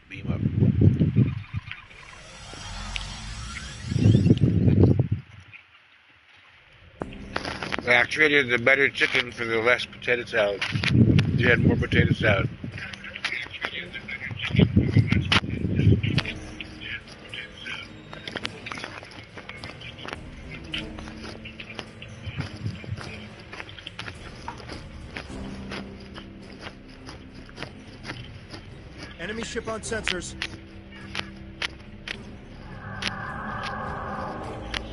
Beam up. I traded the better chicken for the less potato salad. You had more potato salad.
Enemy ship on sensors.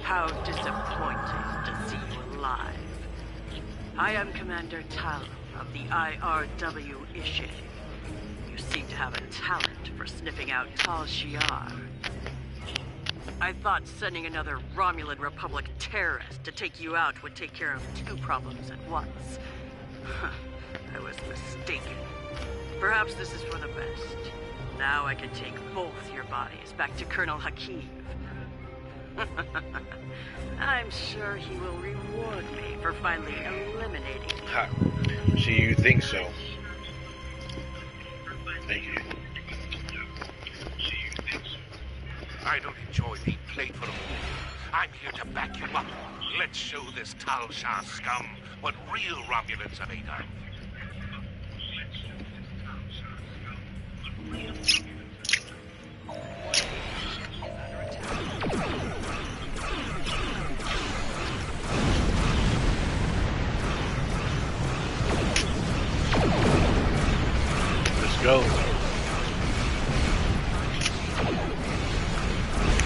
How disappointing to see you alive. I am Commander Tal of the IRW Ishe. You seem to have a talent for sniffing out Tal Shiar. I thought sending another Romulan Republic terrorist to take you out would take care of two problems at once. I was mistaken. Perhaps this is for the best. Now I can take both your bodies back to Colonel Hakeev. I'm sure he will reward me for finally eliminating you.
Ha. So you think so? Thank you.
I don't enjoy being played for a fool. I'm here to back you up. Let's show this Tal Shah scum what real Romulans are made of.
Let's go.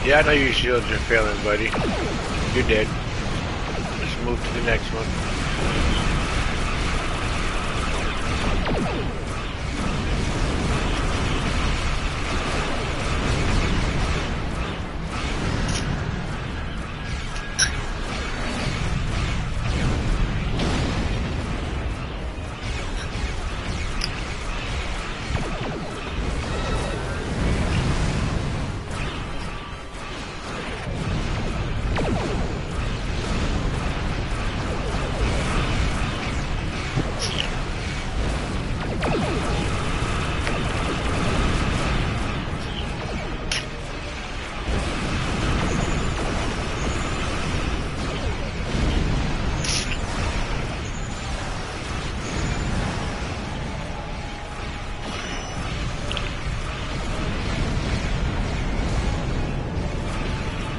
Yeah, I know your shields are failing, buddy. You're dead. Let's move to the next one.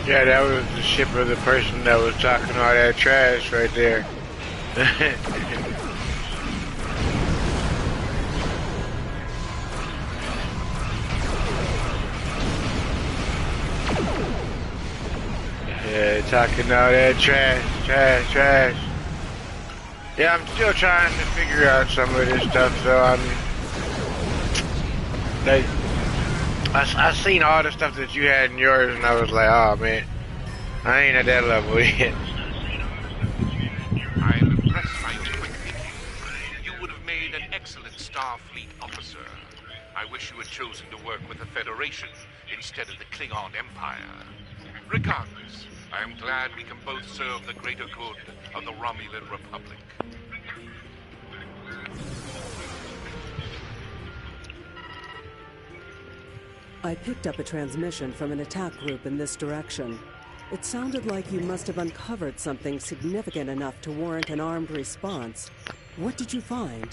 Yeah, that was the ship of the person that was talking all that trash right there. Yeah, talking all that trash. Yeah, I'm still trying to figure out some of this stuff, so I seen all the stuff that you had in yours, and I was like, oh man, I ain't at that level yet.
I am impressed by your quick thinking. You would have made an excellent Starfleet officer. I wish you had chosen to work with the Federation instead of the Klingon Empire. Regardless, I am glad we can both serve the greater good of the Romulan Republic.
I picked up a transmission from an attack group in this direction. It sounded like you must have uncovered something significant enough to warrant an armed response. What did you find?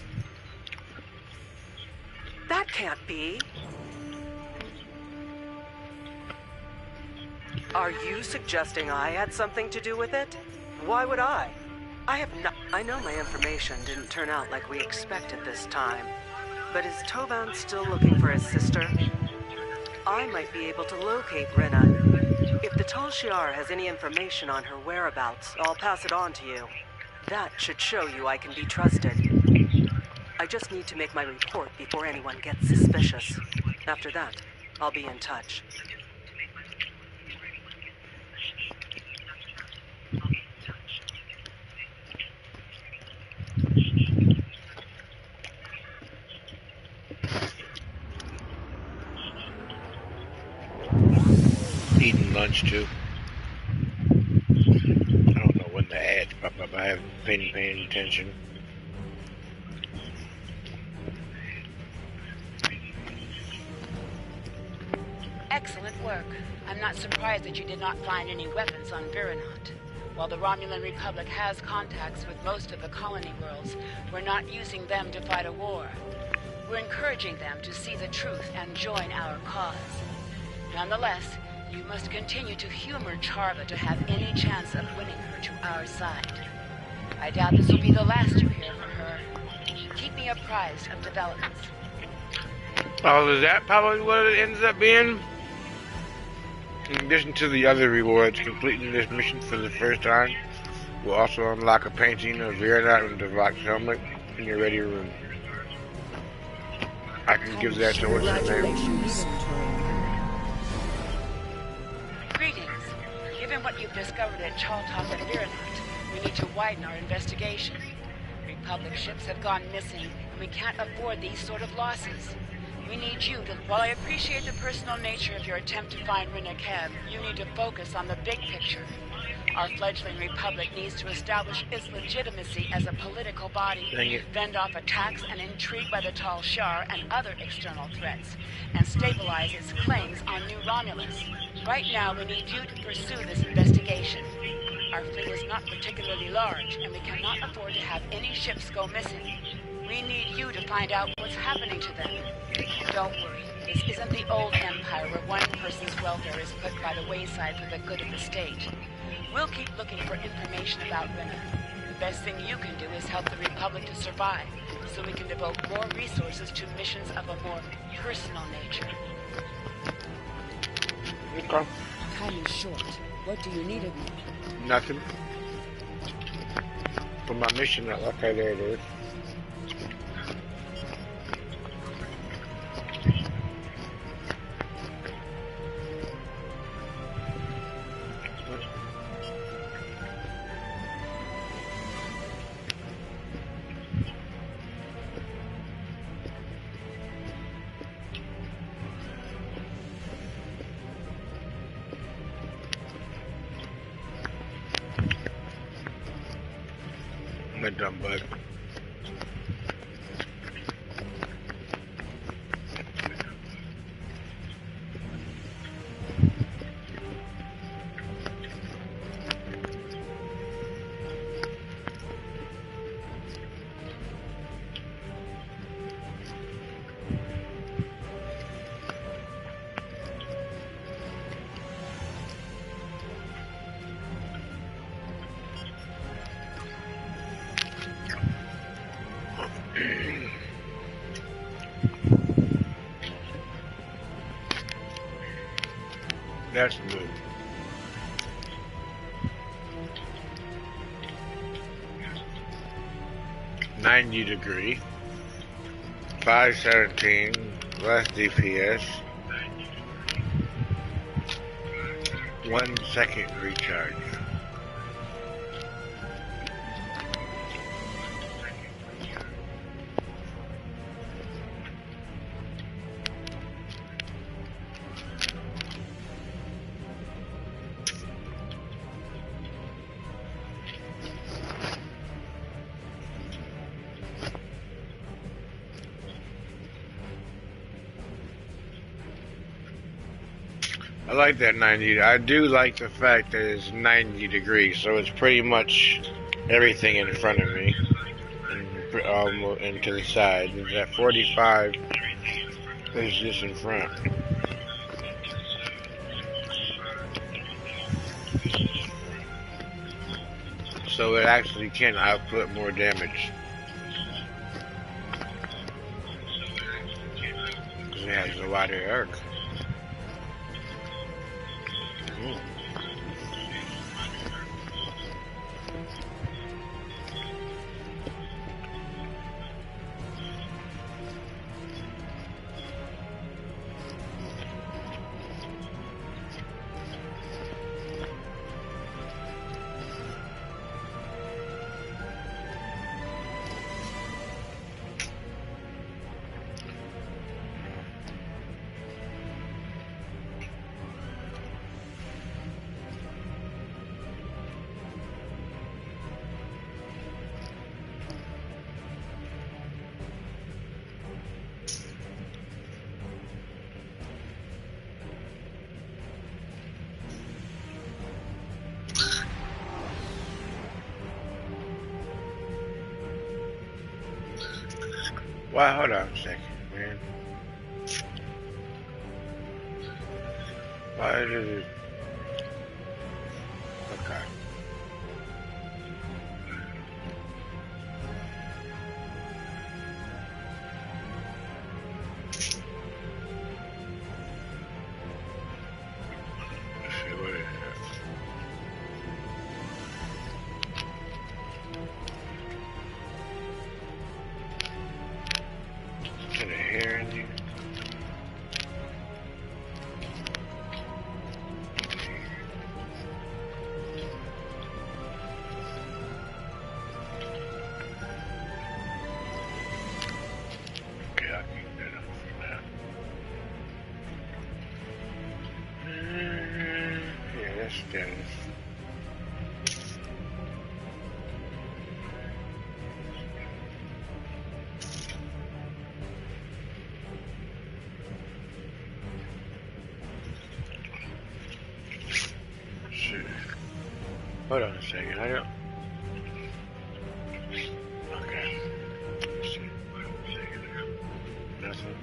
That can't be. Are you suggesting I had something to do with it? Why would I? I know my information didn't turn out like we expected this time. But is Tovan still looking for his sister? I might be able to locate Rena. If the Tal Shiar has any information on her whereabouts, I'll pass it on to you. That should show you I can be trusted. I just need to make my report before anyone gets suspicious. After that, I'll be in touch.
lunch too. I don't know when the ads pop up. I haven't been paying attention.
Excellent work. I'm not surprised that you did not find any weapons on Virinot. While the Romulan Republic has contacts with most of the colony worlds, we're not using them to fight a war. We're encouraging them to see the truth and join our cause. Nonetheless, you must continue to humor Charva to have any chance of winning her to our side. I doubt this will be the last you hear from her. Keep me apprised of developments.
Oh, is that probably what it ends up being? In addition to the other rewards, completing this mission for the first time will also unlock a painting of Virinot with the Vox helmet in your ready room. I can give that to what's his name.
Greetings. Given what you've discovered at Chaltok and Virinot, we need to widen our investigation. Republic ships have gone missing, and we can't afford these sort of losses. We need you to... While I appreciate the personal nature of your attempt to find Rinakeb, you need to focus on the big picture. Our fledgling republic needs to establish its legitimacy as a political body, fend off attacks and intrigue by the Tal Shar and other external threats, and stabilize its claims on New Romulus. Right now, we need you to pursue this investigation. Our fleet is not particularly large, and we cannot afford to have any ships go missing. We need you to find out what's happening to them. Don't worry, this isn't the old Empire where one person's welfare is put by the wayside for the good of the state. We'll keep looking for information about Rinna. The best thing you can do is help the Republic to survive, so we can devote more resources to missions of a more personal nature.
Okay.
Time is short. What do you need of me?
Nothing. For my mission, okay, there it is. Dumb bug. That's good. $90°, 517, less DPS, 1 second recharge. I like that 90. I do like the fact that it's 90 degrees, so it's pretty much everything in front of me and to the side. It's at 45 is just in front. So it actually can output more damage. Because it has a wider arc. Why? Hold on a second, man. Why did it? Okay. Let's see what it is. Is there a hair in here? Okay, I'll keep that up for now. Yeah, that's status. Shit. Hold on a second. I don't. Okay. Let's see. Hold on a second. Nothing.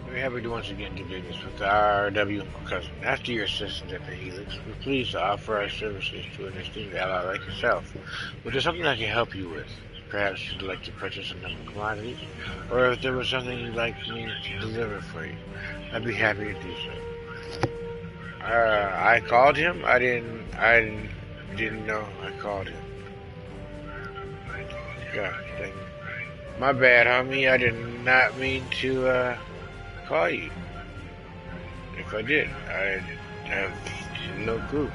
We're happy to once again do business with the RRW cousin. After your assistance at the Helix, we're pleased to offer our services to an esteemed ally like yourself. But there's something I can help you with. Perhaps you'd like to purchase some commodities, or if there was something you'd like me to deliver for you, I'd be happy to do so. I called him? I didn't know I called him. God dang it. My bad, homie. I did not mean to, call you. If I did, I have no clue.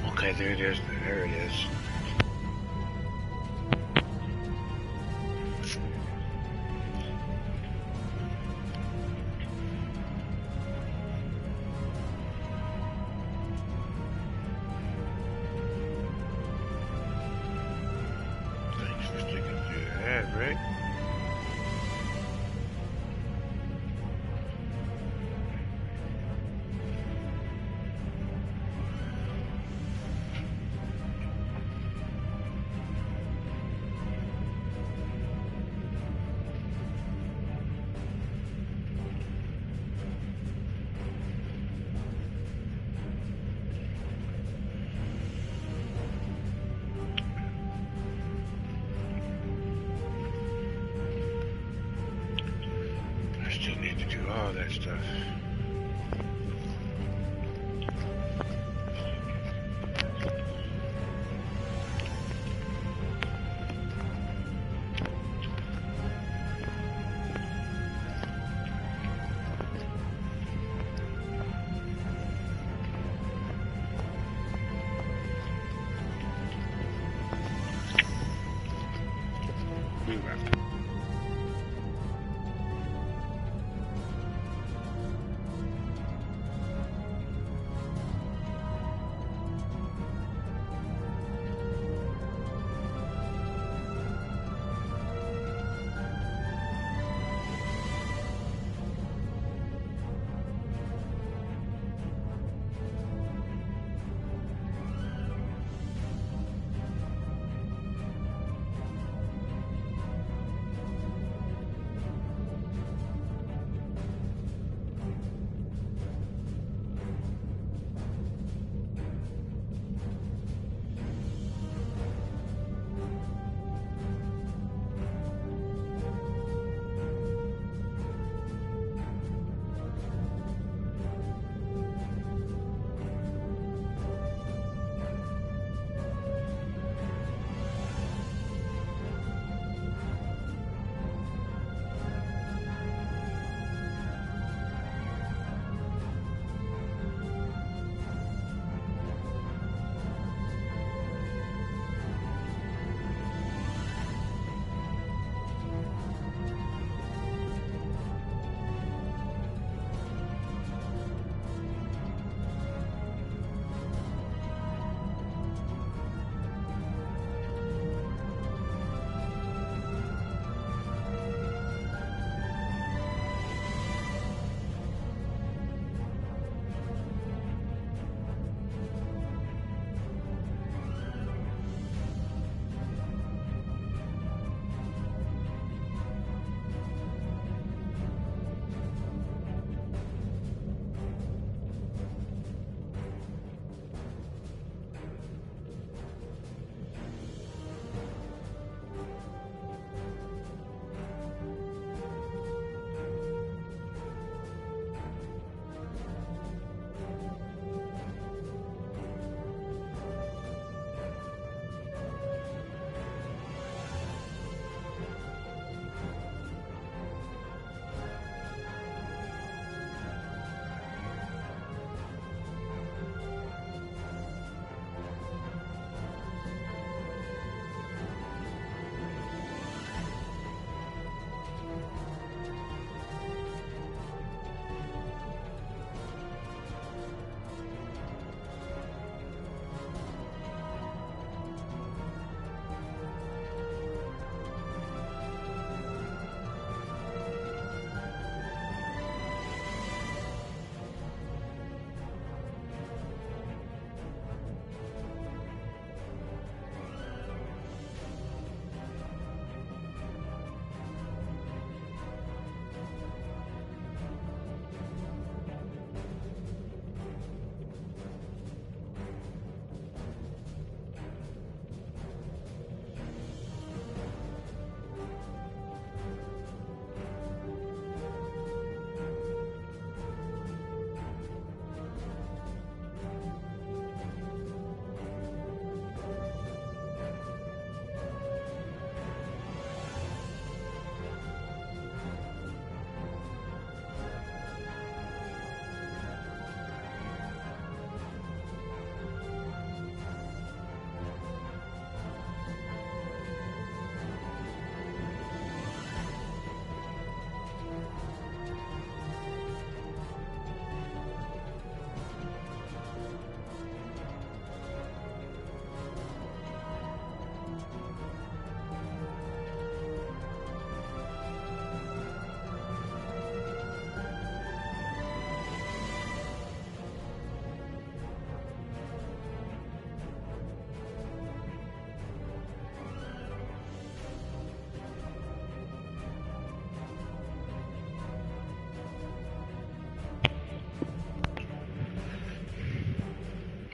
Okay, there it is. There it is. Thanks for sticking through that, right?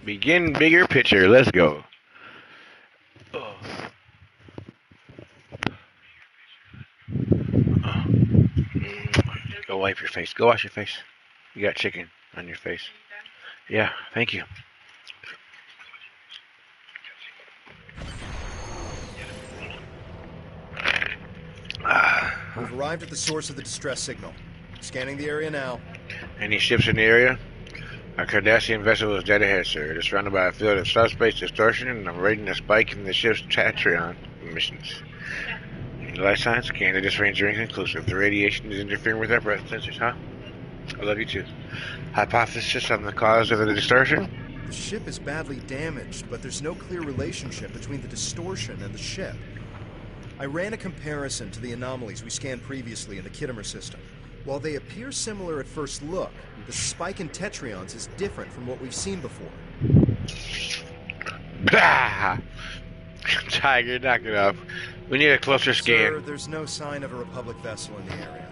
Begin bigger picture. Let's go. Oh. Go wipe your face. Go wash your face. You got chicken on your face. Yeah, thank you.
We've arrived at the source of the distress signal. Scanning the area now.
Any ships in the area? Our Cardassian vessel is dead ahead, sir. It is surrounded by a field of subspace distortion, and I'm rating a spike in the ship's Tatreon emissions. Life signs scan. The disrange are inconclusive. The radiation is interfering with our breath sensors, huh? I love you too. Hypothesis on the cause of the distortion?
The ship is badly damaged, but there's no clear relationship between the distortion and the ship. I ran a comparison to the anomalies we scanned previously in the Kittimer system. While they appear similar at first look, the spike in Tetrions is different from what we've seen before.
Tiger, knock it off. We need a closer scan.
Sir, there's no sign of a Republic vessel in the area.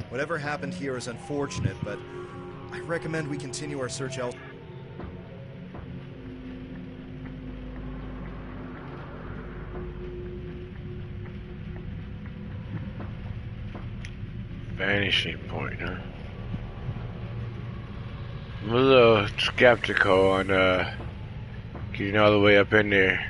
Whatever happened here is unfortunate, but I recommend we continue our search elsewhere.
Vanishing point, huh? I'm a little skeptical on getting all the way up in there.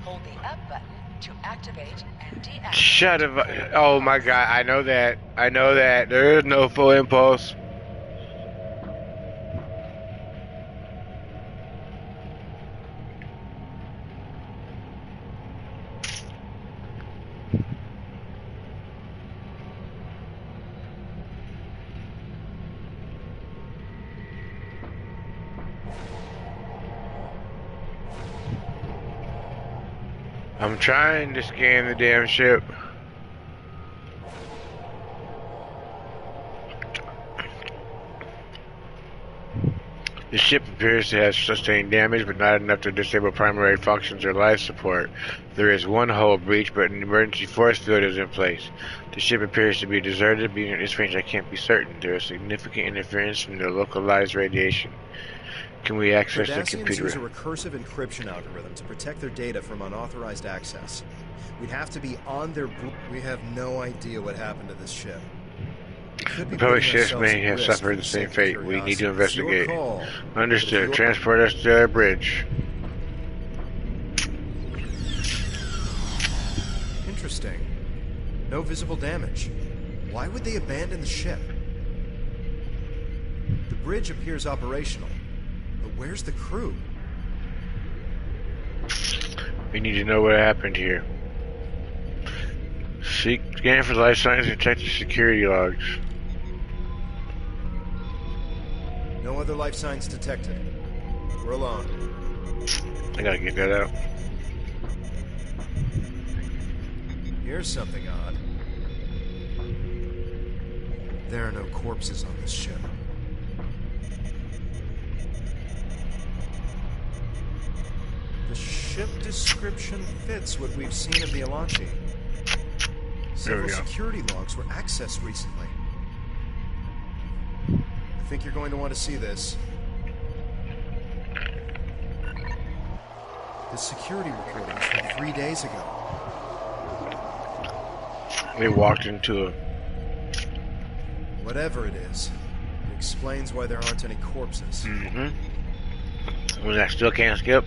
Hold the up button to activate and deactivate.
Shut up. Oh my god, I know that. I know that. There is no full impulse. I'm trying to scan the damn ship. The ship appears to have sustained damage, but not enough to disable primary functions or life support. There is one hull breach, but an emergency force field is in place. The ship appears to be deserted. Being at this range, I can't be certain. There is significant interference from the localized radiation. Can we access the computer?
Use a recursive encryption algorithm to protect their data from unauthorized access. We'd have to be on their... We have no idea what happened to this ship.
The public ships may have suffered the same fate. We need to investigate. Understood. Transport us to our bridge.
Interesting. No visible damage. Why would they abandon the ship? The bridge appears operational. But where's the crew?
We need to know what happened here. Scan for life signs and check the security logs.
No other life signs detected. We're alone.
I gotta get that out.
Here's something odd. There are no corpses on this ship. The ship description fits what we've seen of the Alachi. Several security logs were accessed recently. I think you're going to want to see this. The security recordings from 3 days ago.
They walked into a...
Whatever it is, it explains why there aren't any corpses.
Mm-hmm. When I still can't skip,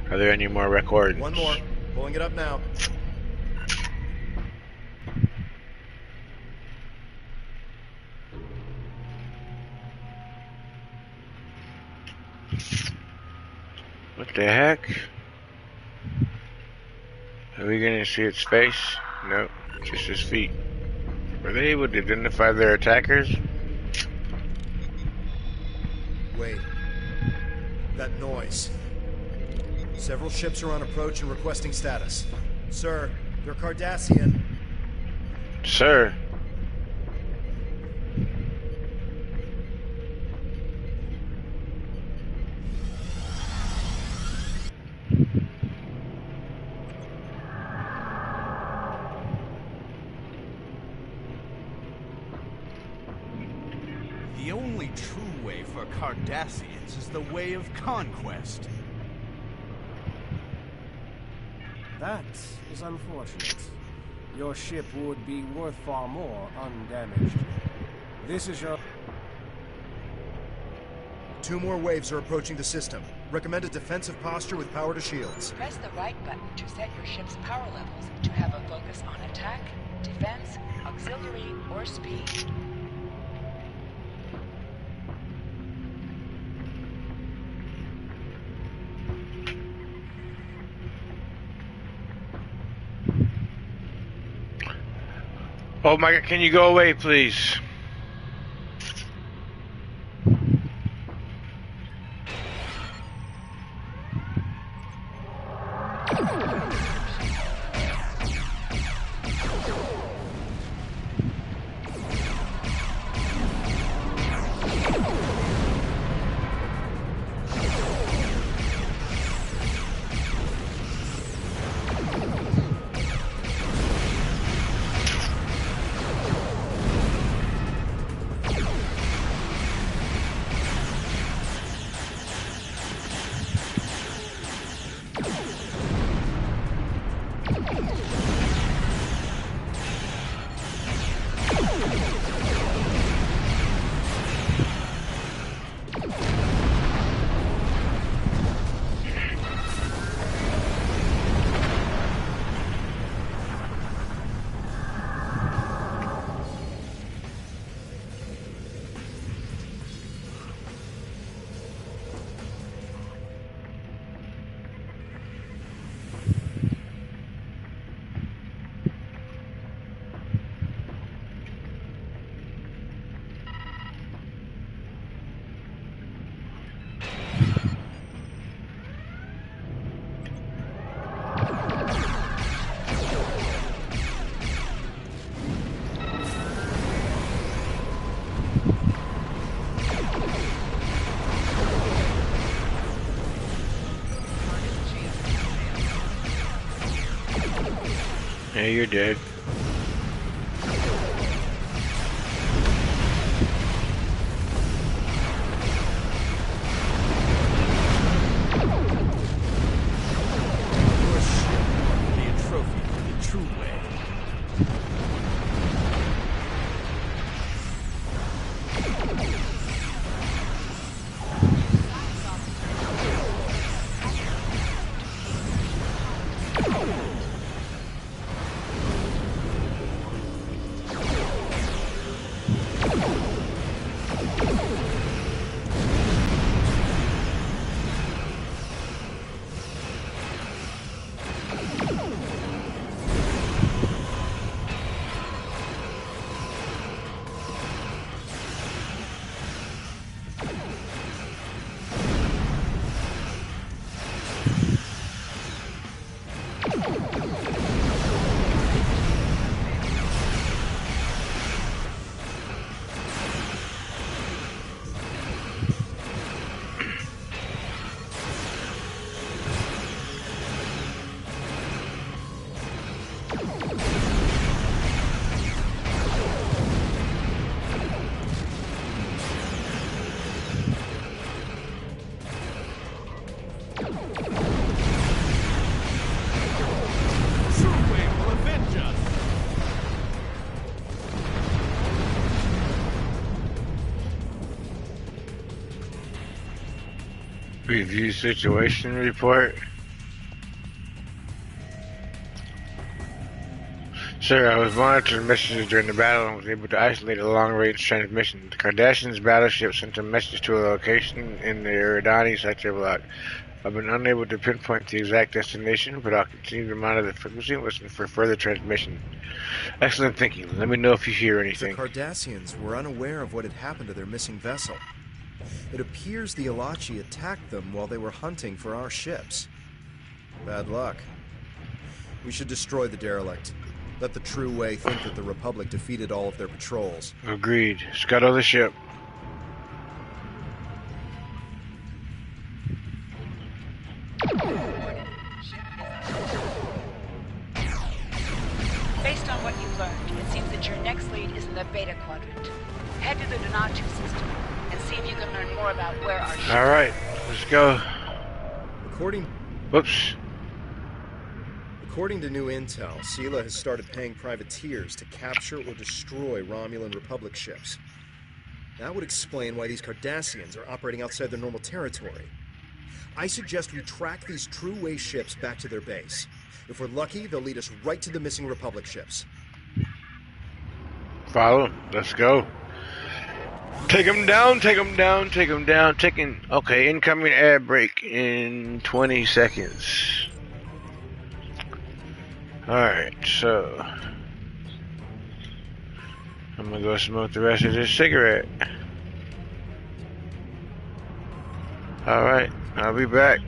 are there any more recordings?
One more. Pulling it up now.
What the heck? Are we gonna see its face? Nope, just his feet. Were they able to identify their attackers?
Wait. That noise. Several ships are on approach and requesting status. Sir, they're Cardassian.
Sir?
The only true way for Cardassians is the way of conquest.
That is unfortunate. Your ship would be worth far more undamaged. This is your...
2 more waves are approaching the system. Recommend a defensive posture with power to shields.
Press the right button to set your ship's power levels to have a focus on attack, defense, auxiliary, or speed.
Oh my God, can you go away, please? Yeah, you're dead. Review situation report. Sir, I was monitoring messages during the battle and was able to isolate a long-range transmission. The Cardassians' battleship sent a message to a location in the Eridani sector block. I've been unable to pinpoint the exact destination, but I'll continue to monitor the frequency and listen for further transmission. Excellent thinking. Let me know if you hear anything.
The Cardassians were unaware of what had happened to their missing vessel. It appears the Alachi attacked them while they were hunting for our ships. Bad luck. We should destroy the derelict. Let the True Way think that the Republic defeated all of their patrols.
Agreed. Scuttle the ship.
Based on what you've learned, it seems that your next lead is in the Beta Quadrant. Head to the Donatu system. more about where our ship
Alright, let's go. Whoops.
According to new intel, Sela has started paying privateers to capture or destroy Romulan Republic ships. That would explain why these Cardassians are operating outside their normal territory. I suggest we track these True Way ships back to their base. If we're lucky, they'll lead us right to the missing Republic ships.
Follow. Let's go. Take them down, take them down, take them down. Okay, incoming air brake in 20 seconds. Alright, so I'm gonna go smoke the rest of this cigarette. Alright, I'll be back.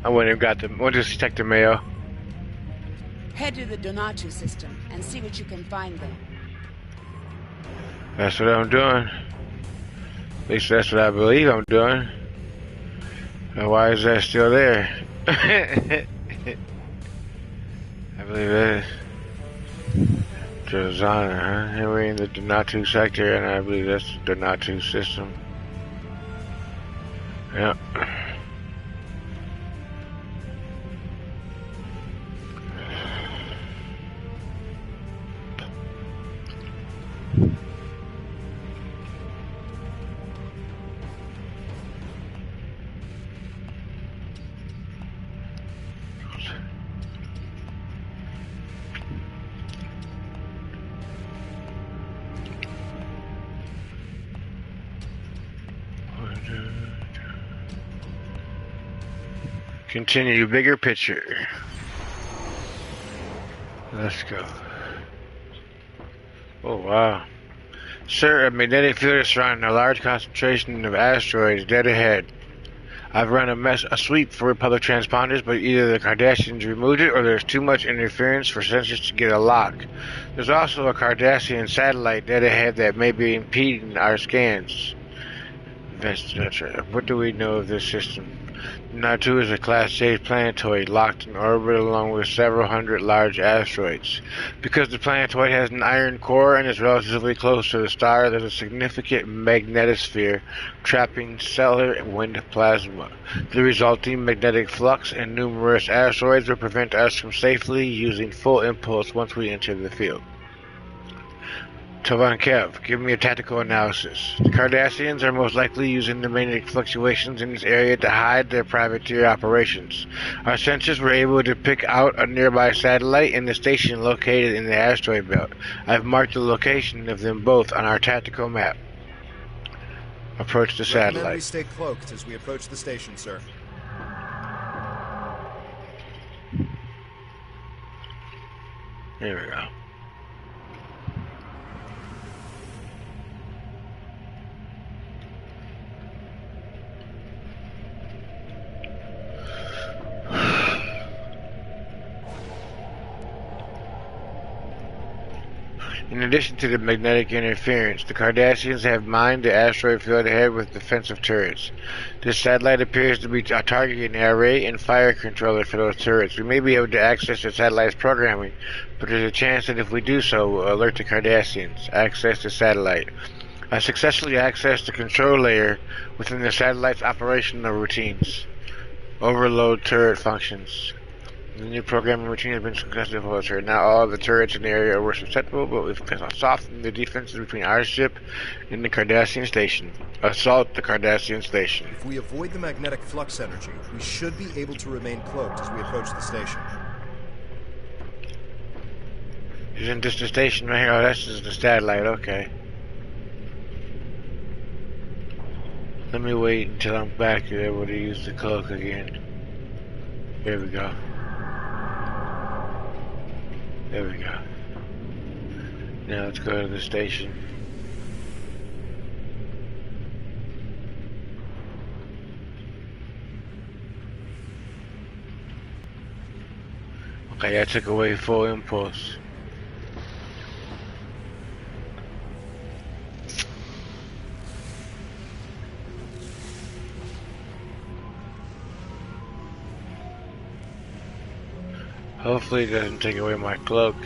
I went and got them. We'll just check the mail.
Head to the Donatu system and see what you can find there.
That's what I'm doing. At least that's what I believe I'm doing. And why is that still there? I believe that is Jozana, huh? And we're in the Donatu sector, and I believe that's the Donatu system. Yep. Continue, bigger picture. Let's go. Oh, wow. Sir, a magnetic field is surrounding a large concentration of asteroids dead ahead. I've run a sweep for Republic transponders, but either the Cardassians removed it or there's too much interference for sensors to get a lock. There's also a Cardassian satellite dead ahead that may be impeding our scans. What do we know of this system? Natu is a Class A planetoid locked in orbit along with several hundred large asteroids. Because the planetoid has an iron core and is relatively close to the star, there's a significant magnetosphere trapping stellar wind plasma. The resulting magnetic flux and numerous asteroids will prevent us from safely using full impulse once we enter the field. Tovan Kev, give me a tactical analysis. The Cardassians are most likely using the magnetic fluctuations in this area to hide their privateer operations. Our sensors were able to pick out a nearby satellite and the station located in the asteroid belt. I've marked the location of them both on our tactical map. Approach the satellite.
Recommend we stay cloaked as we approach the station, sir.
There we go. In addition to the magnetic interference, the Cardassians have mined the asteroid field ahead with defensive turrets. This satellite appears to be a targeting array and fire controller for those turrets. We may be able to access the satellite's programming, but there's a chance that if we do so, we'll alert the Cardassians. Access the satellite. I successfully accessed the control layer within the satellite's operational routines. Overload turret functions. The new programming routine has been successfully followed. Now all of the turrets in the area were susceptible, but we've softened the defenses between our ship and the Cardassian station. Assault the Cardassian station.
If we avoid the magnetic flux energy, we should be able to remain cloaked as we approach the station.
Isn't this the station right here? Oh, this is the satellite, okay. Let me wait until I'm back to be able to use the cloak again. Here we go. There we go. Now let's go to the station. Okay, I took away full impulse. Hopefully it doesn't take away my cloak.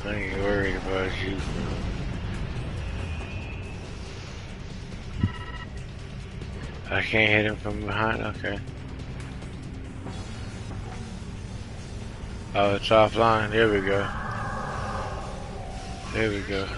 I ain't worried about you. I can't hit him from behind? Okay. Oh, it's offline. There we go. There we go.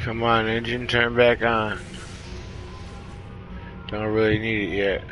Come on, engine, turn back on. Don't really need it yet.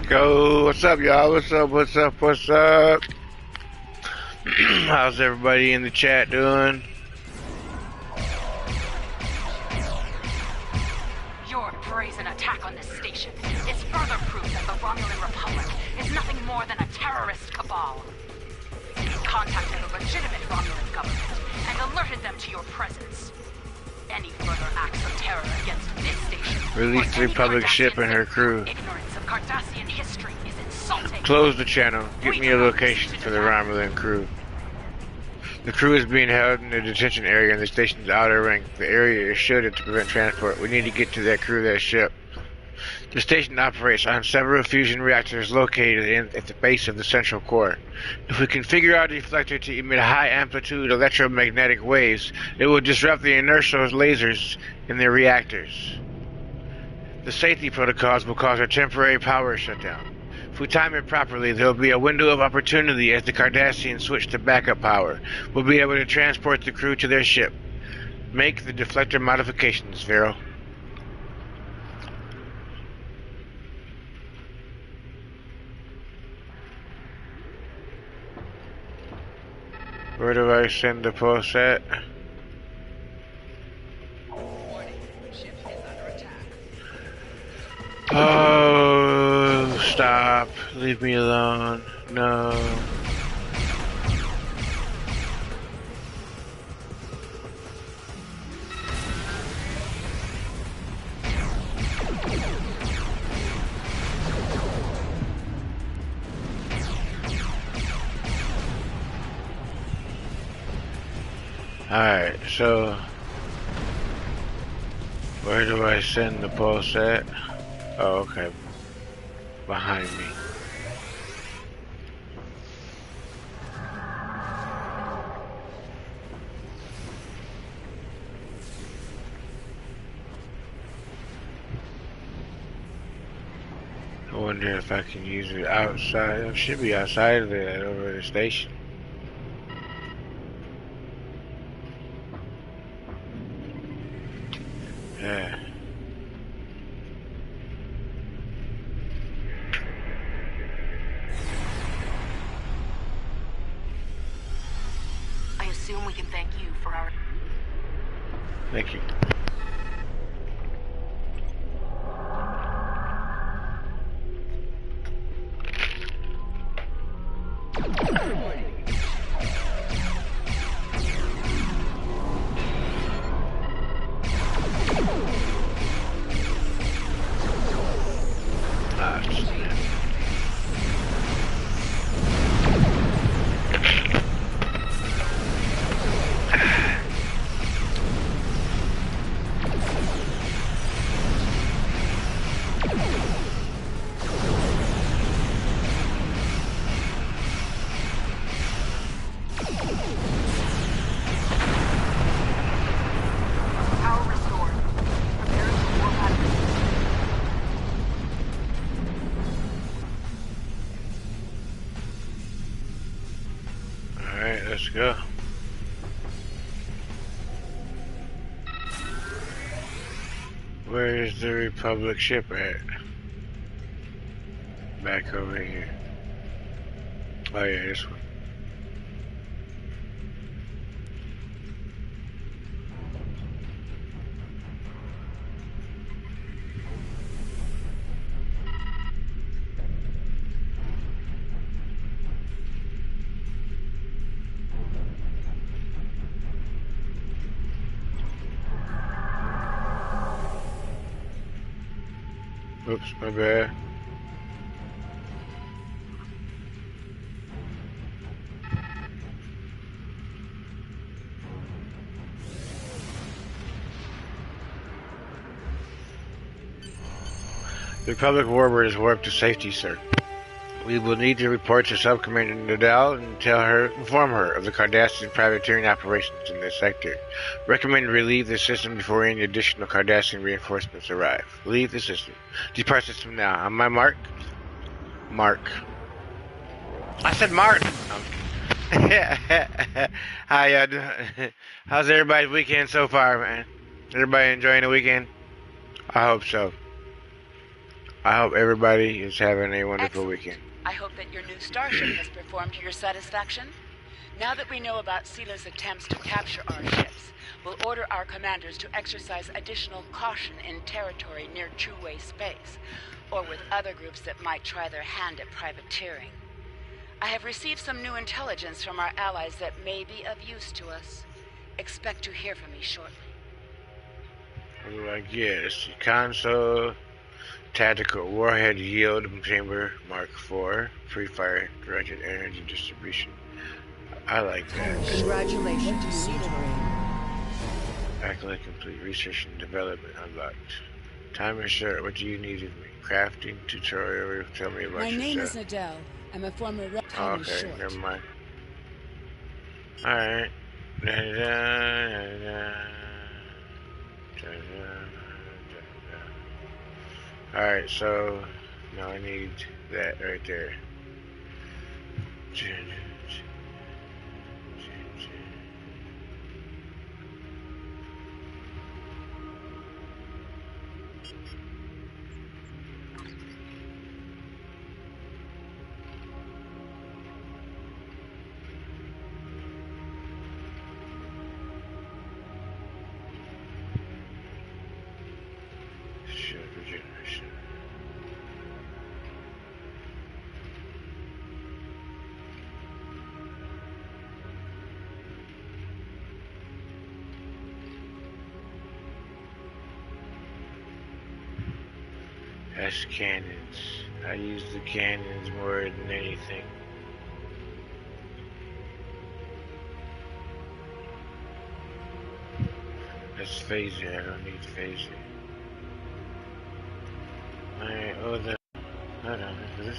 Go, what's up, y'all? What's up? What's up? What's up? How's everybody in the chat doing?
Your brazen attack on this station is further proof that the Romulan Republic is nothing more than a terrorist cabal. You contacted a legitimate Romulan government and alerted them to your presence. Any further acts of terror against this station
Release the Republic ship and her crew.
Ignorance of Cardassian history is insulting.
Close the channel. Get me a location for the Romulan crew. The crew is being held in the detention area in the station's outer ring. The area is shielded to prevent transport. We need to get to that crew, that ship. The station operates on several fusion reactors located at the base of the central core. If we can figure out a deflector to emit high-amplitude electromagnetic waves, it will disrupt the inertial lasers in the reactors. The safety protocols will cause a temporary power shutdown. If we time it properly, there will be a window of opportunity as the Cardassians switch to backup power. We'll be able to transport the crew to their ship. Make the deflector modifications, Vero. Where do I send the post at? Oh, stop. Leave me alone. No. Alright, so where do I send the pulse at? Oh, okay. Behind me. I wonder if I can use it outside. It should be outside of that over the station. Thank you. Let's go. Where is the Republic ship at? Back over here. Oh yeah, this one. Oops, my bad. The Republic Warbird is warped to safety, sir. We will need to report to Sub-Commander Nadal and inform her of the Cardassian privateering operations in this sector. Recommend relieve the system before any additional Cardassian reinforcements arrive. Leave the system. Depart system now. On my mark. Mark. I said Mark! How y'all doing? How's everybody's weekend so far, man? Everybody enjoying the weekend? I hope so. I hope everybody is having a wonderful weekend.
I hope that your new starship has performed to your satisfaction. Now that we know about Sila's attempts to capture our ships, we'll order our commanders to exercise additional caution in territory near two-way space, or with other groups that might try their hand at privateering. I have received some new intelligence from our allies that may be of use to us. Expect to hear from me shortly.
What do I get? It's the console. Tactical Warhead Yield Chamber Mark IV. Pre-fire directed energy distribution. I like that.
Congratulations.
Accolade complete. Research and development unlocked. Timer sir, what do you need of me? Crafting tutorial. Tell me about
My name is
yourself.
Nadel. I'm a former rep.
Okay,
Short.
never mind. Alright. Alright, so now I need that right there. Regeneration. That's cannons. I use the cannons more than anything. That's phaser. I don't need phaser. Alright, oh the hold on, is this?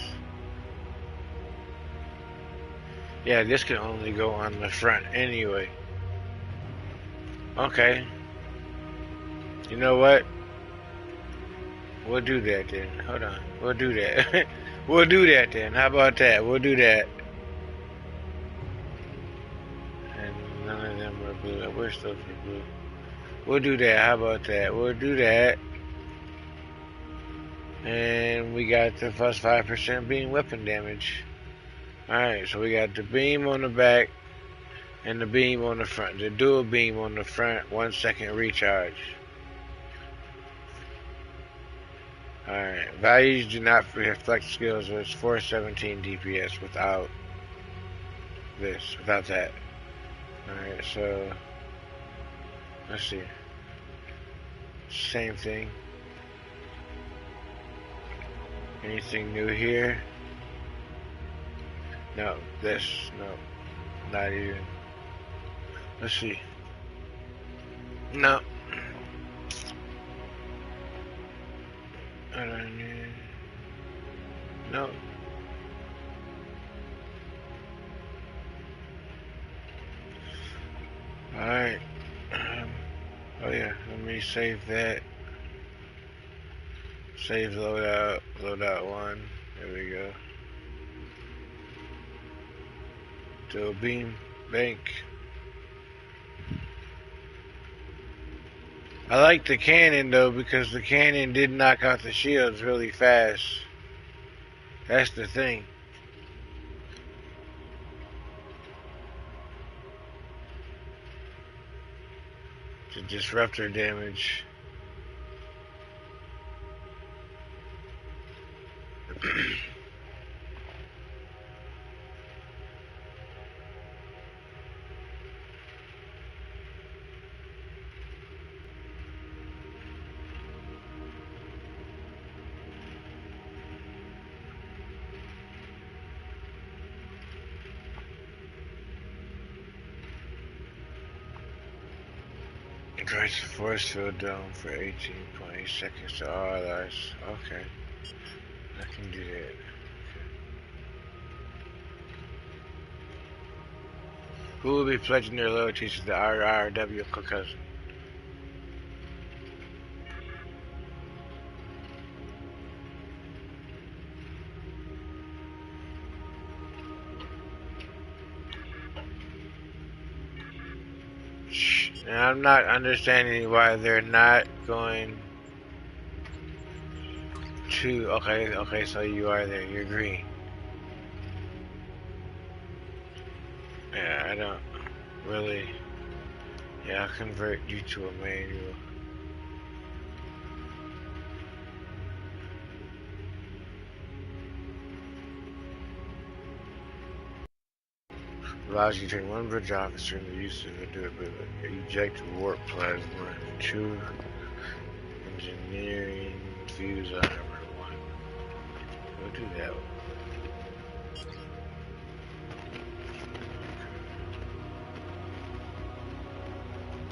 Yeah, this can only go on the front anyway. Okay. You know what? We'll do that then. Hold on. We'll do that. We'll do that then. How about that? We'll do that. And none of them are blue. I wish those were blue. We'll do that. How about that? We'll do that. And we got the plus 5% beam weapon damage. Alright, so we got the beam on the back. And the beam on the front, the dual beam on the front, 1 second recharge. Alright, values do not reflect skills, it's 417 DPS without this, without that. Alright, so let's see. Same thing. Anything new here? No, this, no, not even. Let's see. No. I don't need. No. Alright. Oh yeah, let me save that. Save loadout, loadout 1. There we go. Dual beam bank. I like the cannon though because the cannon did knock out the shields really fast. That's the thing. The disruptor damage. Increase the force field down for 18.8 seconds to all allies. Okay. I can do that. Okay. Who will be pledging their loyalties to the RRW cousin? And I'm not understanding why they're not going to. Okay, so you are there. You're green. Yeah, I don't really. Yeah, I'll convert you to a manual. Allows you to turn one bridge officer in the use of eject warp plasma. 2 engineering fuse armor. 1. We'll do that one.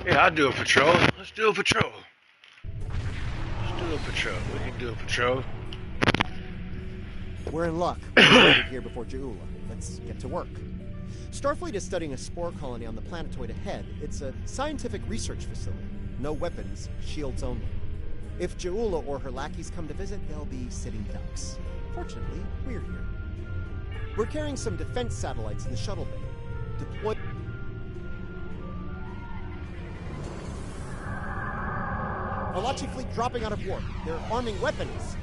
Yeah, I'll do a patrol. Let's do a patrol. Let's do a patrol. We can do a patrol.
We're in luck. We're here before Ja'ula. Let's get to work. Starfleet is studying a spore colony on the planetoid ahead. It's a scientific research facility. No weapons, shields only. If Ja'ula or her lackeys come to visit, they'll be sitting ducks. Fortunately, we're here. We're carrying some defense satellites in the shuttle bay. Deploy... Alachi fleet dropping out of warp. They're arming weapons.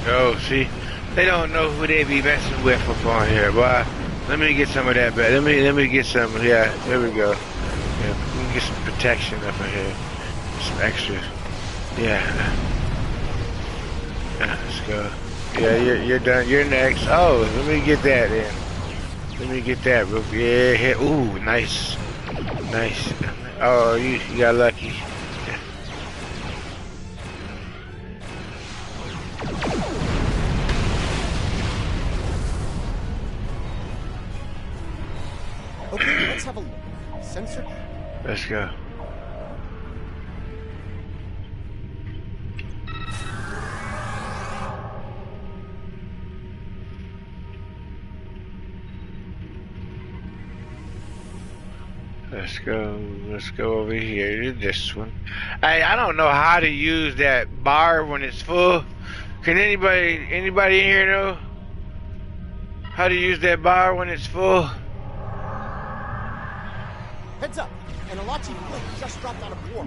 Oh, see, they don't know who they be messing with up on here, boy. Let me get some of that back. Let me get some. Yeah, there we go. Yeah, we can get some protection up in here, some extra. Yeah. Let's go. Yeah, you're done. You're next. Oh, let me get that then. Let me get that. Yeah. Ooh, nice. Nice. Oh, you got lucky.
Okay, let's have a look. Sensor.
Let's go. Let's go over here to this one. Hey, I don't know how to use that bar when it's full. Can anybody in here know how to use that bar when it's full?
Heads up, an Alachi fleet just dropped out of war.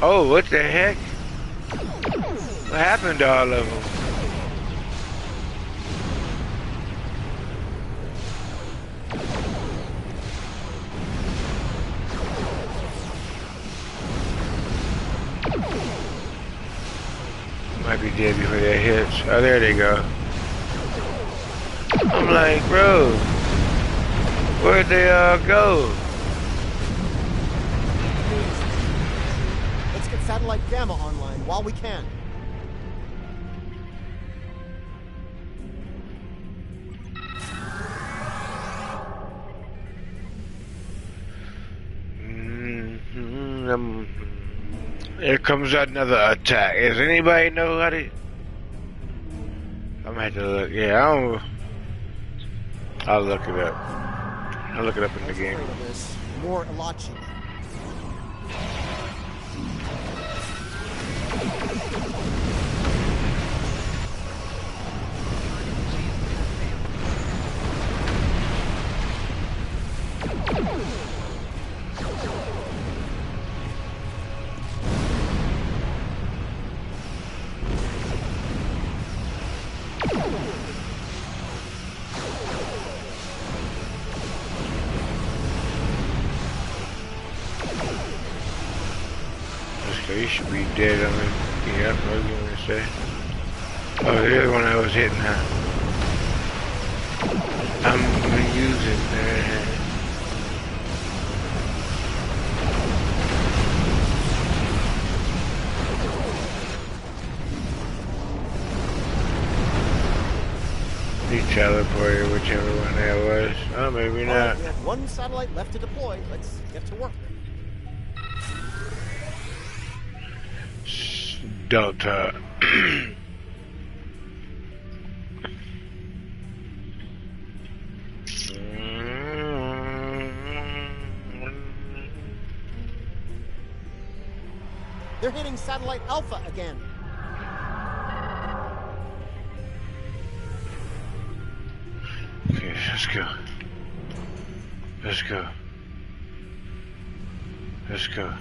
Oh, what the heck? What happened to all of them? Might be dead before that hits. Oh, there they go. I'm like, bro, where'd they all go?
Let's get satellite Gamma online while we can.
Here comes another attack. Does anybody know how to? I'm gonna have to look. Yeah, I'll look it up. I'll look it up in the game.
More Alachi.
He should be dead on it. Yeah, what was you gonna say? Oh, the other one I was hitting, huh? I'm gonna use it there. He teleported, whichever one that was. Oh, maybe not.
We have one satellite left to deploy. Let's get to work.
Delta.
They're hitting satellite Alpha again.
Okay, let's go. Let's go. Let's go.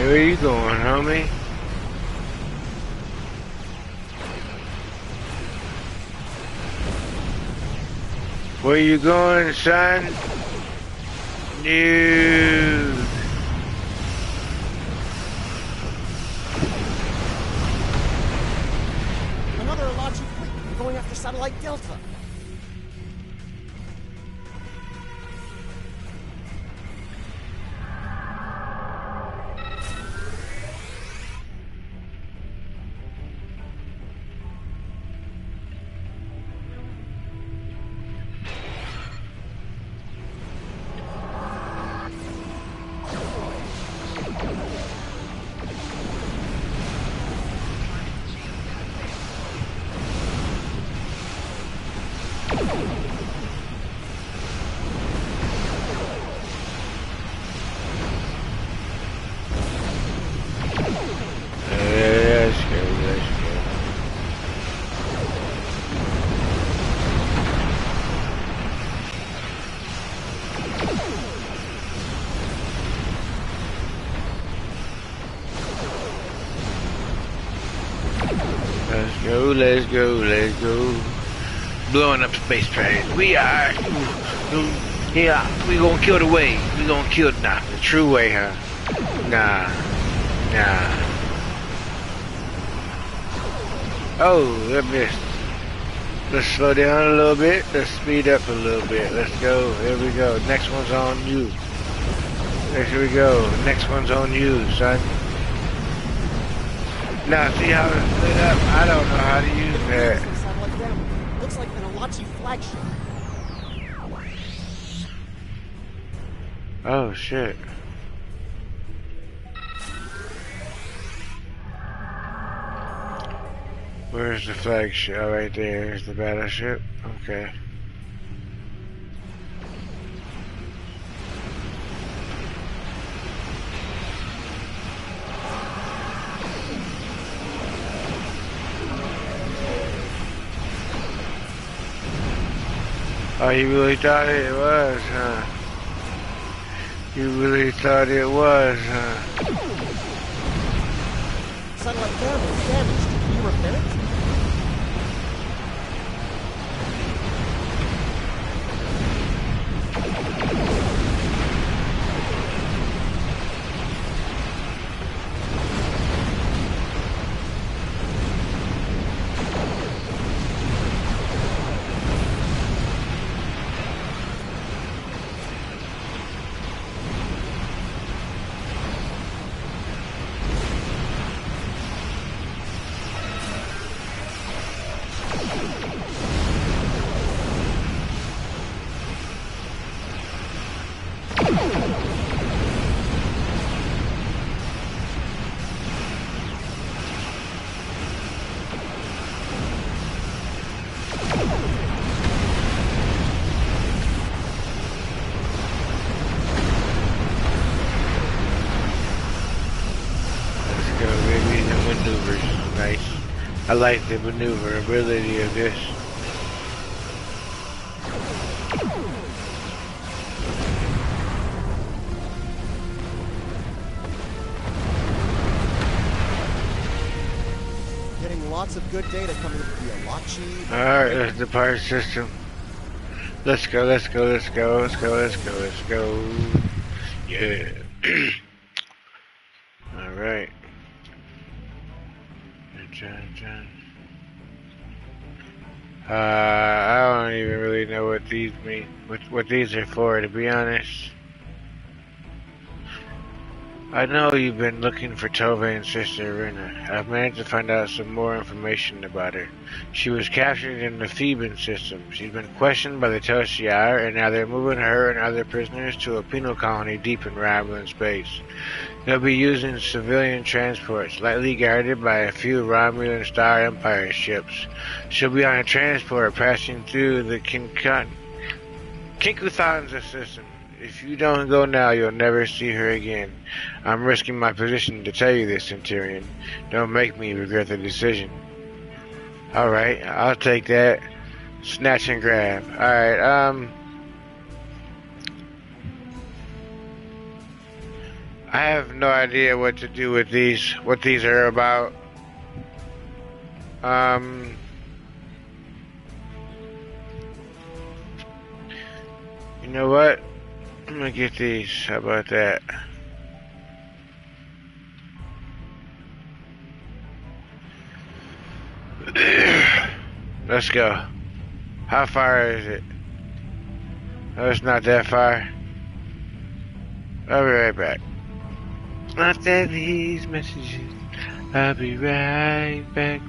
Where you going, homie? Where you going, son? Dude.
Another Alachi fleet going after satellite Delta.
Let's go, let's go, let's go. Blowing up space trash. We are. Yeah, we gonna kill the way. We gonna kill the true way, huh? Nah. Oh, that missed. Let's slow down a little bit. Let's speed up a little bit. Let's go. Here we go. Next one's on you. Here we go. Next one's on you, son. Now, see how it's split up? I don't know how to use that.
Looks like an Alachi flagship.
Oh, shit. Where's the flagship? Oh, right there is the battleship. Okay. Oh, you really thought it was, huh? You really thought it was, huh?
Satellite damage. Can you repair it? I like the maneuverability of this. Getting lots of good data coming from the Alachi.
Alright, that's the power system. Let's go. Yeah. Alright. I don't even really know what these mean, what these are for, to be honest. I know you've been looking for Tovan's sister, Irina. I've managed to find out some more information about her. She was captured in the Theban system. She's been questioned by the Tel Shiar, and now they're moving her and other prisoners to a penal colony deep in Romulan space. They'll be using civilian transports, lightly guarded by a few Romulan Star Empire ships. She'll be on a transport passing through the Kinkuthanza system. If you don't go now, you'll never see her again. I'm risking my position to tell you this, Centurion. Don't make me regret the decision. Alright, I'll take that. Snatch and grab. Alright, I have no idea what to do with these, what these are about. You know what? I'm gonna get these. How about that? Let's go. How far is it? Oh, it's not that far. I'll be right back. After these messages, I'll be right back.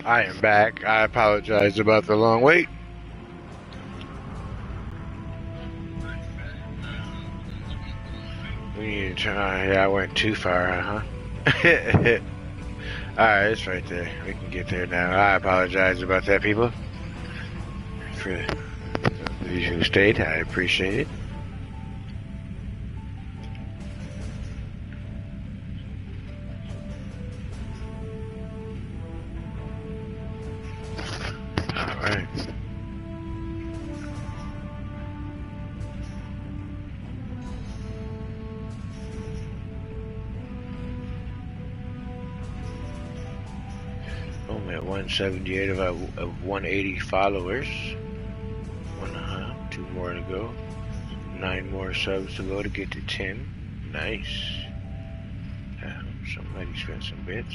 I am back. I apologize about the long wait. We need to try. Yeah, I went too far, huh? Alright, it's right there. We can get there now. I apologize about that, people. For those who stayed, I appreciate it. Alright. I'm at 178 of 180 followers. 2 more to go. 9 more subs to go to get to 10. Nice. Somebody spent some bits.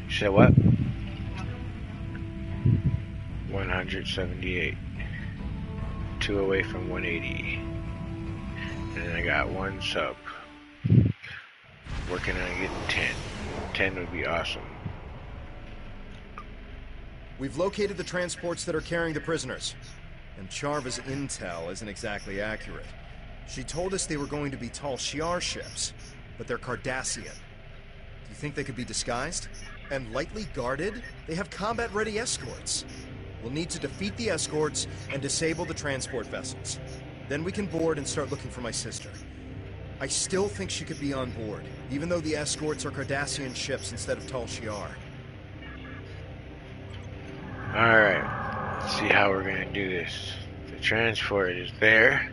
You said what? 178. 2 away from 180. And then I got 1 sub. Working on getting 10. 10 would be awesome.
We've located the transports that are carrying the prisoners. And Charva's intel isn't exactly accurate. She told us they were going to be Tal Shiar ships, but they're Cardassian. Do you think they could be disguised? And lightly guarded? They have combat-ready escorts. We'll need to defeat the escorts and disable the transport vessels. Then we can board and start looking for my sister. I still think she could be on board, even though the escorts are Cardassian ships instead of Tal Shiar.
Alright, let's see how we're gonna do this. The transport is there.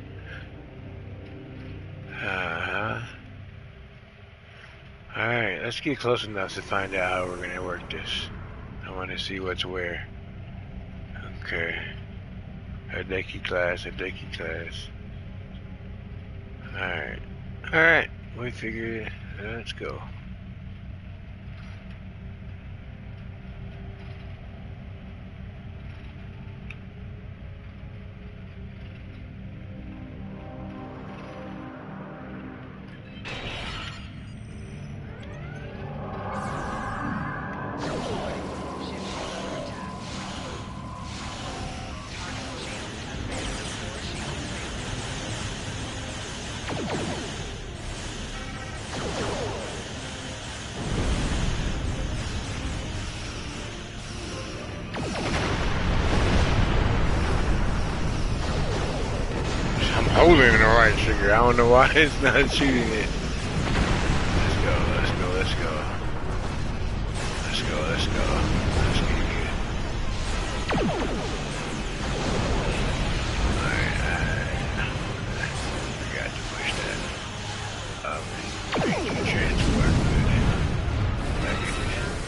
Alright, let's get close enough to find out how we're gonna work this. I wanna see what's where. Okay. Hideki class. Alright. Alright, we figured it. Let's go. Holding the right trigger. I don't know why it's not shooting it. Let's go. Let's get it. Alright. I got to push that. Transport.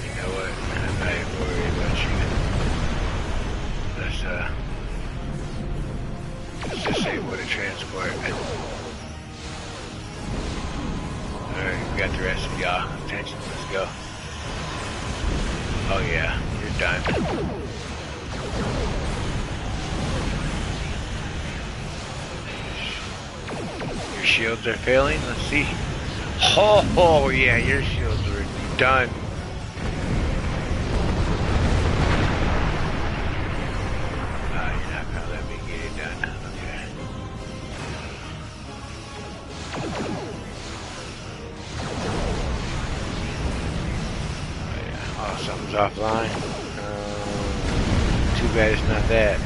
You know what? I'm not even worried about you. Let's disable the transport. Alright, we got the rest of y'all. Attention, let's go. Oh yeah, you're done. Your shields are failing? Let's see. Oh yeah, your shields are done. You're not gonna let me get it done. Oh, something's offline. Too bad it's not that.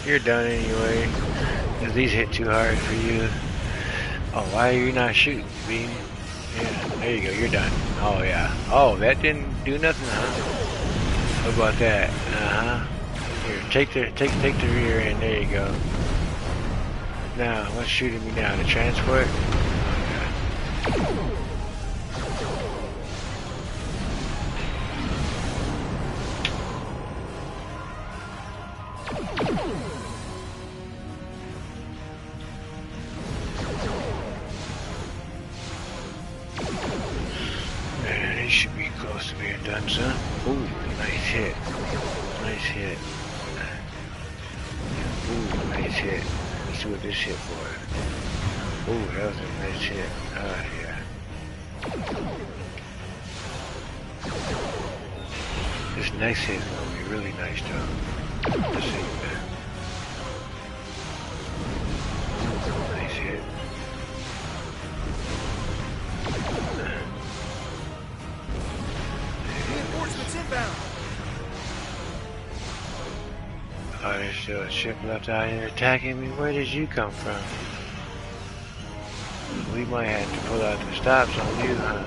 You're done anyway, because these hit too hard for you. Oh, why are you not shooting, Beam? Yeah, there you go, you're done. Oh yeah. Oh, that didn't do nothing, huh? What about that? Uh-huh. Here, take the rear end, there you go. Now, what's shooting me now? The transport? Man, it should be close to being done, son. Ooh, nice hit. Nice hit. Ooh, nice hit. Let's see what this hit for. Ooh, that was a nice hit. Yeah. This next hit is gonna be really nice, though. Let's see, man. Nice hit.
Reinforcements inbound.
Oh, there's still a ship left out here attacking me. Where did you come from? We might have to pull out the stops on you, huh?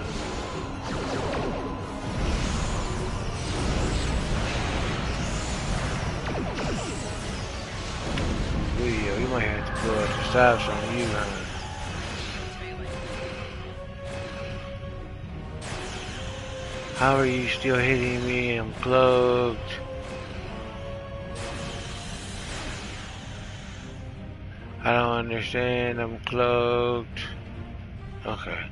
We might have to pull out the stops on you, huh? How are you still hitting me? I'm cloaked. I don't understand. I'm cloaked. Okay.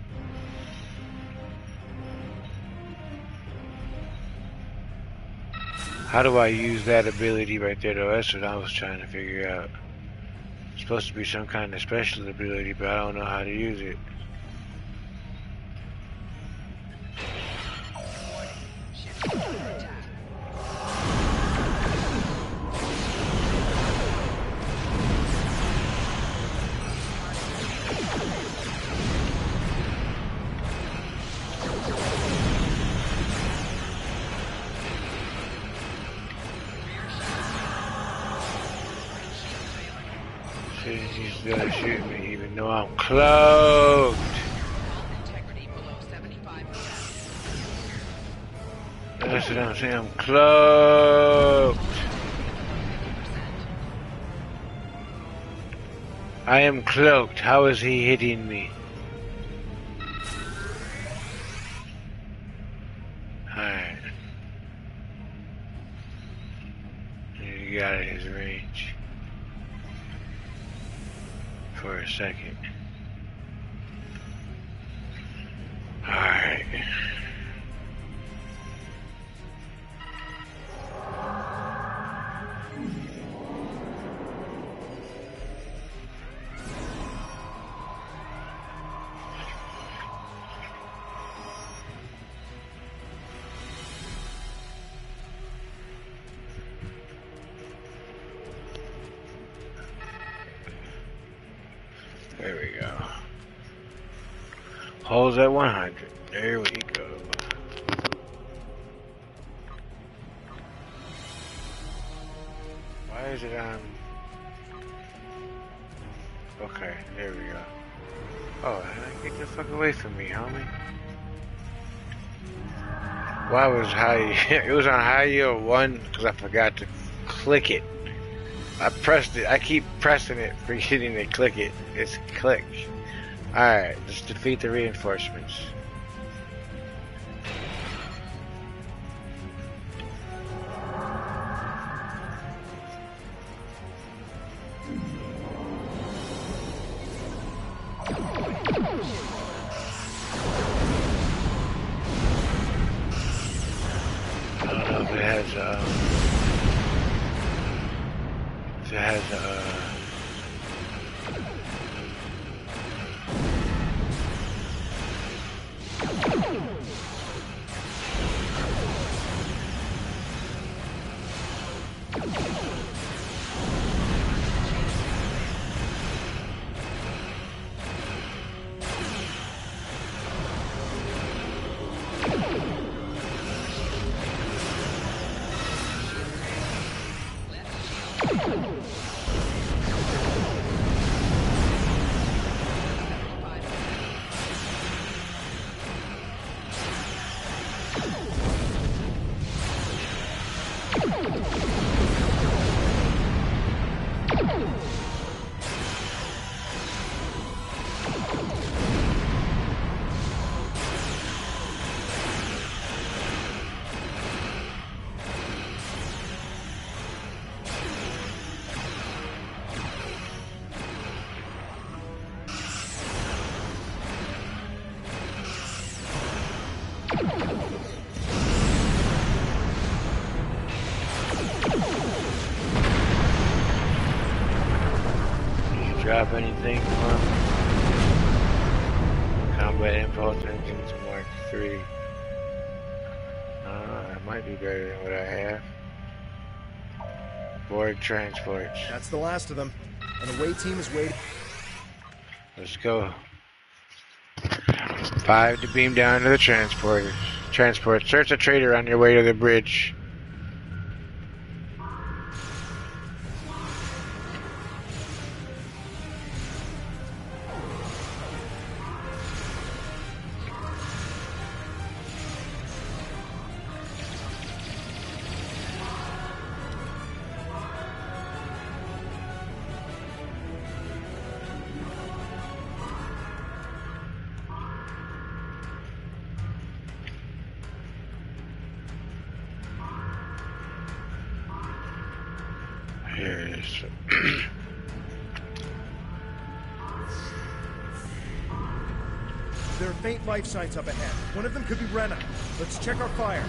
How do I use that ability right there, though? That's what I was trying to figure out. It's supposed to be some kind of special ability, but I don't know how to use it. He's gonna shoot me even though I'm cloaked. That's what I'm saying, I'm cloaked. I am cloaked. How is he hitting me? Alright. You got it, his range. For a second. Alright. There we go. Holes at 100. There we go. Why is it on? Okay, there we go. Oh, get the fuck away from me, homie. Why was high? It was on high yield 1 because I forgot to click it. I pressed it. I keep pressing it, forgetting to click it. It's click. Alright, let's defeat the reinforcements. I don't know if it has up anything for him. Combat impulse engines Mark III. That might be better than what I have. Board transports.
That's the last of them. An away team is waiting.
Let's go. 5 to beam down to the transporters. Transport. Search a trader on your way to the bridge.
There are faint life signs up ahead. One of them could be Rena. Let's check our fire.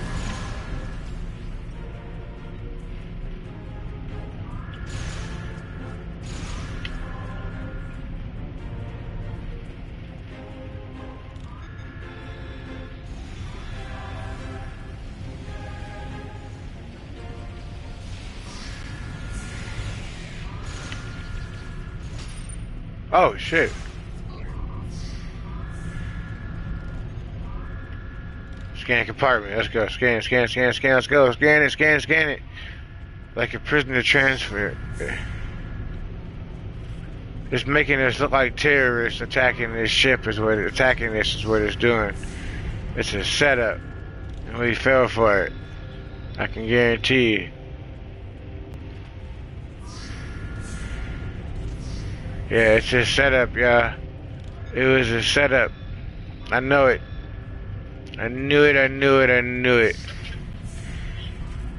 Oh shit. Scan compartment. Let's go. Scan, let's go. Scan it. Like a prisoner transfer. It's making us look like terrorists attacking this ship is what it's doing. It's a setup. And we fell for it. I can guarantee you. Yeah, it's a setup, y'all. It was a setup. I know it. I knew it.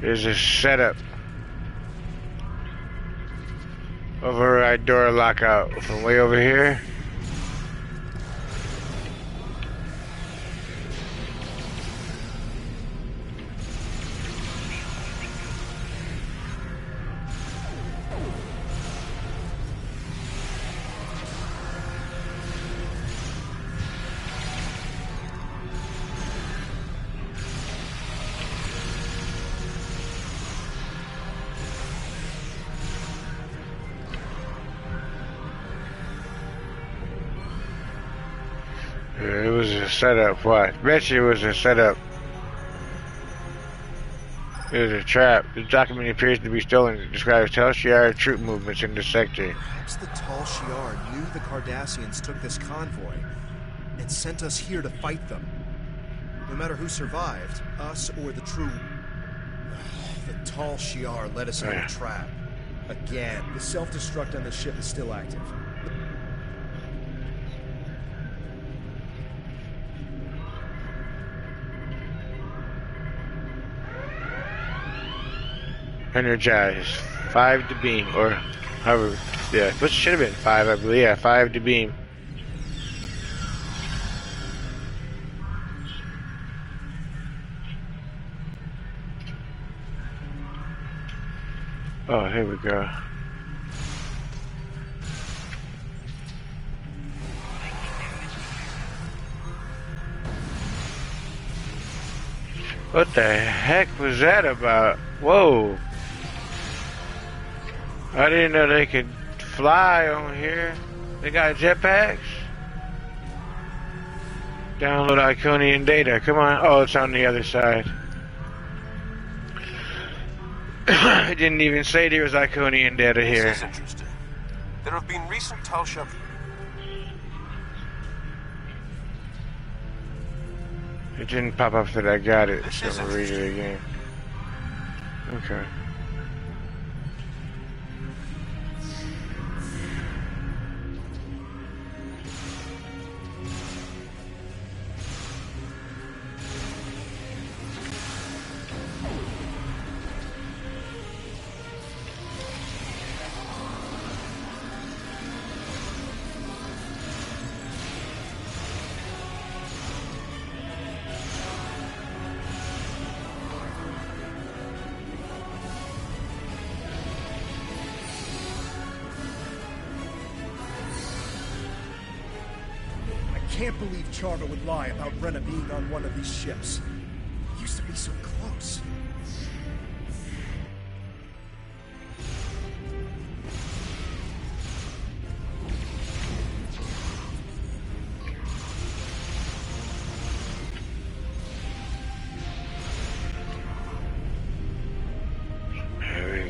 It was a setup. Override door lockout from way over here. It was a setup. What? Bet you it was a setup. It was a trap. The document appears to be stolen. It describes Tal Shiar troop movements in the sector.
Perhaps the Tal Shiar knew the Cardassians took this convoy and sent us here to fight them. No matter who survived, us or the true... The Tal Shiar led us into a trap. Again, the self-destruct on the ship is still active.
Energize. 5 to beam, or however, yeah, which should have been 5, I believe. Yeah, 5 to beam. Oh, here we go. What the heck was that about? Whoa. I didn't know they could fly on here. They got jetpacks? Download Iconian data. Come on. Oh, it's on the other side. I didn't even say there was Iconian data here.
This is interesting. There have been recent Tal Shiar...
It didn't pop up that I got it, so I'm gonna read it again. Okay.
can't believe Charter would lie about Rena being on one of these ships. We used to be so close.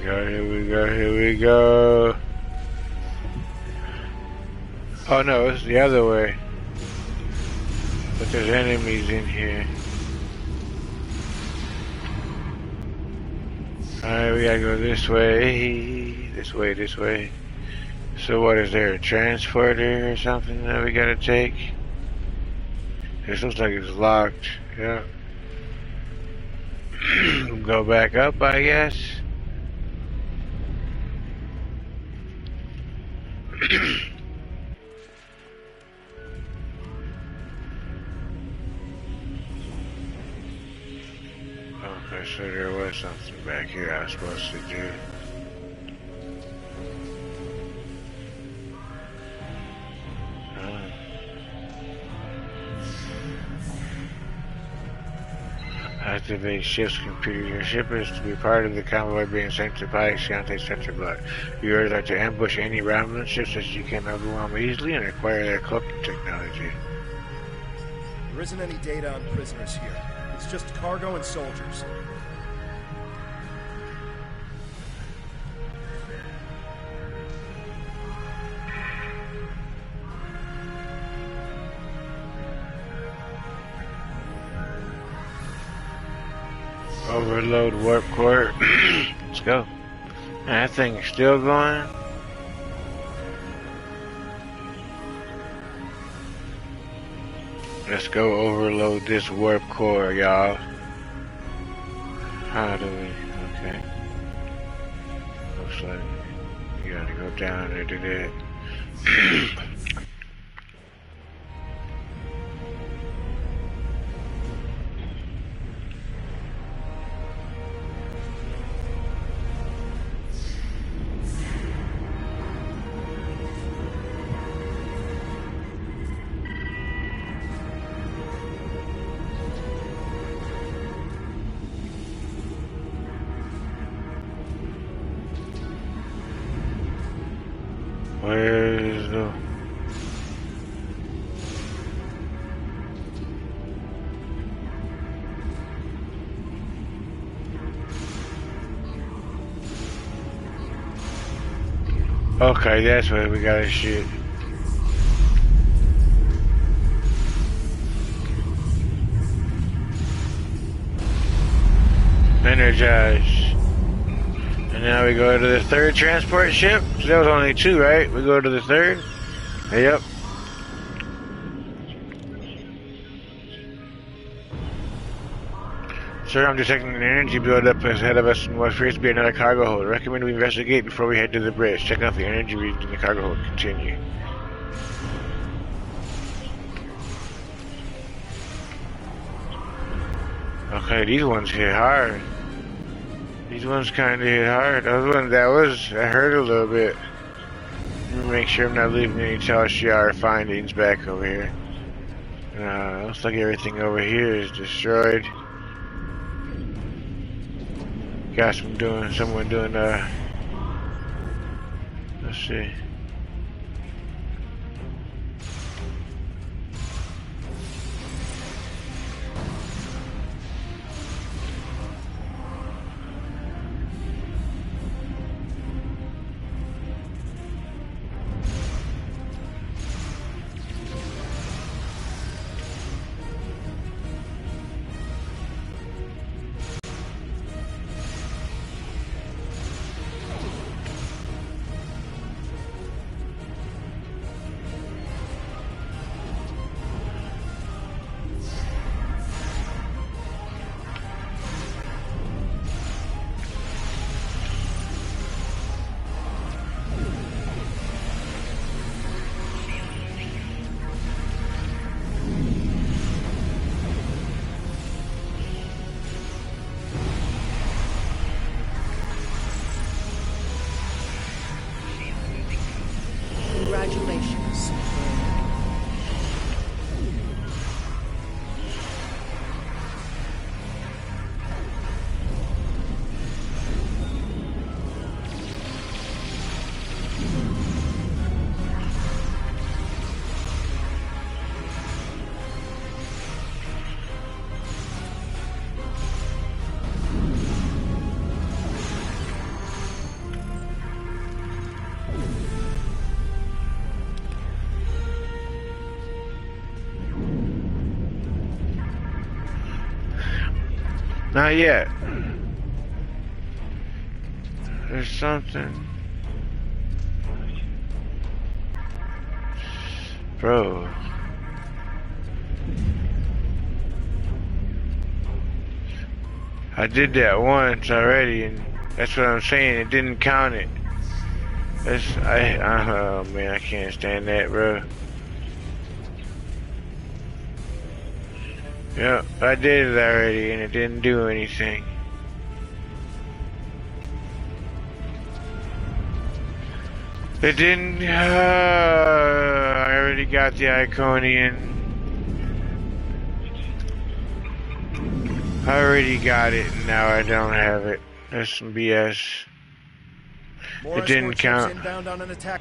Here we go. Oh no, it's the other way. But there's enemies in here. Alright, we gotta go this way. This way. So what, is there a transporter or something that we gotta take? This looks like it's locked. Yeah. Go back up, I guess. Okay, so there was something back here I was supposed to do. Activate ship's computer. Your ship is to be part of the convoy being sent to Pike-Sciante Sector Block. You are to ambush any Romulan ships that you can overwhelm easily and acquire their cloaking technology.
There isn't any data on prisoners here. It's just cargo and soldiers.
Overload warp core. Let's go. That thing is still going. Let's go overload this warp core, y'all. How do we? Okay. Looks like you gotta go down there to that. Where's the... Okay, that's where we gotta shoot. Energize. And now we go to the third transport ship. So that was only two, right? We go to the third. Yep. Sir, I'm detecting an energy buildup ahead of us and what appears to be another cargo hold. Recommend we investigate before we head to the bridge. Check out the energy readings in the cargo hold. Continue. Okay, these ones hit hard. These ones kind of hit hard. Those ones, that hurt a little bit. Let me make sure I'm not leaving any Tal-Shiar findings back over here. Looks like everything over here is destroyed. Got someone doing, let's see. Not yet. There's something. Bro. I did that once already, and that's what I'm saying. It didn't count it. Oh man, I can't stand that, bro. Yep, I did it already, and it didn't do anything. It didn't. I already got the Iconian. I already got it, and now I don't have it. That's some BS. It didn't count.
Inbound on an attack.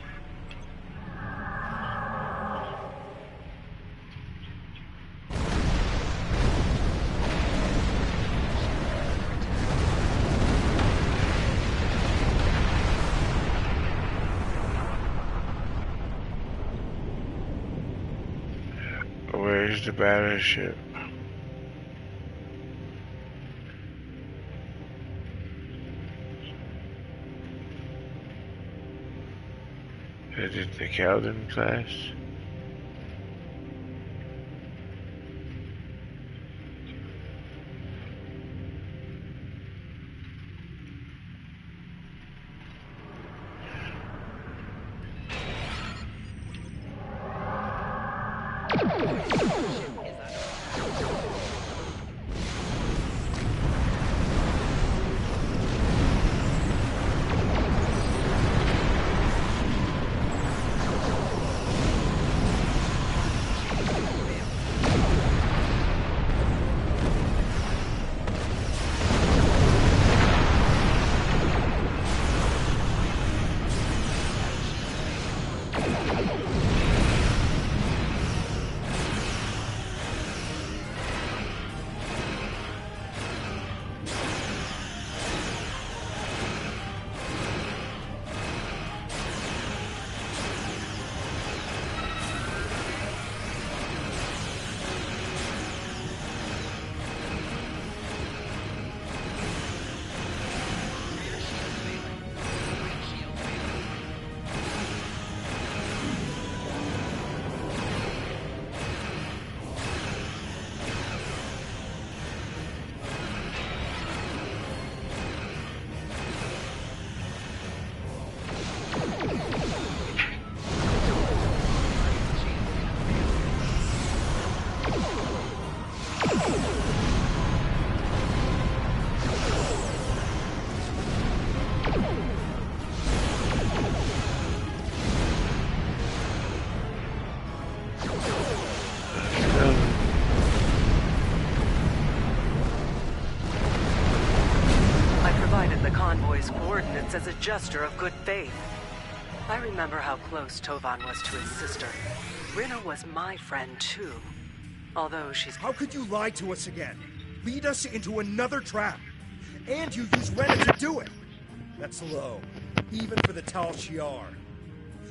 Where's the battleship? Is it the Calden class?
As a gesture of good faith. I remember how close Tovan was to his sister. Rina was my friend too. Although she's...
How could you lie to us again? Lead us into another trap. And you use Rena to do it. That's low. Even for the Tal Shiar.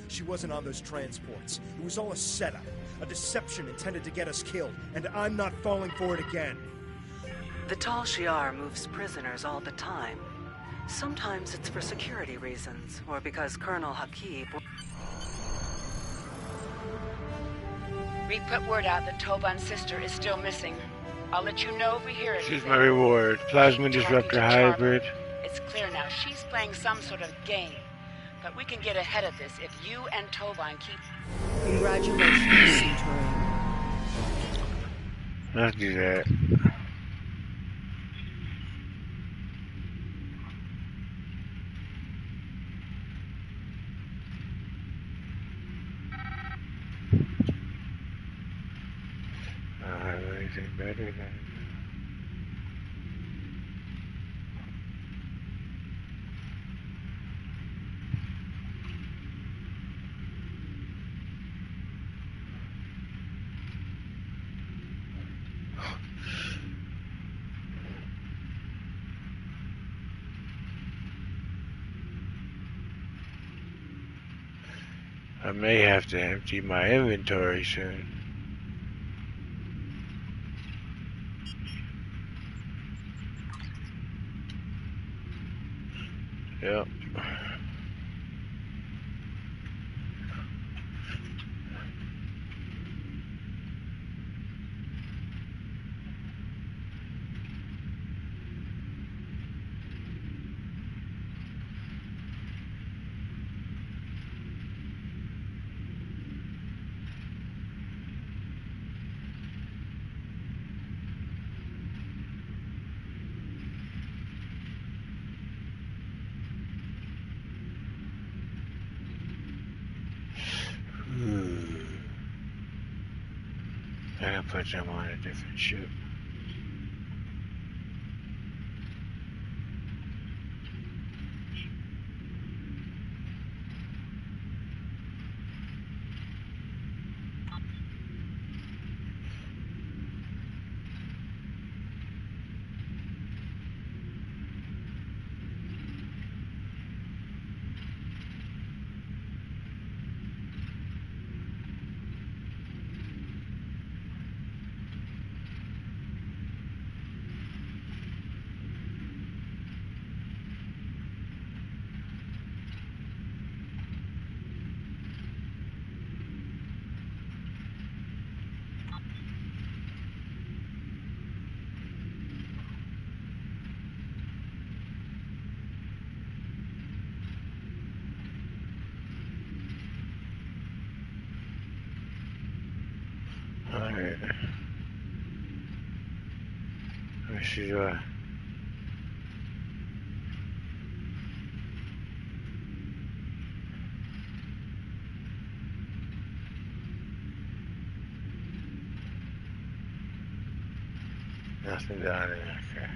She wasn't on those transports. It was all a setup. A deception intended to get us killed. And I'm not falling for it again.
The Tal Shiar moves prisoners all the time. Sometimes it's for security reasons, or because Colonel Hakib...
We put word out that Toban's sister is still missing. I'll let you know if we hear anything.
She's my reward. Plasma Disruptor Hybrid.
It's clear now she's playing some sort of game. But we can get ahead of this if you and Toban keep...
Congratulations, Centurion.
Let's do that. Anything better than I may have to empty my inventory soon. Yep. I gotta put them on a different ship. Alright. Let me see, nothing down there, okay.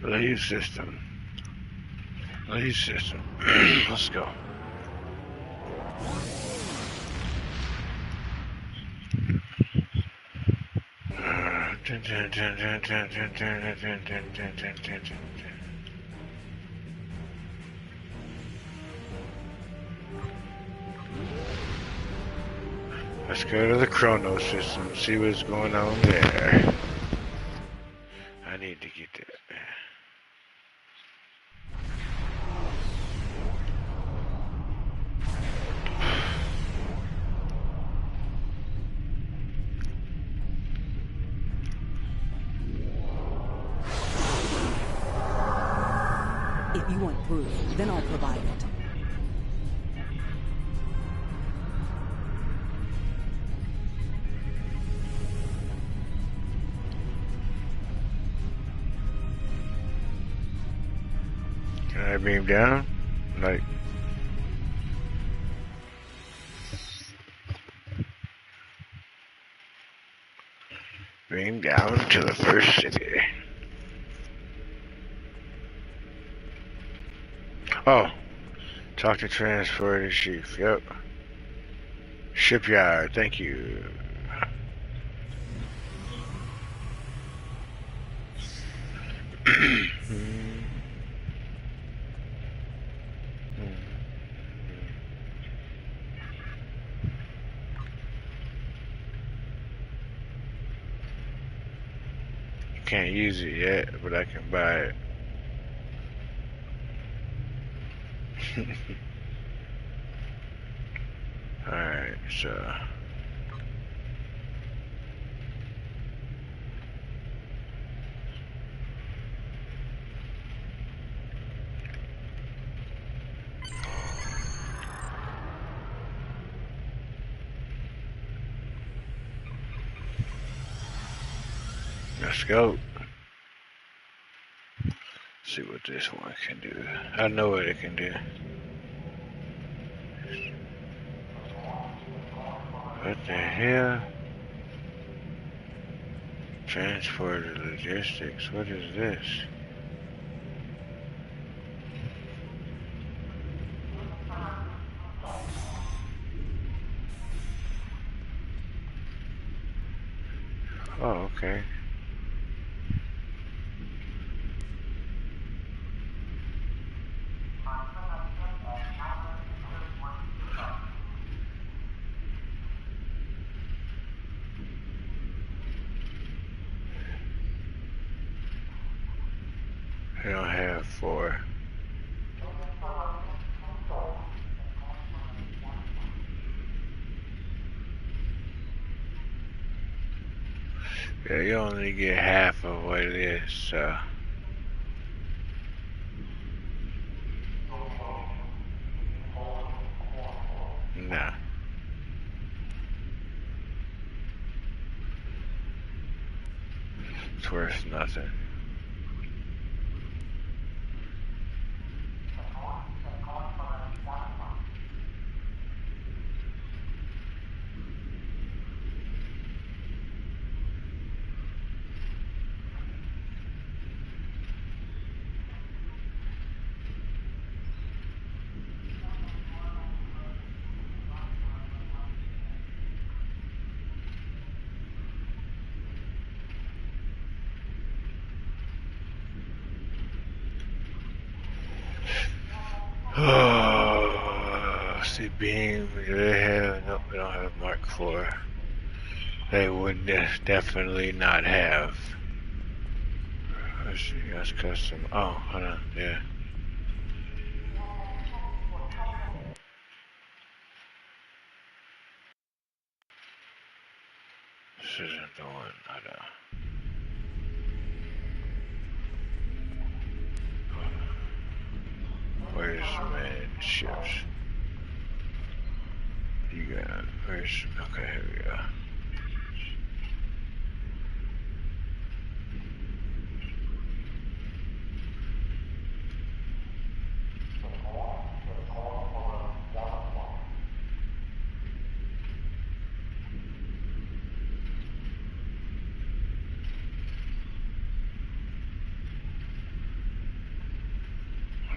Leave system. Leave system. Let's go. Let's go to the Chrono system, see what's going on there. I need to get that.
If you want proof, then I'll provide it.
Can I beam down? Like... beam down to the first city. Oh, talk to transporter chief. Yep. Shipyard. Thank you. Can't use it yet, but I can buy it. Alright, so let's go. See what this one can do. I know what it can do. What the hell? Transporter logistics. What is this? Oh, okay. I don't have 4. Yeah, you only get half of what it is, so. Nah. It's worth nothing. Oh, see, beam. They have nope. We don't have Mark 4. They would definitely not have. Let's see. That's custom. Oh, hold on. Yeah. This isn't the one. Hold on. Where's man ships? You got where's okay, here we go.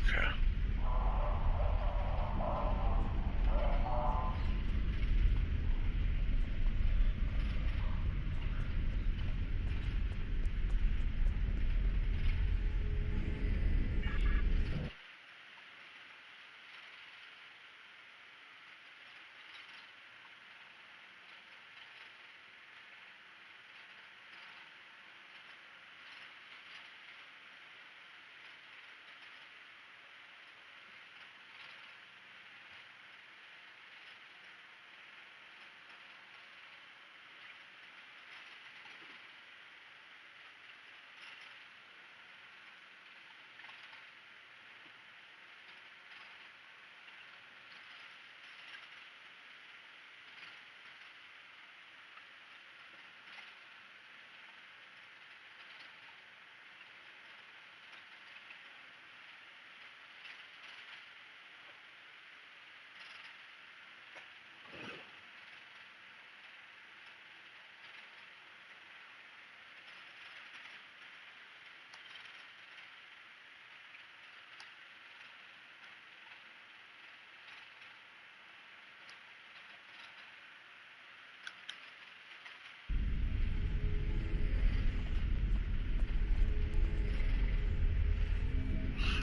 Okay.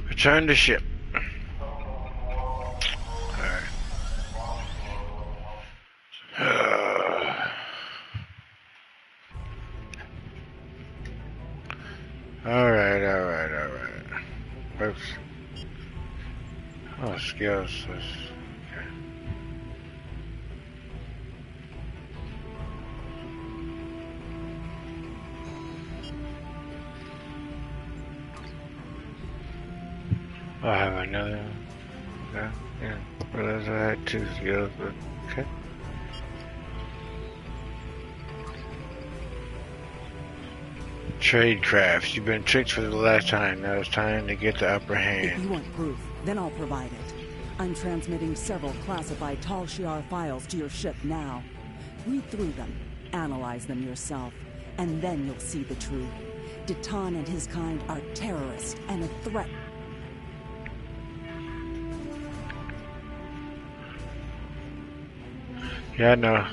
Return to ship. Alright. Oops. Oh, skills. Okay. I have another. Yeah. Realize I had 2 skills, but okay. Tradecraft. You've been tricked for the last time. Now it's time to get the upper hand.
If you want proof, then I'll provide it. I'm transmitting several classified Tal Shiar files to your ship now. Read through them, analyze them yourself, and then you'll see the truth. Detan and his kind are terrorists and a threat.
Yeah, I know.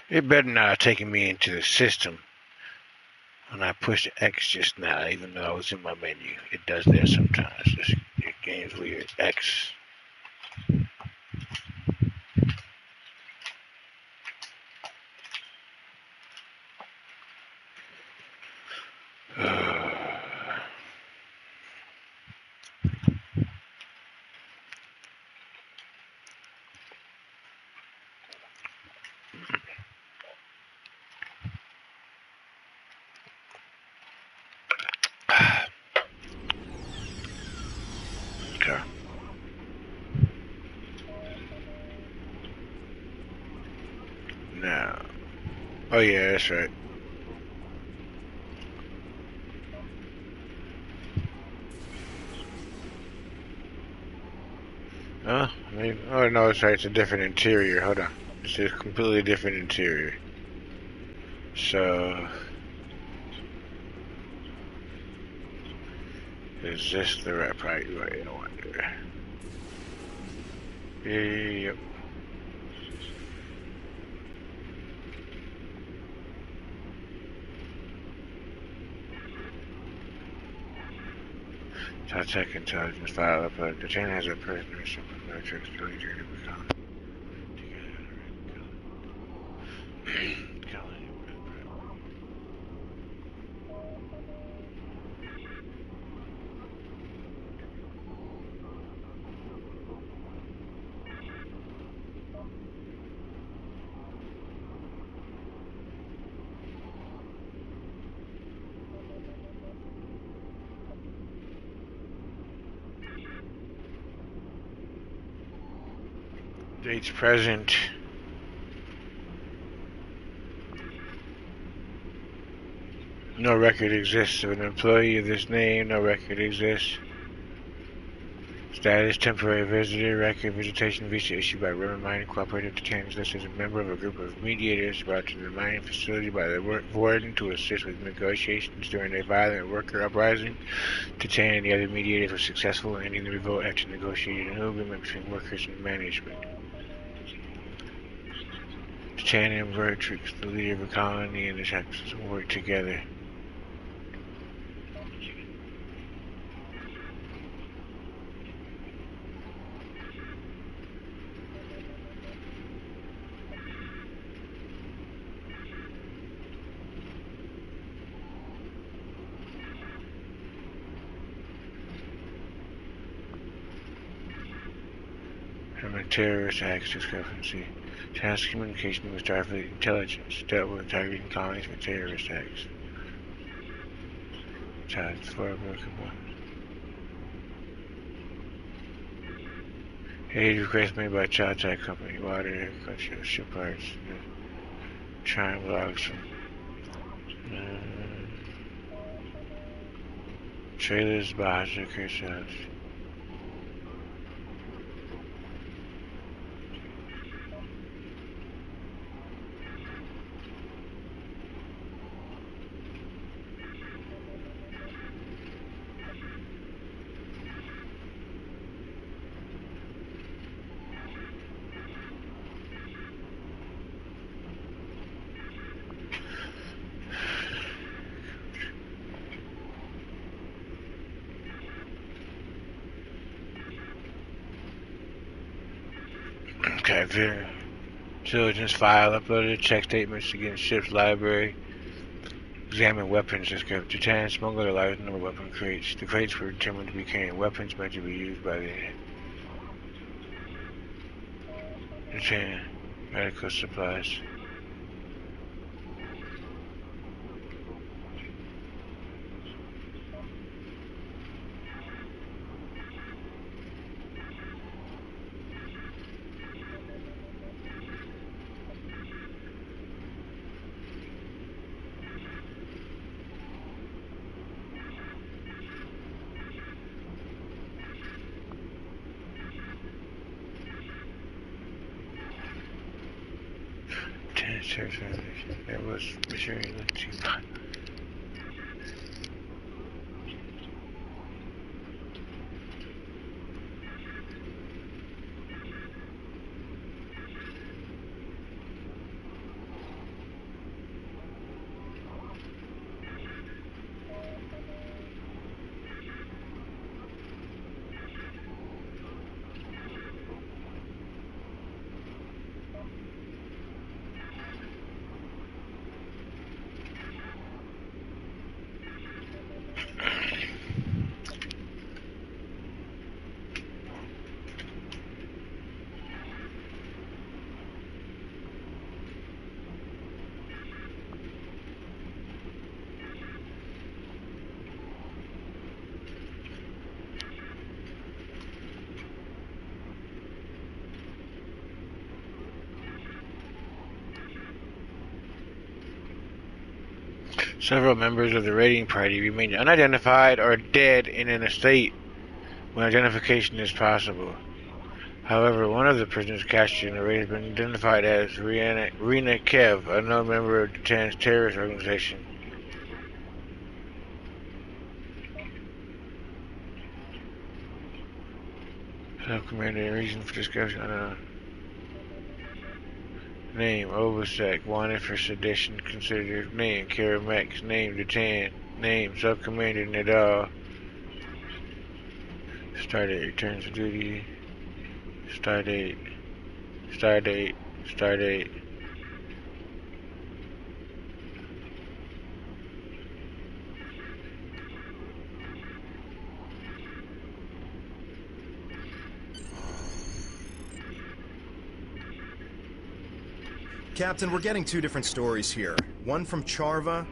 It better not have taken me into the system when I pushed X just now, even though I was in my menu. It does that sometimes. Your game's weird. X. Oh yeah, that's right. Huh? Maybe. Oh no, it's right. It's a different interior. Hold on. It's a completely different interior. So, is this the right way? I wonder. Yep. Tech intelligence file upload. The chain has a person or simple metrics to lead you to become. Dates present. No record exists of an employee of this name. No record exists. Status: temporary visitor. Record: visitation visa issued by River Mining Cooperative to Tan's listed as a member of a group of mediators brought to the mining facility by the warden to assist with negotiations during a violent worker uprising. Tan and the other mediators were successful in ending the revolt after negotiating an agreement between workers and management. Tan and Vertrix, the leader of the colony, and the Texans worked together. From a terrorist acts discrepancy. Task communication with Starfleet intelligence dealt with targeting colonies for terrorist acts. Task for broken one. Aid request made by Child Tech Company, water, agriculture, ship parts, Chime logs from trailers, Baja, Kershaws. Okay, intelligence file uploaded, check statements against ship's library, examine weapons description. Titan smuggled a large number of weapon crates. The crates were determined to be carrying weapons meant to be used by the Titan medical supplies. There was material too much. Several members of the raiding party remain unidentified or dead in an estate when identification is possible. However, one of the prisoners captured in the raid has been identified as Rina Kev, a known member of Dutan's terrorist organization. Commander, reason for discussion. Name, Obasek, wanted for sedition, considered. Name, Karamex. Name, Dutan. Name, Sub-Commander Nadal. Stardate, returns to duty. Stardate.
Captain, we're getting two different stories here. One from Charva,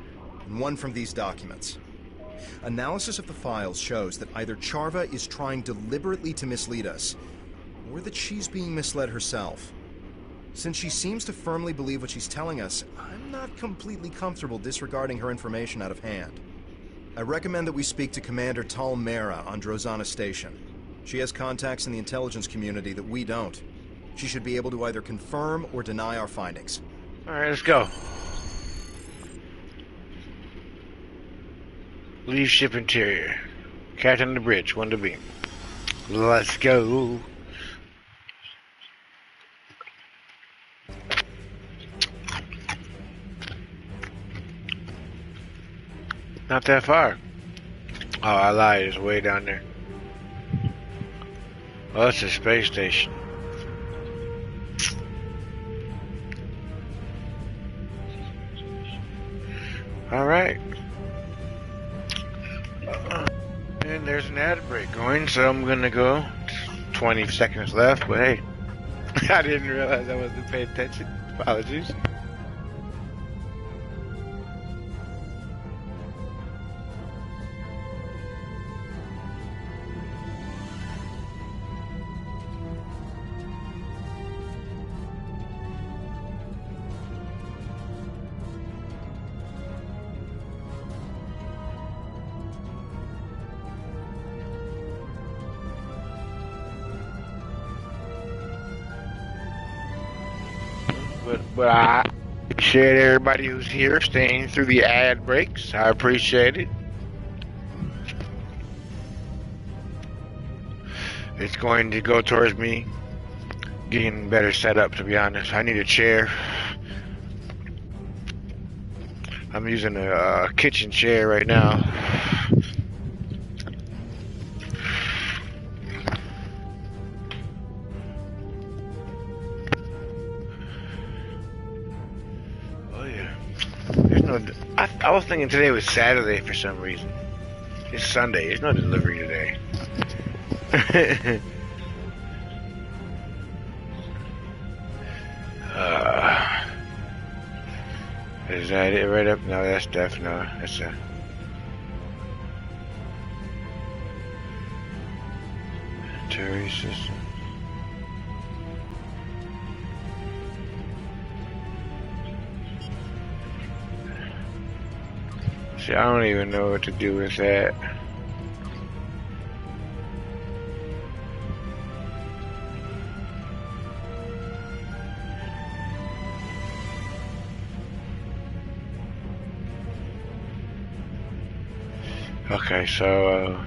and one from these documents. Analysis of the files shows that either Charva is trying deliberately to mislead us, or that she's being misled herself. Since she seems to firmly believe what she's telling us, I'm not completely comfortable disregarding her information out of hand. I recommend that we speak to Commander Tal Mera on Drozana Station. She has contacts in the intelligence community that we don't. She should be able to either confirm or deny our findings.
Alright, let's go. Leave ship interior. Captain on the bridge, 1 to beam. Let's go. Not that far. Oh, I lied. It's way down there. Oh, it's a space station. Alright. And there's an ad break going, so I'm gonna go. 20 seconds left, but hey. I didn't realize I wasn't paying attention. Apologies. But I appreciate everybody who's here staying through the ad breaks. I appreciate it. It's going to go towards me getting better set up, to be honest. I need a chair. I'm using a kitchen chair right now. I was thinking today was Saturday for some reason. It's Sunday. There's no delivery today. Is that it right up? No, that's definitely. That's a... Terry system. See, I don't even know what to do with that. Okay, so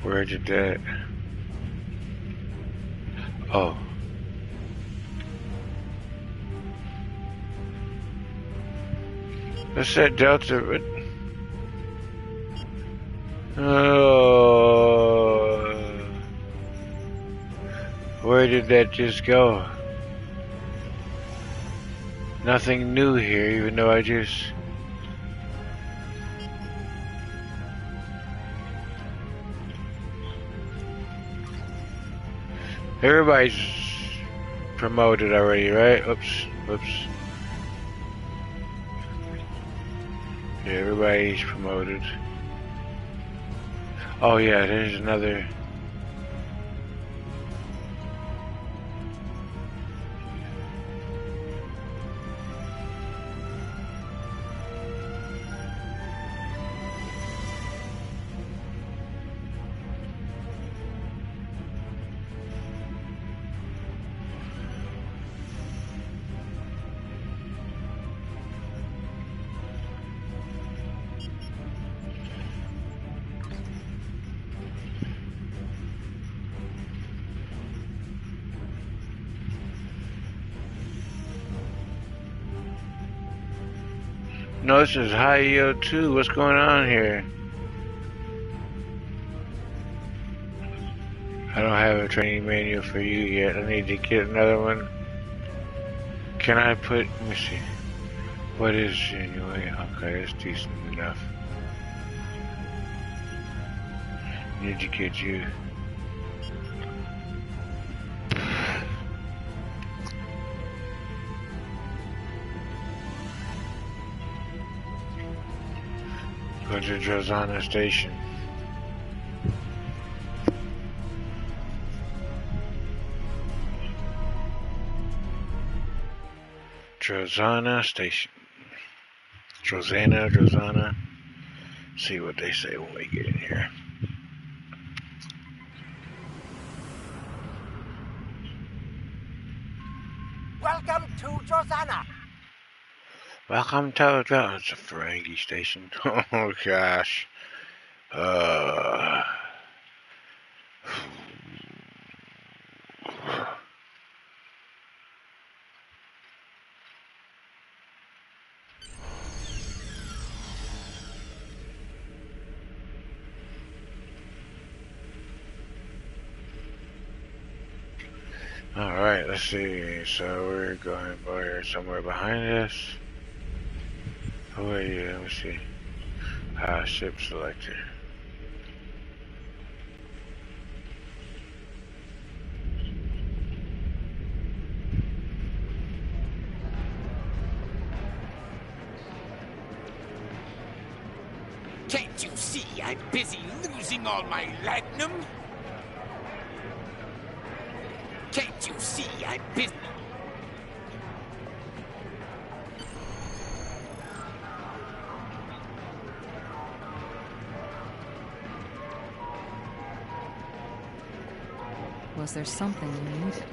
where did that? Oh. That's that Delta. Oh. Where did that just go? Nothing new here, even though I just... Everybody's promoted already, right? Oops, oops. Yeah, everybody's promoted. Oh yeah, there's another. No, this is High EO2. What's going on here? I don't have a training manual for you yet. I need to get another one. Can I put, let me see. What is anyway? Okay, it's decent enough. Need to get you. Go to Drozana Station. Drozana Station. Drozana. See what they say when we get in here.
Welcome to Drozana.
Welcome to it's a Ferengi station. Oh gosh. Alright, let's see. So we're going somewhere behind us. Who are you? Let me see. Ship selector.
Can't you see I'm busy losing all my latinum? Can't you see I'm busy?
Was there something you needed?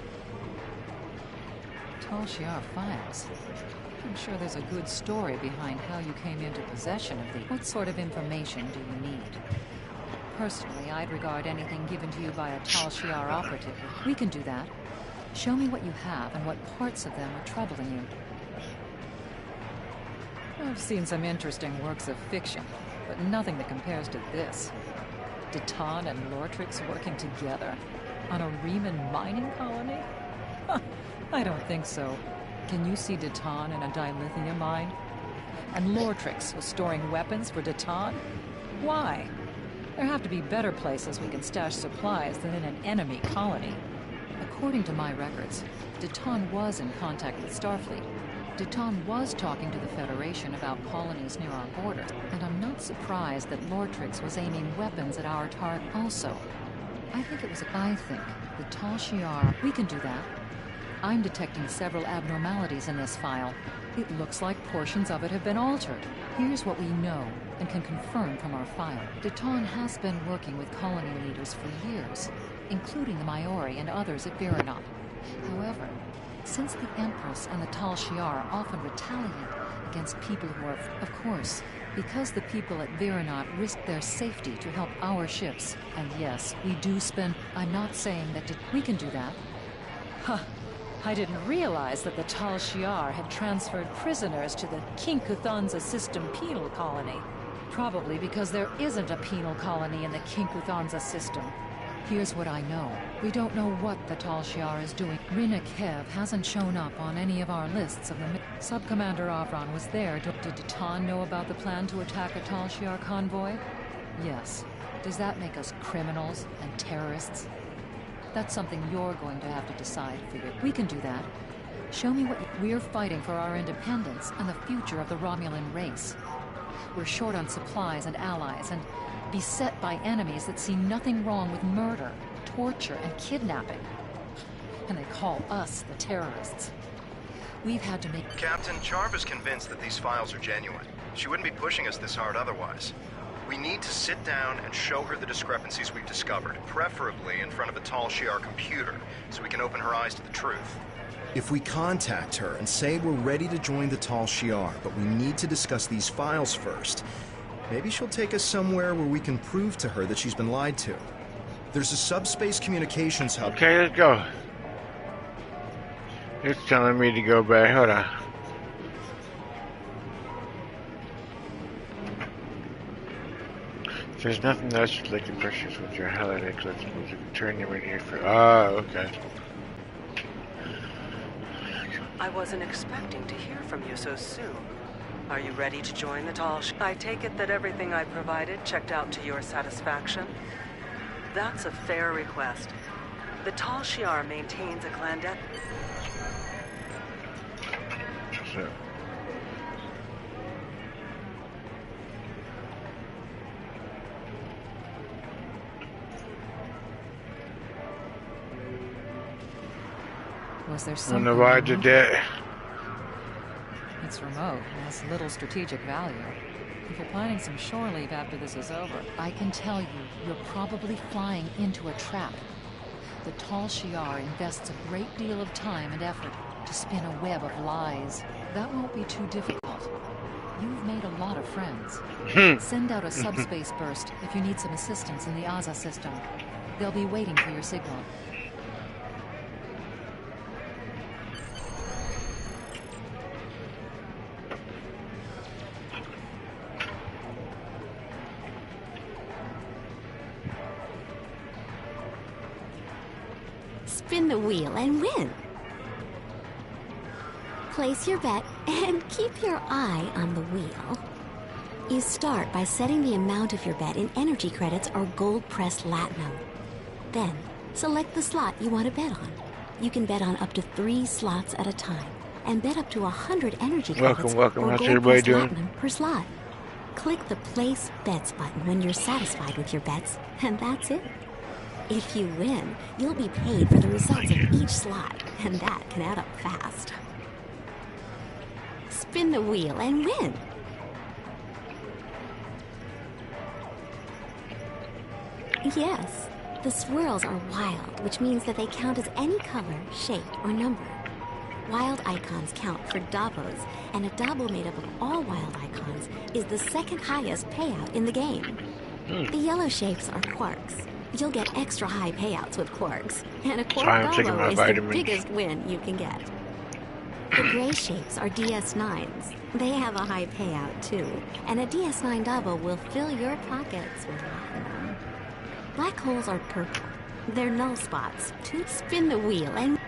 Tal Shiar files. I'm sure there's a good story behind how you came into possession of these. What sort of information do you need? Personally, I'd regard anything given to you by a Tal Shiar operative. We can do that. Show me what you have and what parts of them are troubling you. I've seen some interesting works of fiction, but nothing that compares to this. Deton and Lortrix working together? On a Riemann mining colony? I don't think so. Can you see Deton in a dilithium mine? And Lortrix was storing weapons for Deton? Why? There have to be better places we can stash supplies than in an enemy colony. According to my records, Deton was in contact with Starfleet. Deton was talking to the Federation about colonies near our border, and I'm not surprised that Lortrix was aiming weapons at our target also. I think the Tal Shiar... We can do that. I'm detecting several abnormalities in this file. It looks like portions of it have been altered. Here's what we know and can confirm from our file. Deton has been working with colony leaders for years, including the Maori and others at Viranot. However, since the Empress and the Tal Shiar often retaliate against people who are... Of course, because the people at Viranot risk their safety to help our ships. And yes, we do spend... I'm not saying that... We can do that. Huh. I didn't realize that the Tal Shiar had transferred prisoners to the Kinkuthanza system penal colony. Probably because there isn't a penal colony in the Kinkuthanza system. Here's what I know. We don't know what the Tal Shiar is doing. Rina Kev hasn't shown up on any of our lists of the... Subcommander Avron was there. Did Deton know about the plan to attack a Tal Shiar convoy? Yes. Does that make us criminals and terrorists? That's something you're going to have to decide for you. We can do that. Show me what we're fighting for our independence and the future of the Romulan race. We're short on supplies and allies, and beset by enemies that see nothing wrong with murder, torture, and kidnapping. And they call us the terrorists. We've had to make...
Captain, Jarva's convinced that these files are genuine. She wouldn't be pushing us this hard otherwise. We need to sit down and show her the discrepancies we've discovered, preferably in front of a Tal Shiar computer, so we can open her eyes to the truth. If we contact her and say we're ready to join the Tal Shiar, but we need to discuss these files first, maybe she'll take us somewhere where we can prove to her that she's been lied to. There's a subspace communications hub...
Okay, let's go. It's telling me to go back. Hold on. There's nothing else you'd like to purchase with your holiday collectibles. You can turn them in here for... okay.
I wasn't expecting to hear from you so soon. Are you ready to join the Tal Shiar? I take it that everything I provided checked out to your satisfaction? That's a fair request. The Tal Shiar maintains a clandestine...
So.
Was there something...
Why did that?
It's remote and has little strategic value. If you're planning some shore leave after this is over, I can tell you, you're probably flying into a trap. The Tal Shiar invests a great deal of time and effort to spin a web of lies. That won't be too difficult. You've made a lot of friends. Send out a subspace burst if you need some assistance in the Aza system. They'll be waiting for your signal.
Spin the wheel and win. Place your bet and keep your eye on the wheel. You start by setting the amount of your bet in energy credits or gold-pressed latinum. Then, select the slot you want to bet on. You can bet on up to 3 slots at a time, and bet up to 100 energy credits
welcome.
or
How's everybody
gold-pressed
doing?
latinum per slot. Click the Place Bets button when you're satisfied with your bets, and that's it. If you win, you'll be paid for the results of each slot, and that can add up fast. Spin the wheel and win. Yes, the swirls are wild, which means that they count as any color, shape, or number. Wild icons count for Dabos, and a Dabo made up of all wild icons is the second highest payout in the game. The yellow shapes are quarks. You'll get extra high payouts with quarks, and a quark Dabo is the biggest win you can get. The gray shapes are DS9s. They have a high payout too, and a DS9 Dabo will fill your pockets with platinum. Black holes are purple. They're null spots. To spin the wheel and...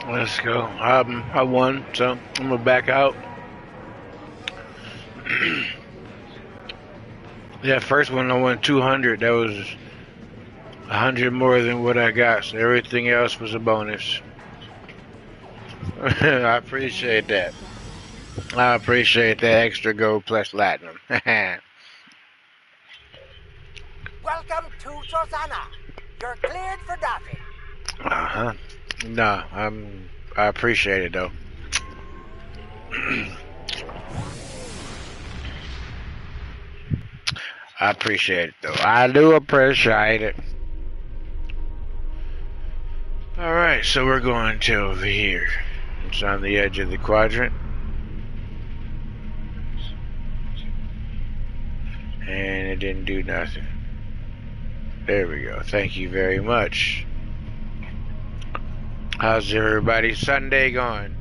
Let's go. I won, so I'm gonna back out. Yeah, first one I won 200. That was 100 more than what I got. So everything else was a bonus. I appreciate that. I appreciate that extra gold plus platinum.
Welcome to Josana. You're cleared for docking.
Uh-huh. No, I appreciate it though. I appreciate it though. I do appreciate it. Alright, so we're going to over here. It's on the edge of the quadrant. And it didn't do nothing. There we go. Thank you very much. How's everybody's Sunday going?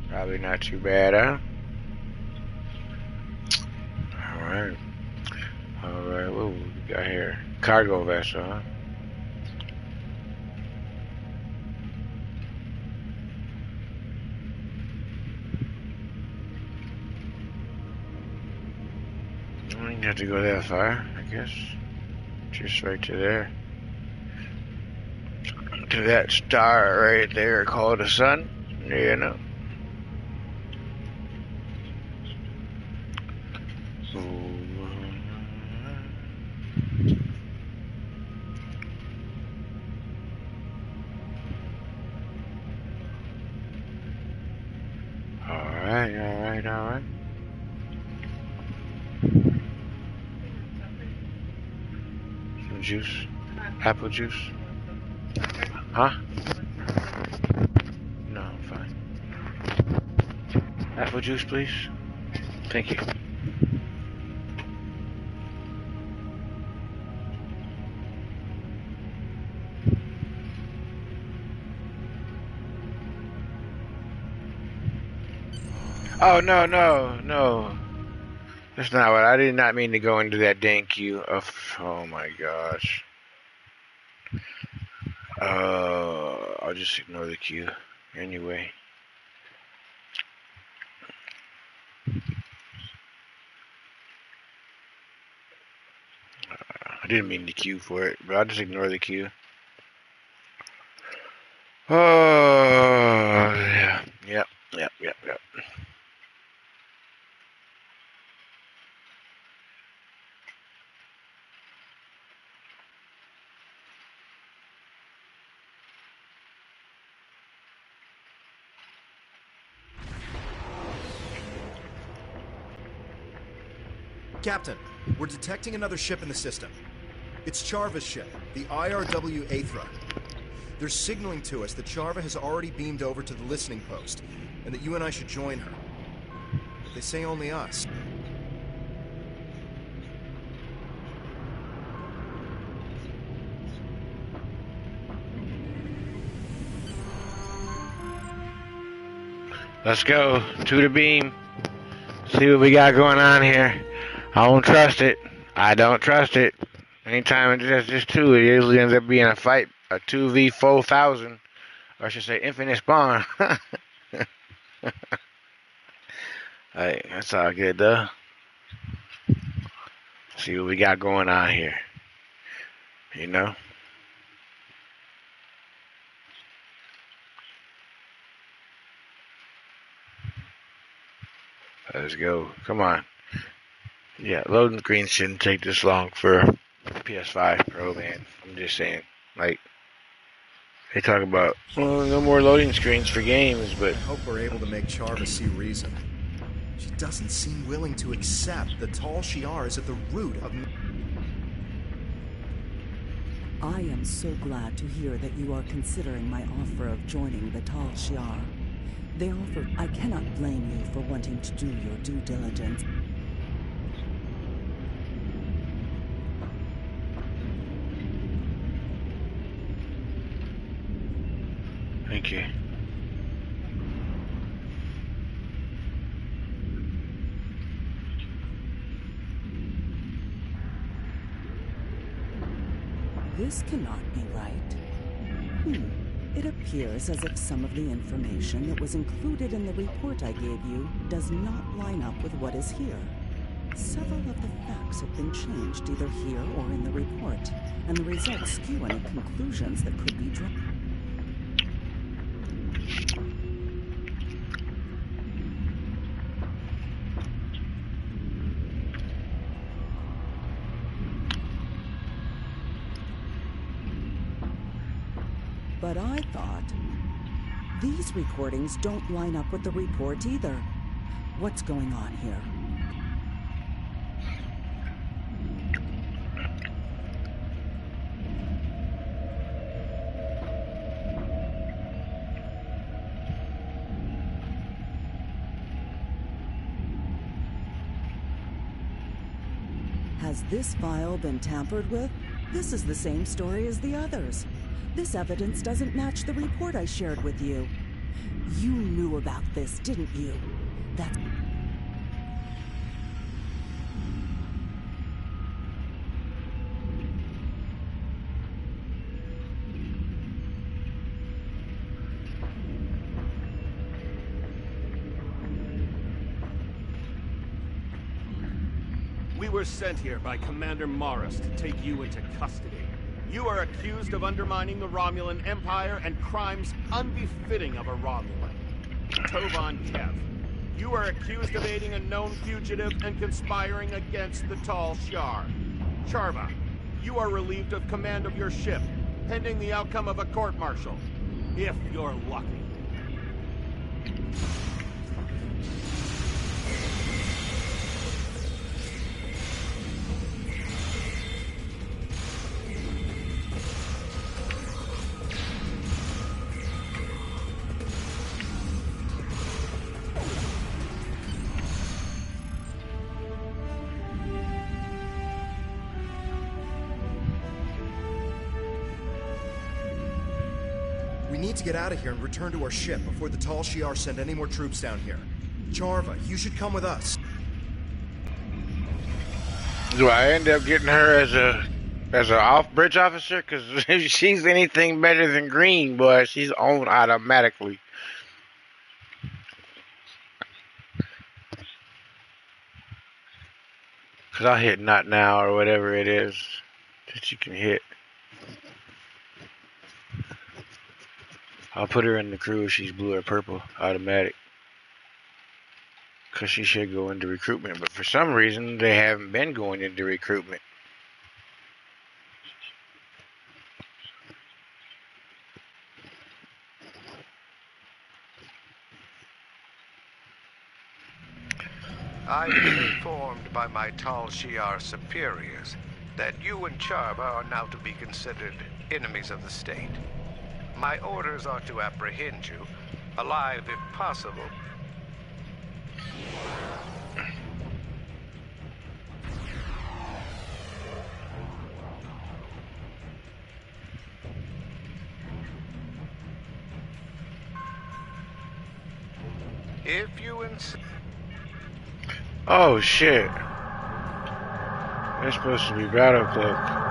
Probably not too bad, huh? Alright. Alright, what we got here? Cargo vessel, huh? I don't have to go that far, I guess. Just right to there. To that star right there called the sun, you know. Alright. Some juice. Apple juice. Huh? No, I'm fine. Apple juice, please. Thank you. Oh, no. That's not what I did not mean to go into that dang queue of. Oh my gosh. I'll just ignore the queue anyway. I didn't mean to queue for it, but I'll just ignore the queue. Oh, yeah. Yep.
Captain, we're detecting another ship in the system. It's Charva's ship, the IRW Aethra. They're signaling to us that Charva has already beamed over to the listening post, and that you and I should join her. But they say only us.
Let's go to the beam. See what we got going on here. I don't trust it. Anytime it's just two, it usually ends up being a fight, a 2v4000, or I should say infinite spawn. Hey, that's all good though. See what we got going on here. You know? Let's go. Come on. Yeah, loading screens shouldn't take this long for PS5 Pro, man. I'm just saying. Like, they talk about, well, no more loading screens for games, but...
I hope we're able to make Charva see reason. She doesn't seem willing to accept that Tal Shiar is at the root of...
I am so glad to hear that you are considering my offer of joining the Tal Shiar. They offer... I cannot blame you for wanting to do your due diligence.
Thank you.
This cannot be right. It appears as if some of the information that was included in the report I gave you does not line up with what is here. Several of the facts have been changed either here or in the report, and the results skew any conclusions that could be drawn. But I thought, these recordings don't line up with the report either. What's going on here? Has this file been tampered with? This is the same story as the others. This evidence doesn't match the report I shared with you. You knew about this, didn't you? That's...
We were sent here by Commander Morris to take you into custody. You are accused of undermining the Romulan Empire and crimes unbefitting of a Romulan. Tovan Kev, you are accused of aiding a known fugitive and conspiring against the Tal Shiar. Charva, you are relieved of command of your ship, pending the outcome of a court-martial. If you're lucky.
We need to get out of here and return to our ship before the Tal Shiar send any more troops down here. Charva, you should come with us.
Do I end up getting her as a off-bridge officer? Because if she's anything better than Green, boy, she's on automatically. Because I'll hit not now or whatever it is that you can hit. I'll put her in the crew if she's blue or purple, automatic. Because she should go into recruitment. But for some reason, they haven't been going into recruitment.
I've been informed by my Tal Shiar superiors that you and Charva are now to be considered enemies of the state. My orders are to apprehend you, alive if possible. If you insist.
Oh shit. They're supposed to be battle cloak.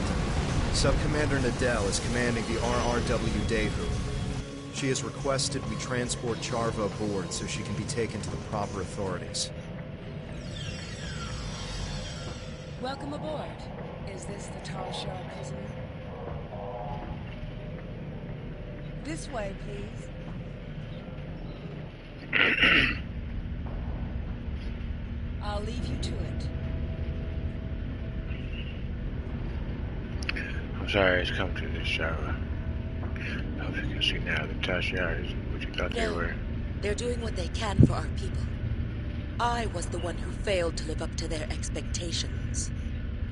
Captain. Sub-Commander Nadell is commanding the RRW Daewoo. She has requested we transport Charva aboard so she can be taken to the proper authorities.
Welcome aboard. Is this the Tal Shar prisoner? This way, please. I'll leave you to it.
I'm sorry, it's come to this, Charva. I hope you can see now that Tal Shar is what you thought they were.
They're doing what they can for our people. I was the one who failed to live up to their expectations.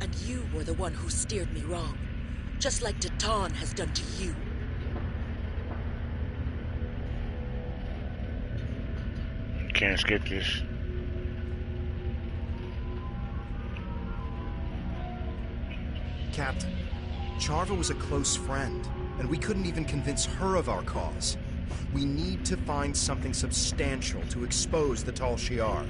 And you were the one who steered me wrong. Just like Tatan has done to you.
Can't skip this.
Captain, Charva was a close friend, and we couldn't even convince her of our cause. We need to find something substantial to expose the Tal Shiar.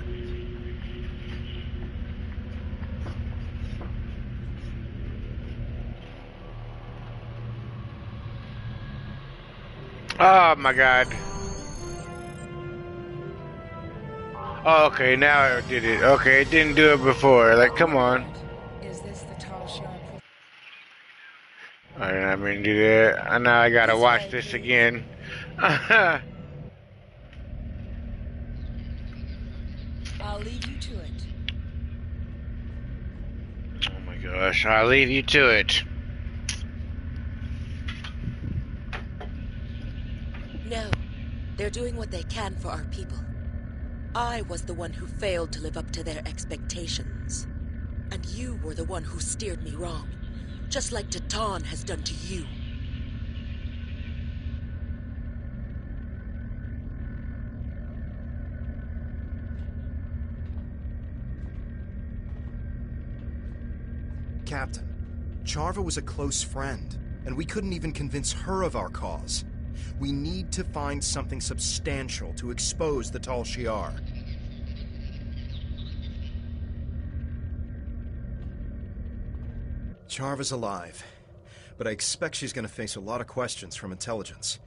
Oh my god. Oh, okay, now I did it. Okay, it didn't do it before. Like, come on.
Is this the Tal Shar?
I didn't mean to do that. And now I gotta watch this again.
I'll leave you to it.
Oh my gosh, I'll leave you to it.
No, they're doing what they can for our people. I was the one who failed to live up to their expectations. And you were the one who steered me wrong. Just like Tatan has done to you.
Captain, Charva was a close friend, and we couldn't even convince her of our cause. We need to find something substantial to expose the Tal Shiar. Charva's alive, but I expect she's going to face a lot of questions from intelligence.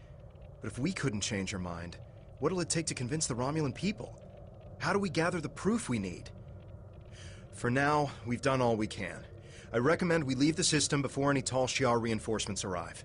But if we couldn't change her mind, what'll it take to convince the Romulan people? How do we gather the proof we need? For now, we've done all we can. I recommend we leave the system before any Tal Shiar reinforcements arrive.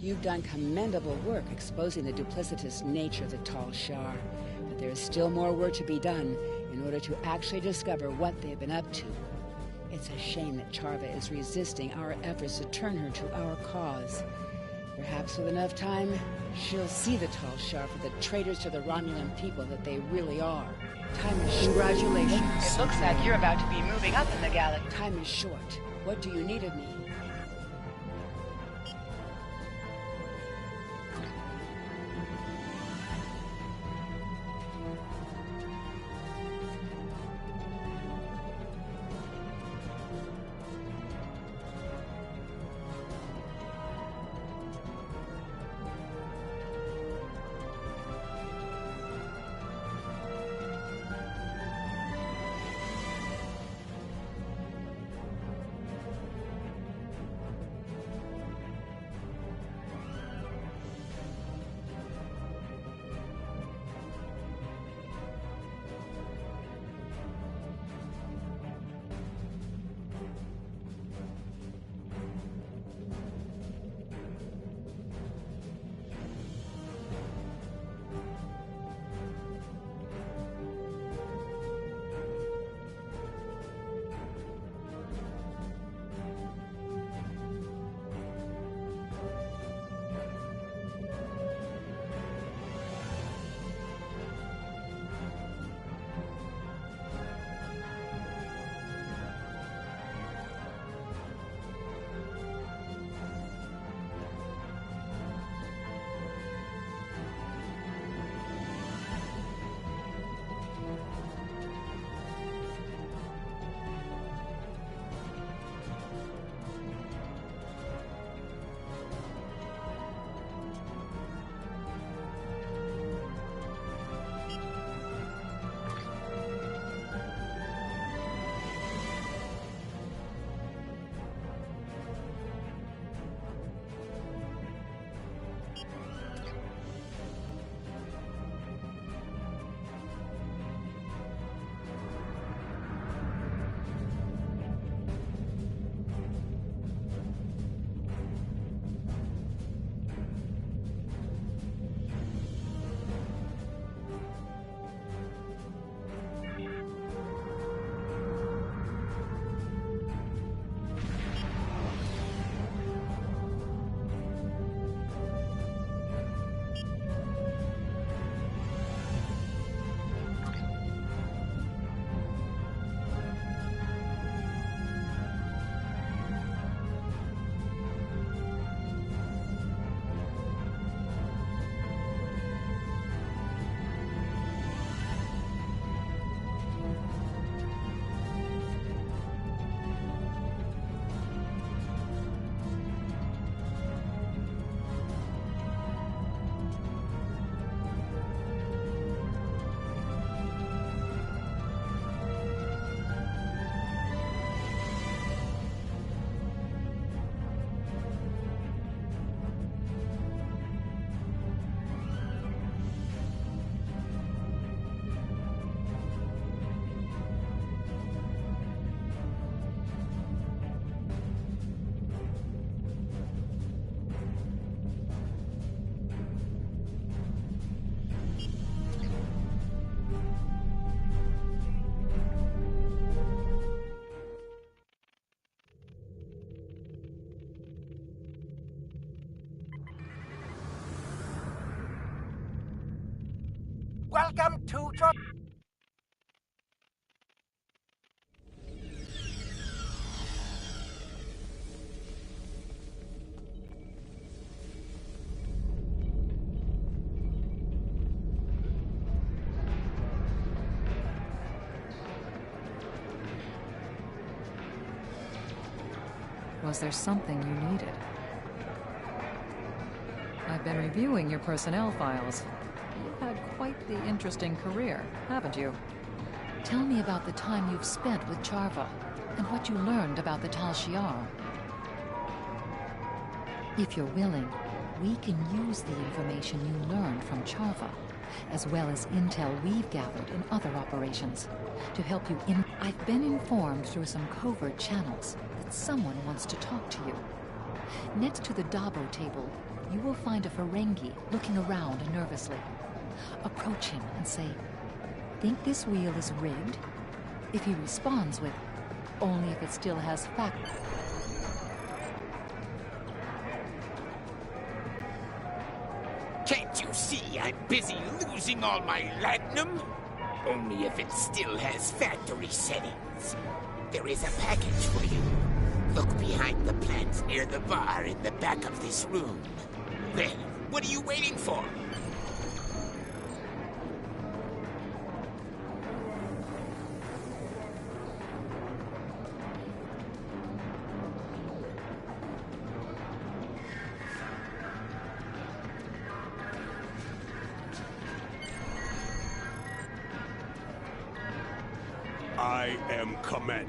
You've done commendable work exposing the duplicitous nature of the Tal Shar, but there is still more work to be done in order to actually discover what they've been up to. It's a shame that Charva is resisting our efforts to turn her to our cause. Perhaps with enough time, she'll see the Tal Shar for the traitors to the Romulan people that they really are. Time is short. Congratulations.
It looks like you're about to be moving up in the galaxy.
Time is short. What do you need of me?
Welcome to
Was there something you needed? I've been reviewing your personnel files. You've had quite the interesting career, haven't you? Tell me about the time you've spent with Charva, and what you learned about the Tal Shiar. If you're willing, we can use the information you learned from Charva, as well as intel we've gathered in other operations, to help you in... I've been informed through some covert channels that someone wants to talk to you. Next to the Dabo table, you will find a Ferengi looking around nervously. Approach him and say, "Think this wheel is rigged?" If he responds with, "Only if it still has fact..."
Can't you see I'm busy losing all my latinum? Only if it still has factory settings. There is a package for you. Look behind the plant near the bar in the back of this room. Well, what are you waiting for?
I am Kamen,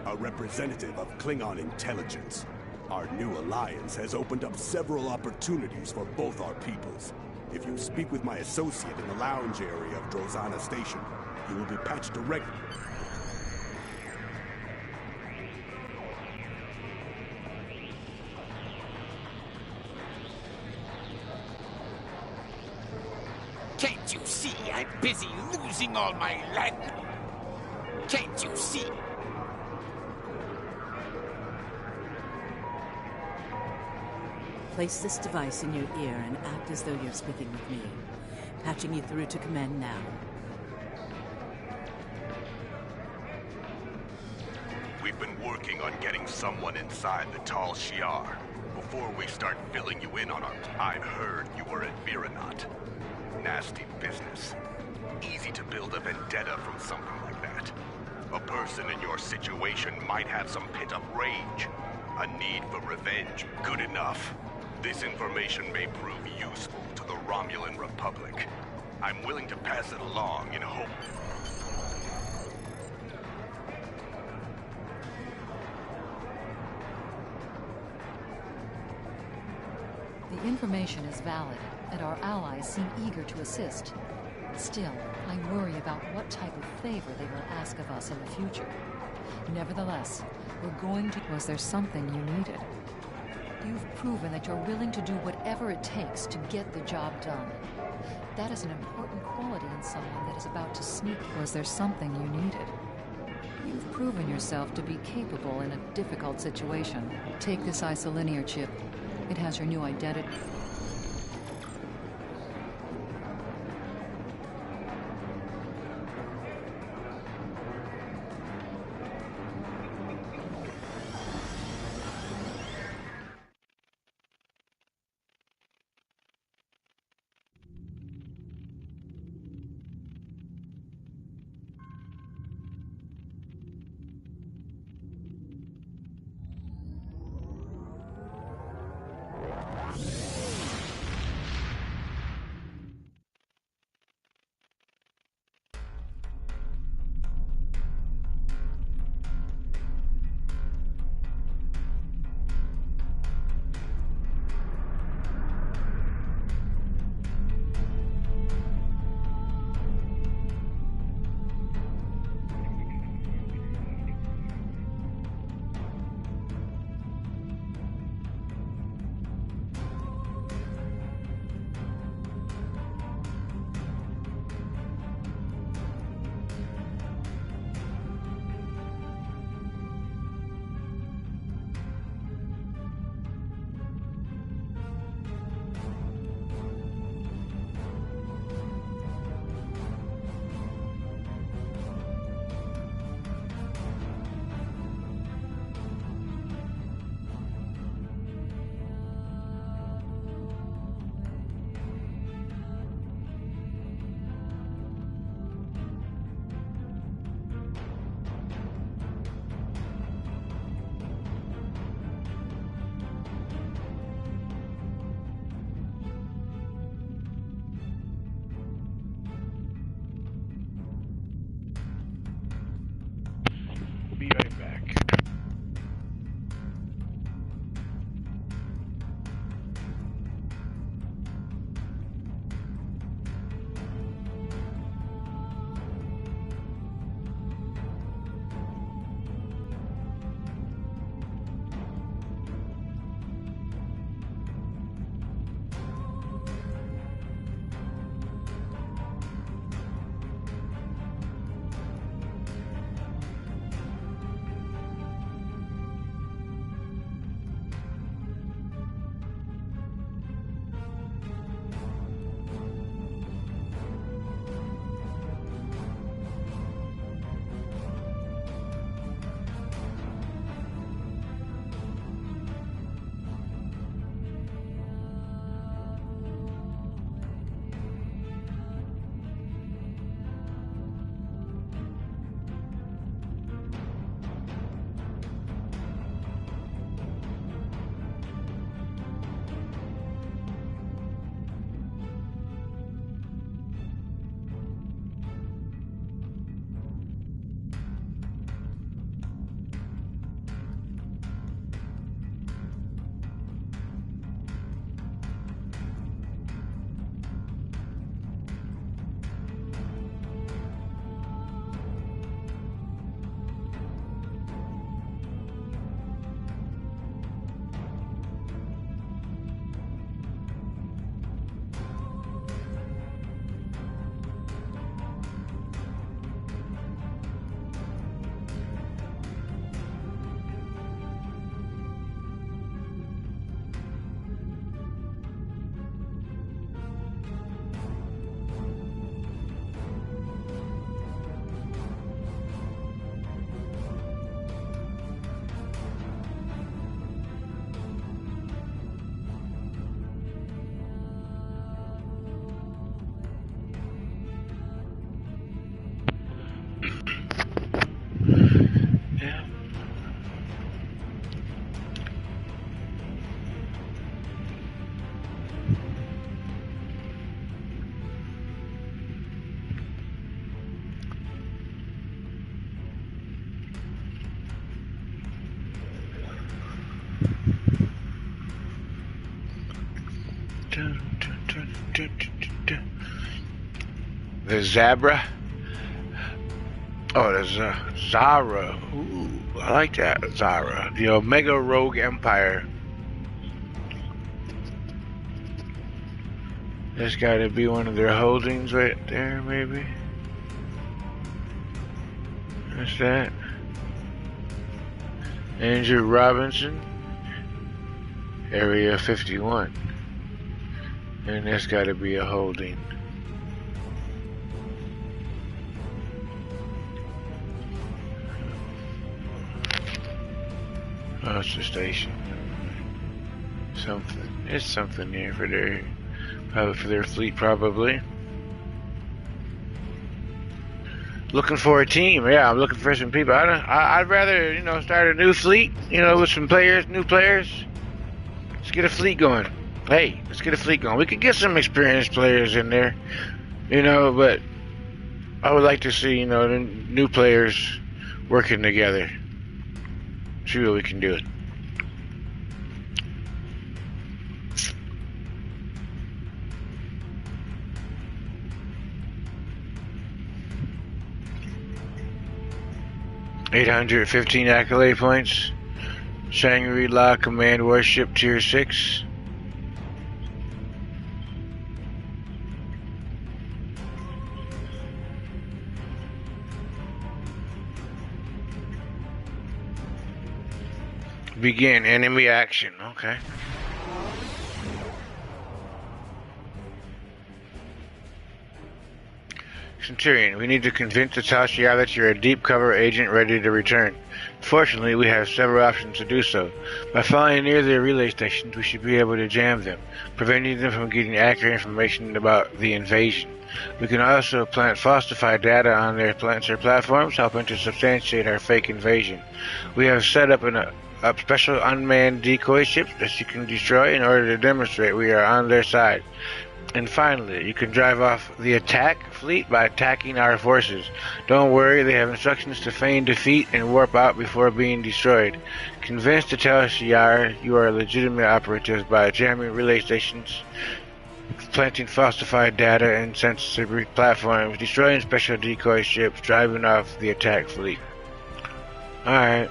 a representative of Klingon intelligence. Our new alliance has opened up several opportunities for both our peoples. If you speak with my associate in the lounge area of Drozana Station, you will be patched directly.
Can't you see I'm busy losing all my latinum? Can't you see?
Place this device in your ear and act as though you're speaking with me. Patching you through to command now.
We've been working on getting someone inside the Tal Shiar. Before we start filling you in on our... I heard you were at Viranot. Nasty business. Easy to build a vendetta from something like that. A person in your situation might have some pent-up rage. A need for revenge, good enough. This information may prove useful to the Romulan Republic. I'm willing to pass it along in hope...
The information is valid, and our allies seem eager to assist. Still, I worry about what type of favor they will ask of us in the future. Nevertheless, we're going to... Was there something you needed? You've proven that you're willing to do whatever it takes to get the job done. That is an important quality in someone that is about to sneak. Was there something you needed? You've proven yourself to be capable in a difficult situation. Take this isolinear chip. It has your new identity.
The Zabra. Oh, there's Zara. Ooh, I like that, Zara. The Omega Rogue Empire. That's got to be one of their holdings right there, maybe. What's that? Andrew Robinson, Area 51. And that's got to be a holding. Oh, it's a station. Something. It's something here for their, probably for their fleet, probably. Looking for a team. Yeah, I'm looking for some people. I'd rather, you know, start a new fleet, you know, with some players, new players. Let's get a fleet going. Hey, let's get a fleet going. We could get some experienced players in there, you know, but I would like to see, you know, the new players working together. See what we can do. $815 accolade points. Shangri-La Command Warship Tier 6. Begin enemy action. Okay. Centurion, we need to convince the Tal Shiar that you're a deep cover agent ready to return. Fortunately, we have several options to do so. By flying near their relay stations, we should be able to jam them, preventing them from getting accurate information about the invasion. We can also plant falsified data on their platforms, helping to substantiate our fake invasion. We have set up special unmanned decoy ships that you can destroy in order to demonstrate we are on their side. And finally, you can drive off the attack fleet by attacking our forces. Don't worry, they have instructions to feign defeat and warp out before being destroyed. Convince the Tal Shiar you are legitimate operatives by jamming relay stations, planting falsified data and sensitive platforms, destroying special decoy ships, driving off the attack fleet. Alright.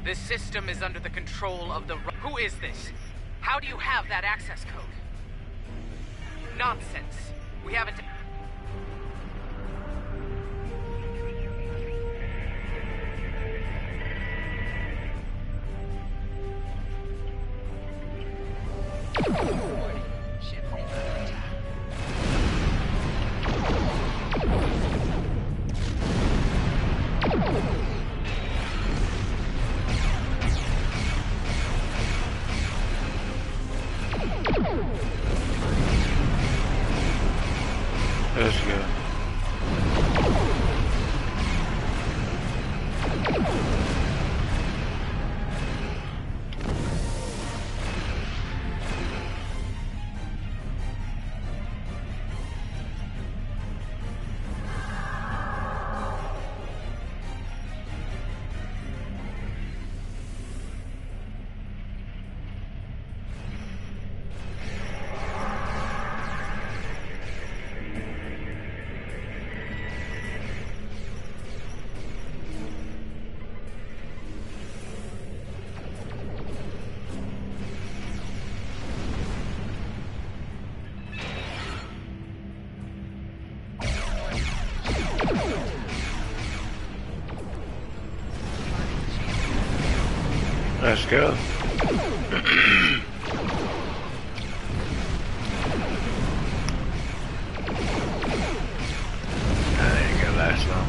This system is under the control of the... Who is this? How do you have that access code? Nonsense. We haven't...
Let's go. Let's go. That ain't gonna last long.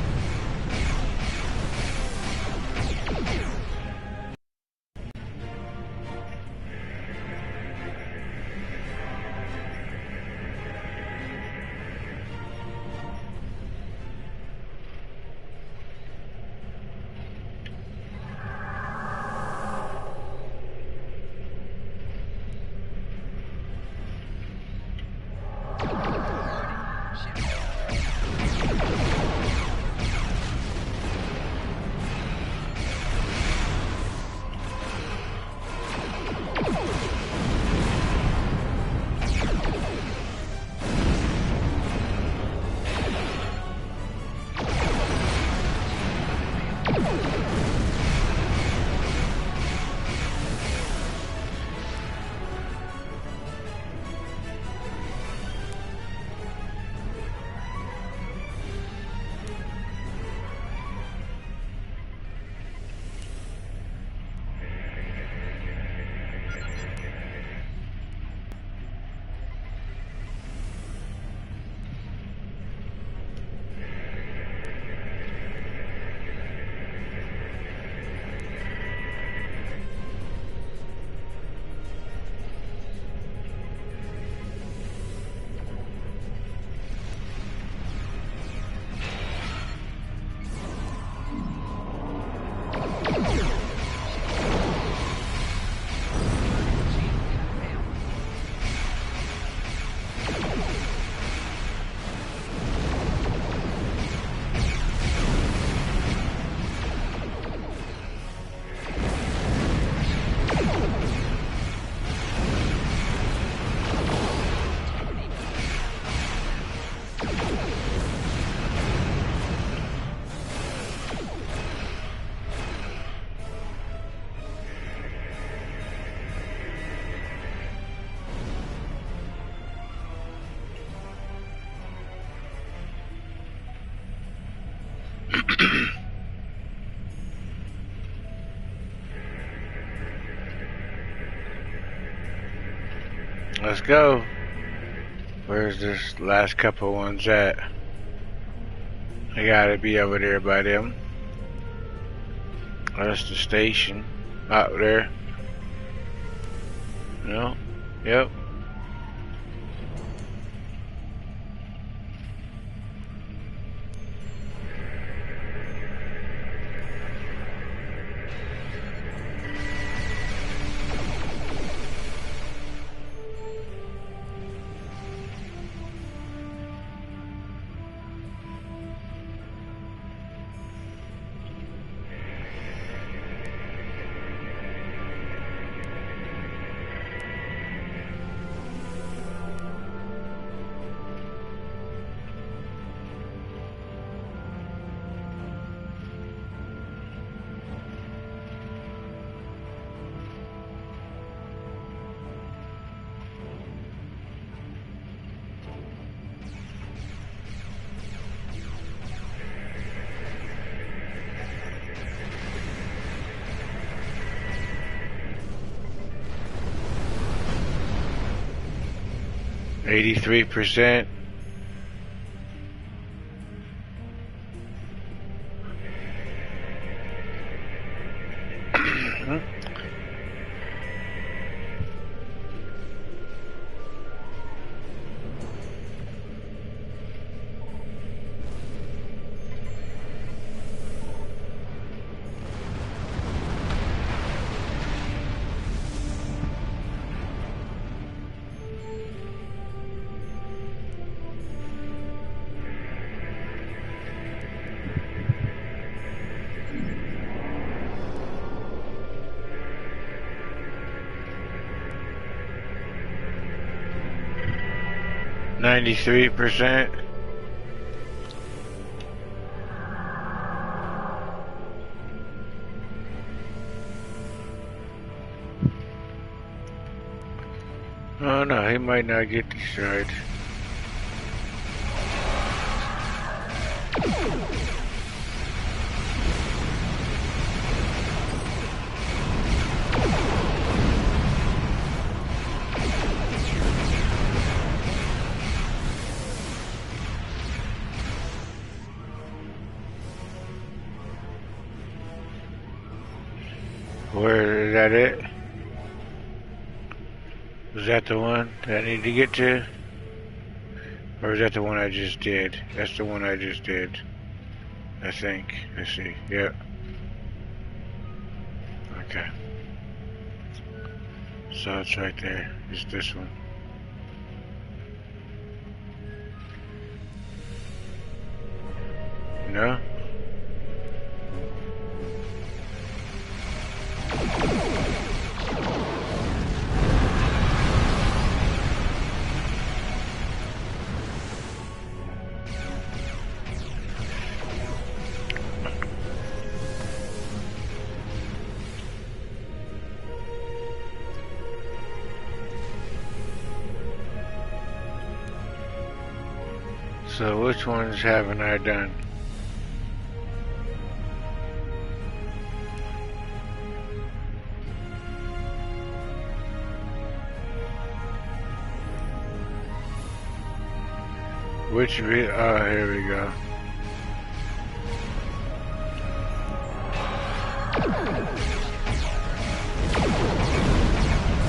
Let's go. Where's this last couple ones at? I gotta be over there by them. That's the station. Out there. No? Yep. %. %. Oh no, he might not get destroyed. Where is that it? Was that the one that I need to get to? Or is that the one I just did? That's the one I just did. I think. Let's see. Yep. Okay. So it's right there. It's this one. No? So which ones haven't I done? Oh, here we go.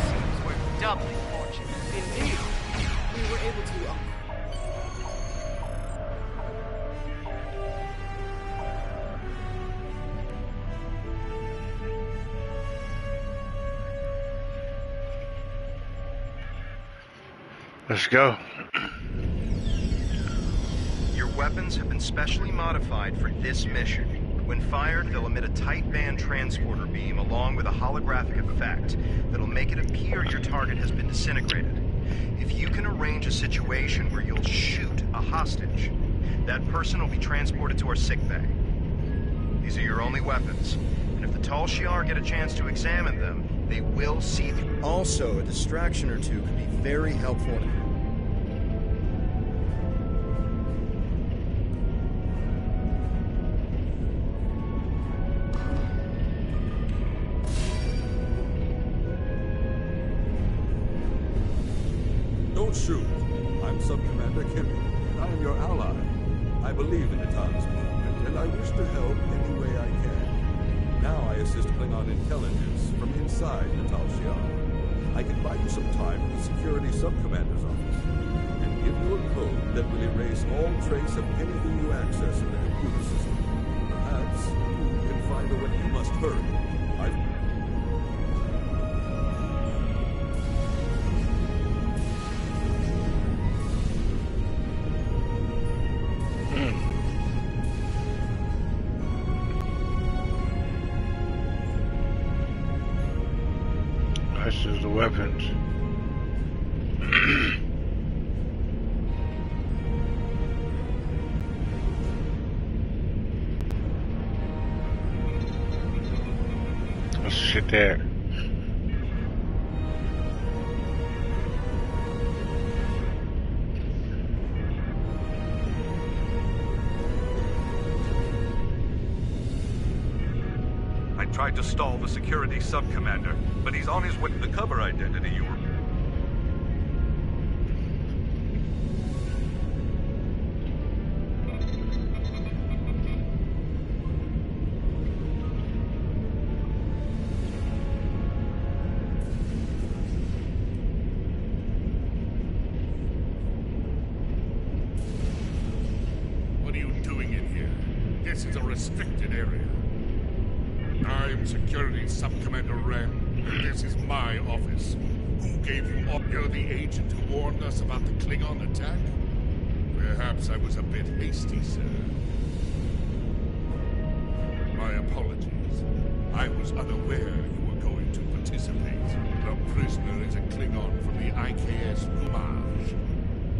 Seems we're doubly fortunate.
Indeed. We were able to
Let's go.
Your weapons have been specially modified for this mission. When fired, they'll emit a tight band transporter beam along with a holographic effect that'll make it appear your target has been disintegrated. If you can arrange a situation where you'll shoot a hostage, that person will be transported to our sickbay. These are your only weapons, and if the Tal Shiar get a chance to examine them, they will see them. Also, a distraction or two could be very helpful.
Don't shoot. I'm Sub-Commander Kimmy, and I am your ally. I believe in Natan's movement, and I wish to help any way I can. Now I assist Klingon intelligence from inside the Tal Shiar. I can buy you some time at the Security Sub-Commander's office, and give you a code that will erase all trace of anything you access in the computer system. Perhaps you can find a way. You must hurry.
This is the weapons. Let's sit there.
I tried to stall the Security Sub-Commander, but he's on his way to the cover identity you were...
What are you doing in here? This is a restricted area. I'm Security Sub-Commander Wren, and this is my office. Who gave you up? You're the agent who warned us about the Klingon attack? Perhaps I was a bit hasty, sir. My apologies. I was unaware you were going to participate. The prisoner is a Klingon from the IKS Rumage.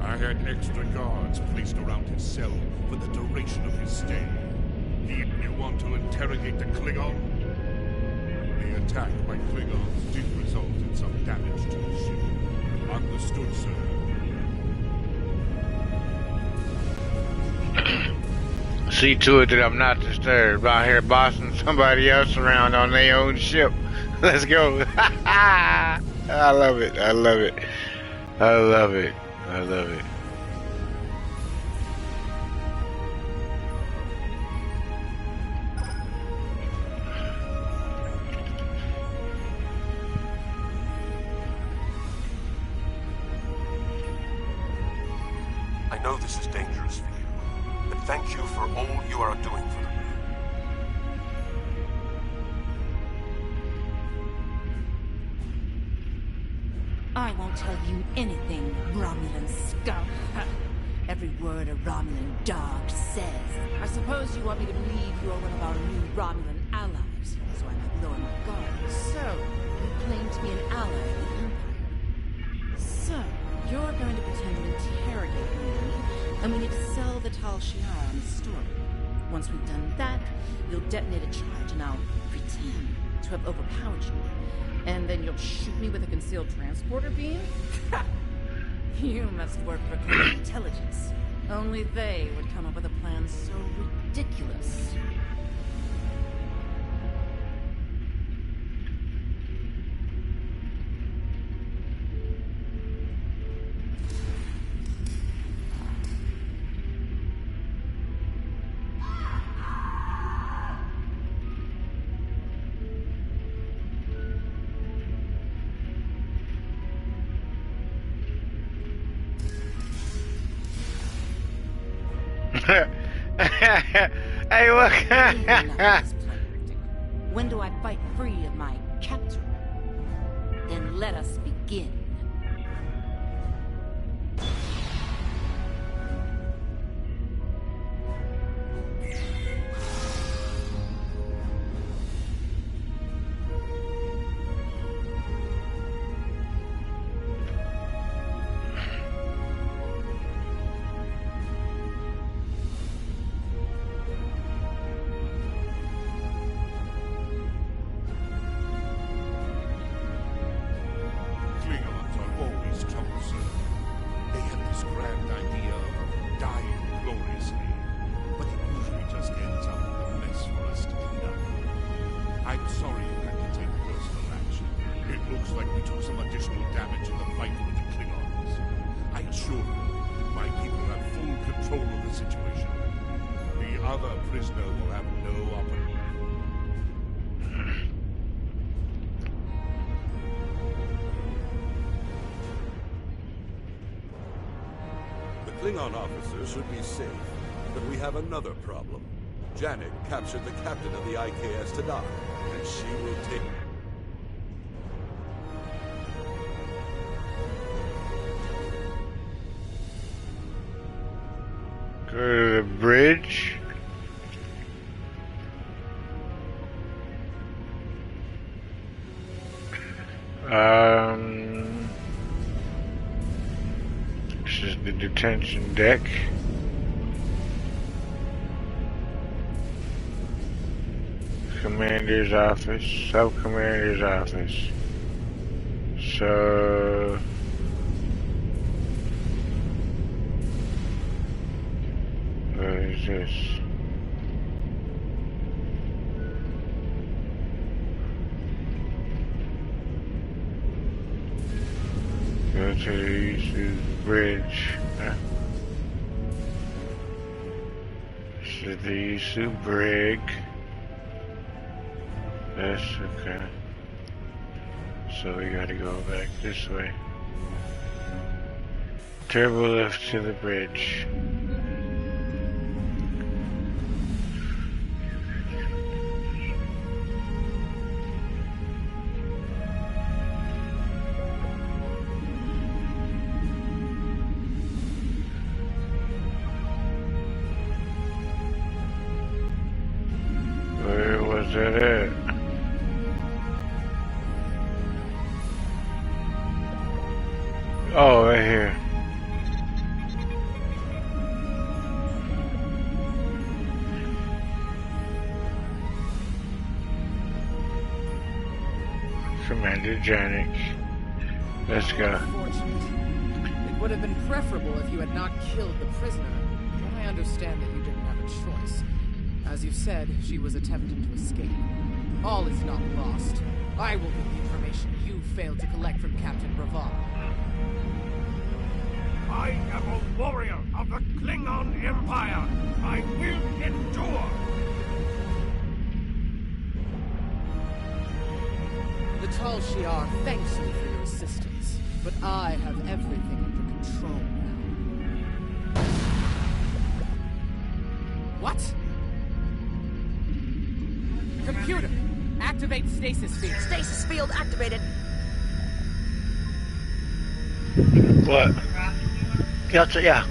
I had extra guards placed around his cell for the duration of his stay. You want to interrogate the Klingon? The attack by Klingons did result in some damage to the ship. Understood, sir.
See to it that I'm not disturbed out here bossing somebody else around on their own ship. Let's go. I love it. I love it. I love it. I love it.
I know this is dangerous for you, but thank you for all you are doing for me.
I won't tell you anything, Romulan scum. Every word a Romulan dog says. I suppose you want me to believe you're one of our new Romulan allies, so I might lower my guard. So, you claim to be an ally of the Empire. So, you're going to pretend to interrogate me, and we need to sell the Tal Shiar on the story. Once we've done that, you'll detonate a charge, and I'll pretend to have overpowered you. And then you'll shoot me with a concealed transporter beam? You must work for Klingon intelligence. Only they would come up with a plan so ridiculous.
Hey, look.
When do I fight free of my captor? Then let us begin.
I assure you, my people have full control of the situation. The other prisoner will have no opportunity.
The Klingon officer should be safe, but we have another problem. Janek captured the captain of the IKS Tadar, and she will take...
Go to the bridge. This is the detention deck. Commander's office, sub-commander's office. So what is this? Go to the Yusu bridge. This is the Yusu brig. That's okay. So we gotta go back this way. Turbo lift to the bridge. Where was that at? Oh, right here. Commander Janek. Let's go.
Unfortunate. It would have been preferable if you had not killed the prisoner, but I understand that you didn't have a choice. As you said, she was attempting to escape. All is not lost. I will get the information you failed to collect from Captain Raval.
I am a warrior of the Klingon Empire. I will endure.
The Tal Shiar thanks you for your assistance, but I have everything under control now. What? Computer, activate stasis field.
Stasis field activated.
What? Yeah.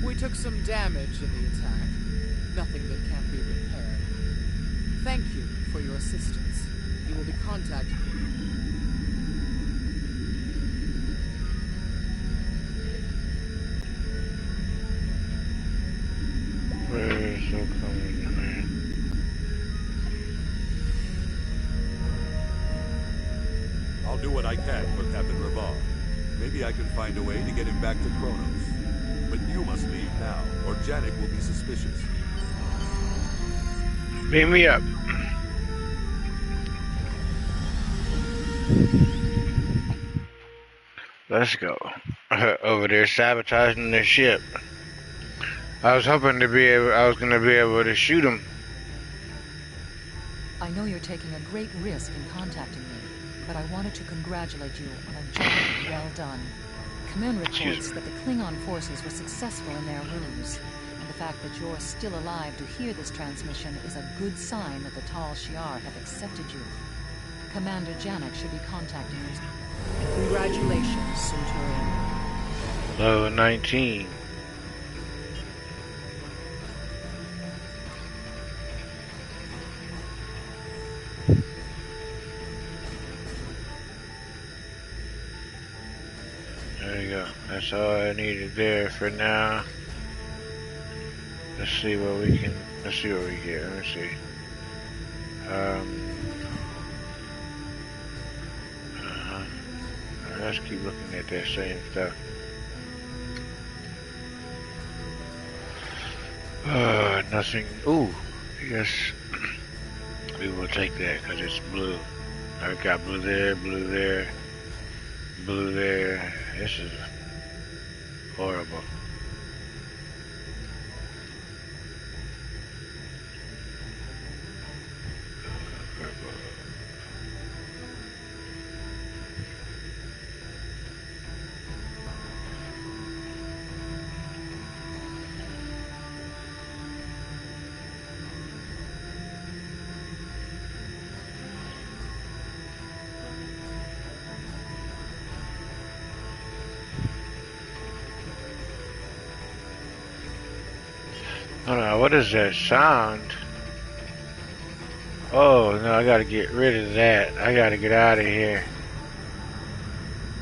We took some damage in the attack. Nothing that can't be repaired. Thank you for your assistance. You will be contacted.
Where is it coming, man?
I'll do what I can for Captain Raval. Maybe I can find a way to get him back to Kronos. But you must leave now, or Janek will be suspicious.
Beat me up. Let's go. Over there sabotaging the ship. I was hoping to be able, I was going to be able to shoot him.
I know you're taking a great risk in contacting me, but I wanted to congratulate you on a job well done. Command reports that the Klingon forces were successful in their ruse, and the fact that you're still alive to hear this transmission is a good sign that the Tal Shiar have accepted you. Commander Janek should be contacting you.
Congratulations, Centurion.
Level 19. There you go. That's all I needed there for now. Let's see what we can. Let's see what we get. Let me see. Let's keep looking at that same stuff. Nothing. Ooh, yes. We will take that because it's blue. I got blue there, blue there. blue there. This is horrible. Hold on, what is that sound? Oh, no, I gotta get rid of that. I gotta get out of here.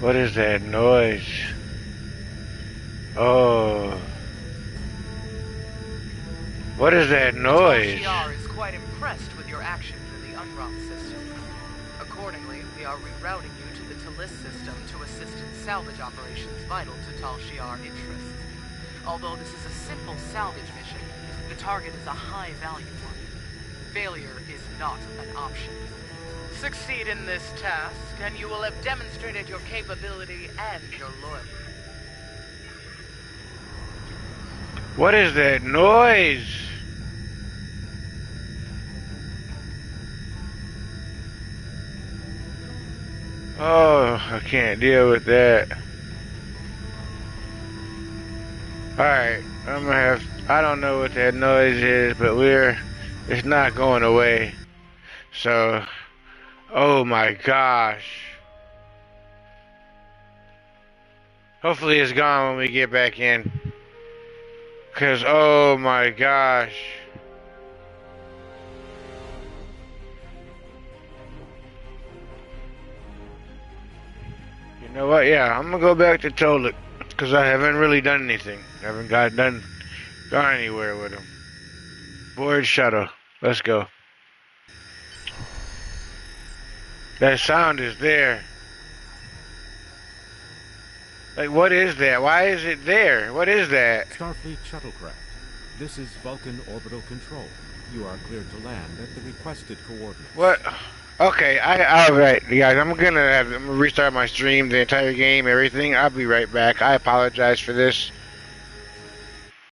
What is that noise? Oh. What is that noise?
Tal Shiar is quite impressed with your actions in the Unrom system. Accordingly, we are rerouting you to the Talis system to assist in salvage operations vital to Tal Shiar interests. Although this is a simple salvage mission, the target is a high-value one. Failure is not an option. Succeed in this task, and you will have demonstrated your capability and your loyalty.
What is that noise? Oh, I can't deal with that. Alright, I'm gonna have, I don't know what that noise is, but it's not going away. So, oh my gosh. Hopefully it's gone when we get back in. Cause, oh my gosh. You know what, yeah, I'm gonna go back to Tolek. Because I haven't really done anything. I haven't gone anywhere with him. Void Shadow. Let's go. That sound is there. Like, what is that? Why is it there? What is that?
Starfleet shuttlecraft. This is Vulcan Orbital Control. You are cleared to land at the requested coordinates.
What? Okay, alright, guys, I'm gonna restart my stream, the entire game, everything. I'll be right back. I apologize for this.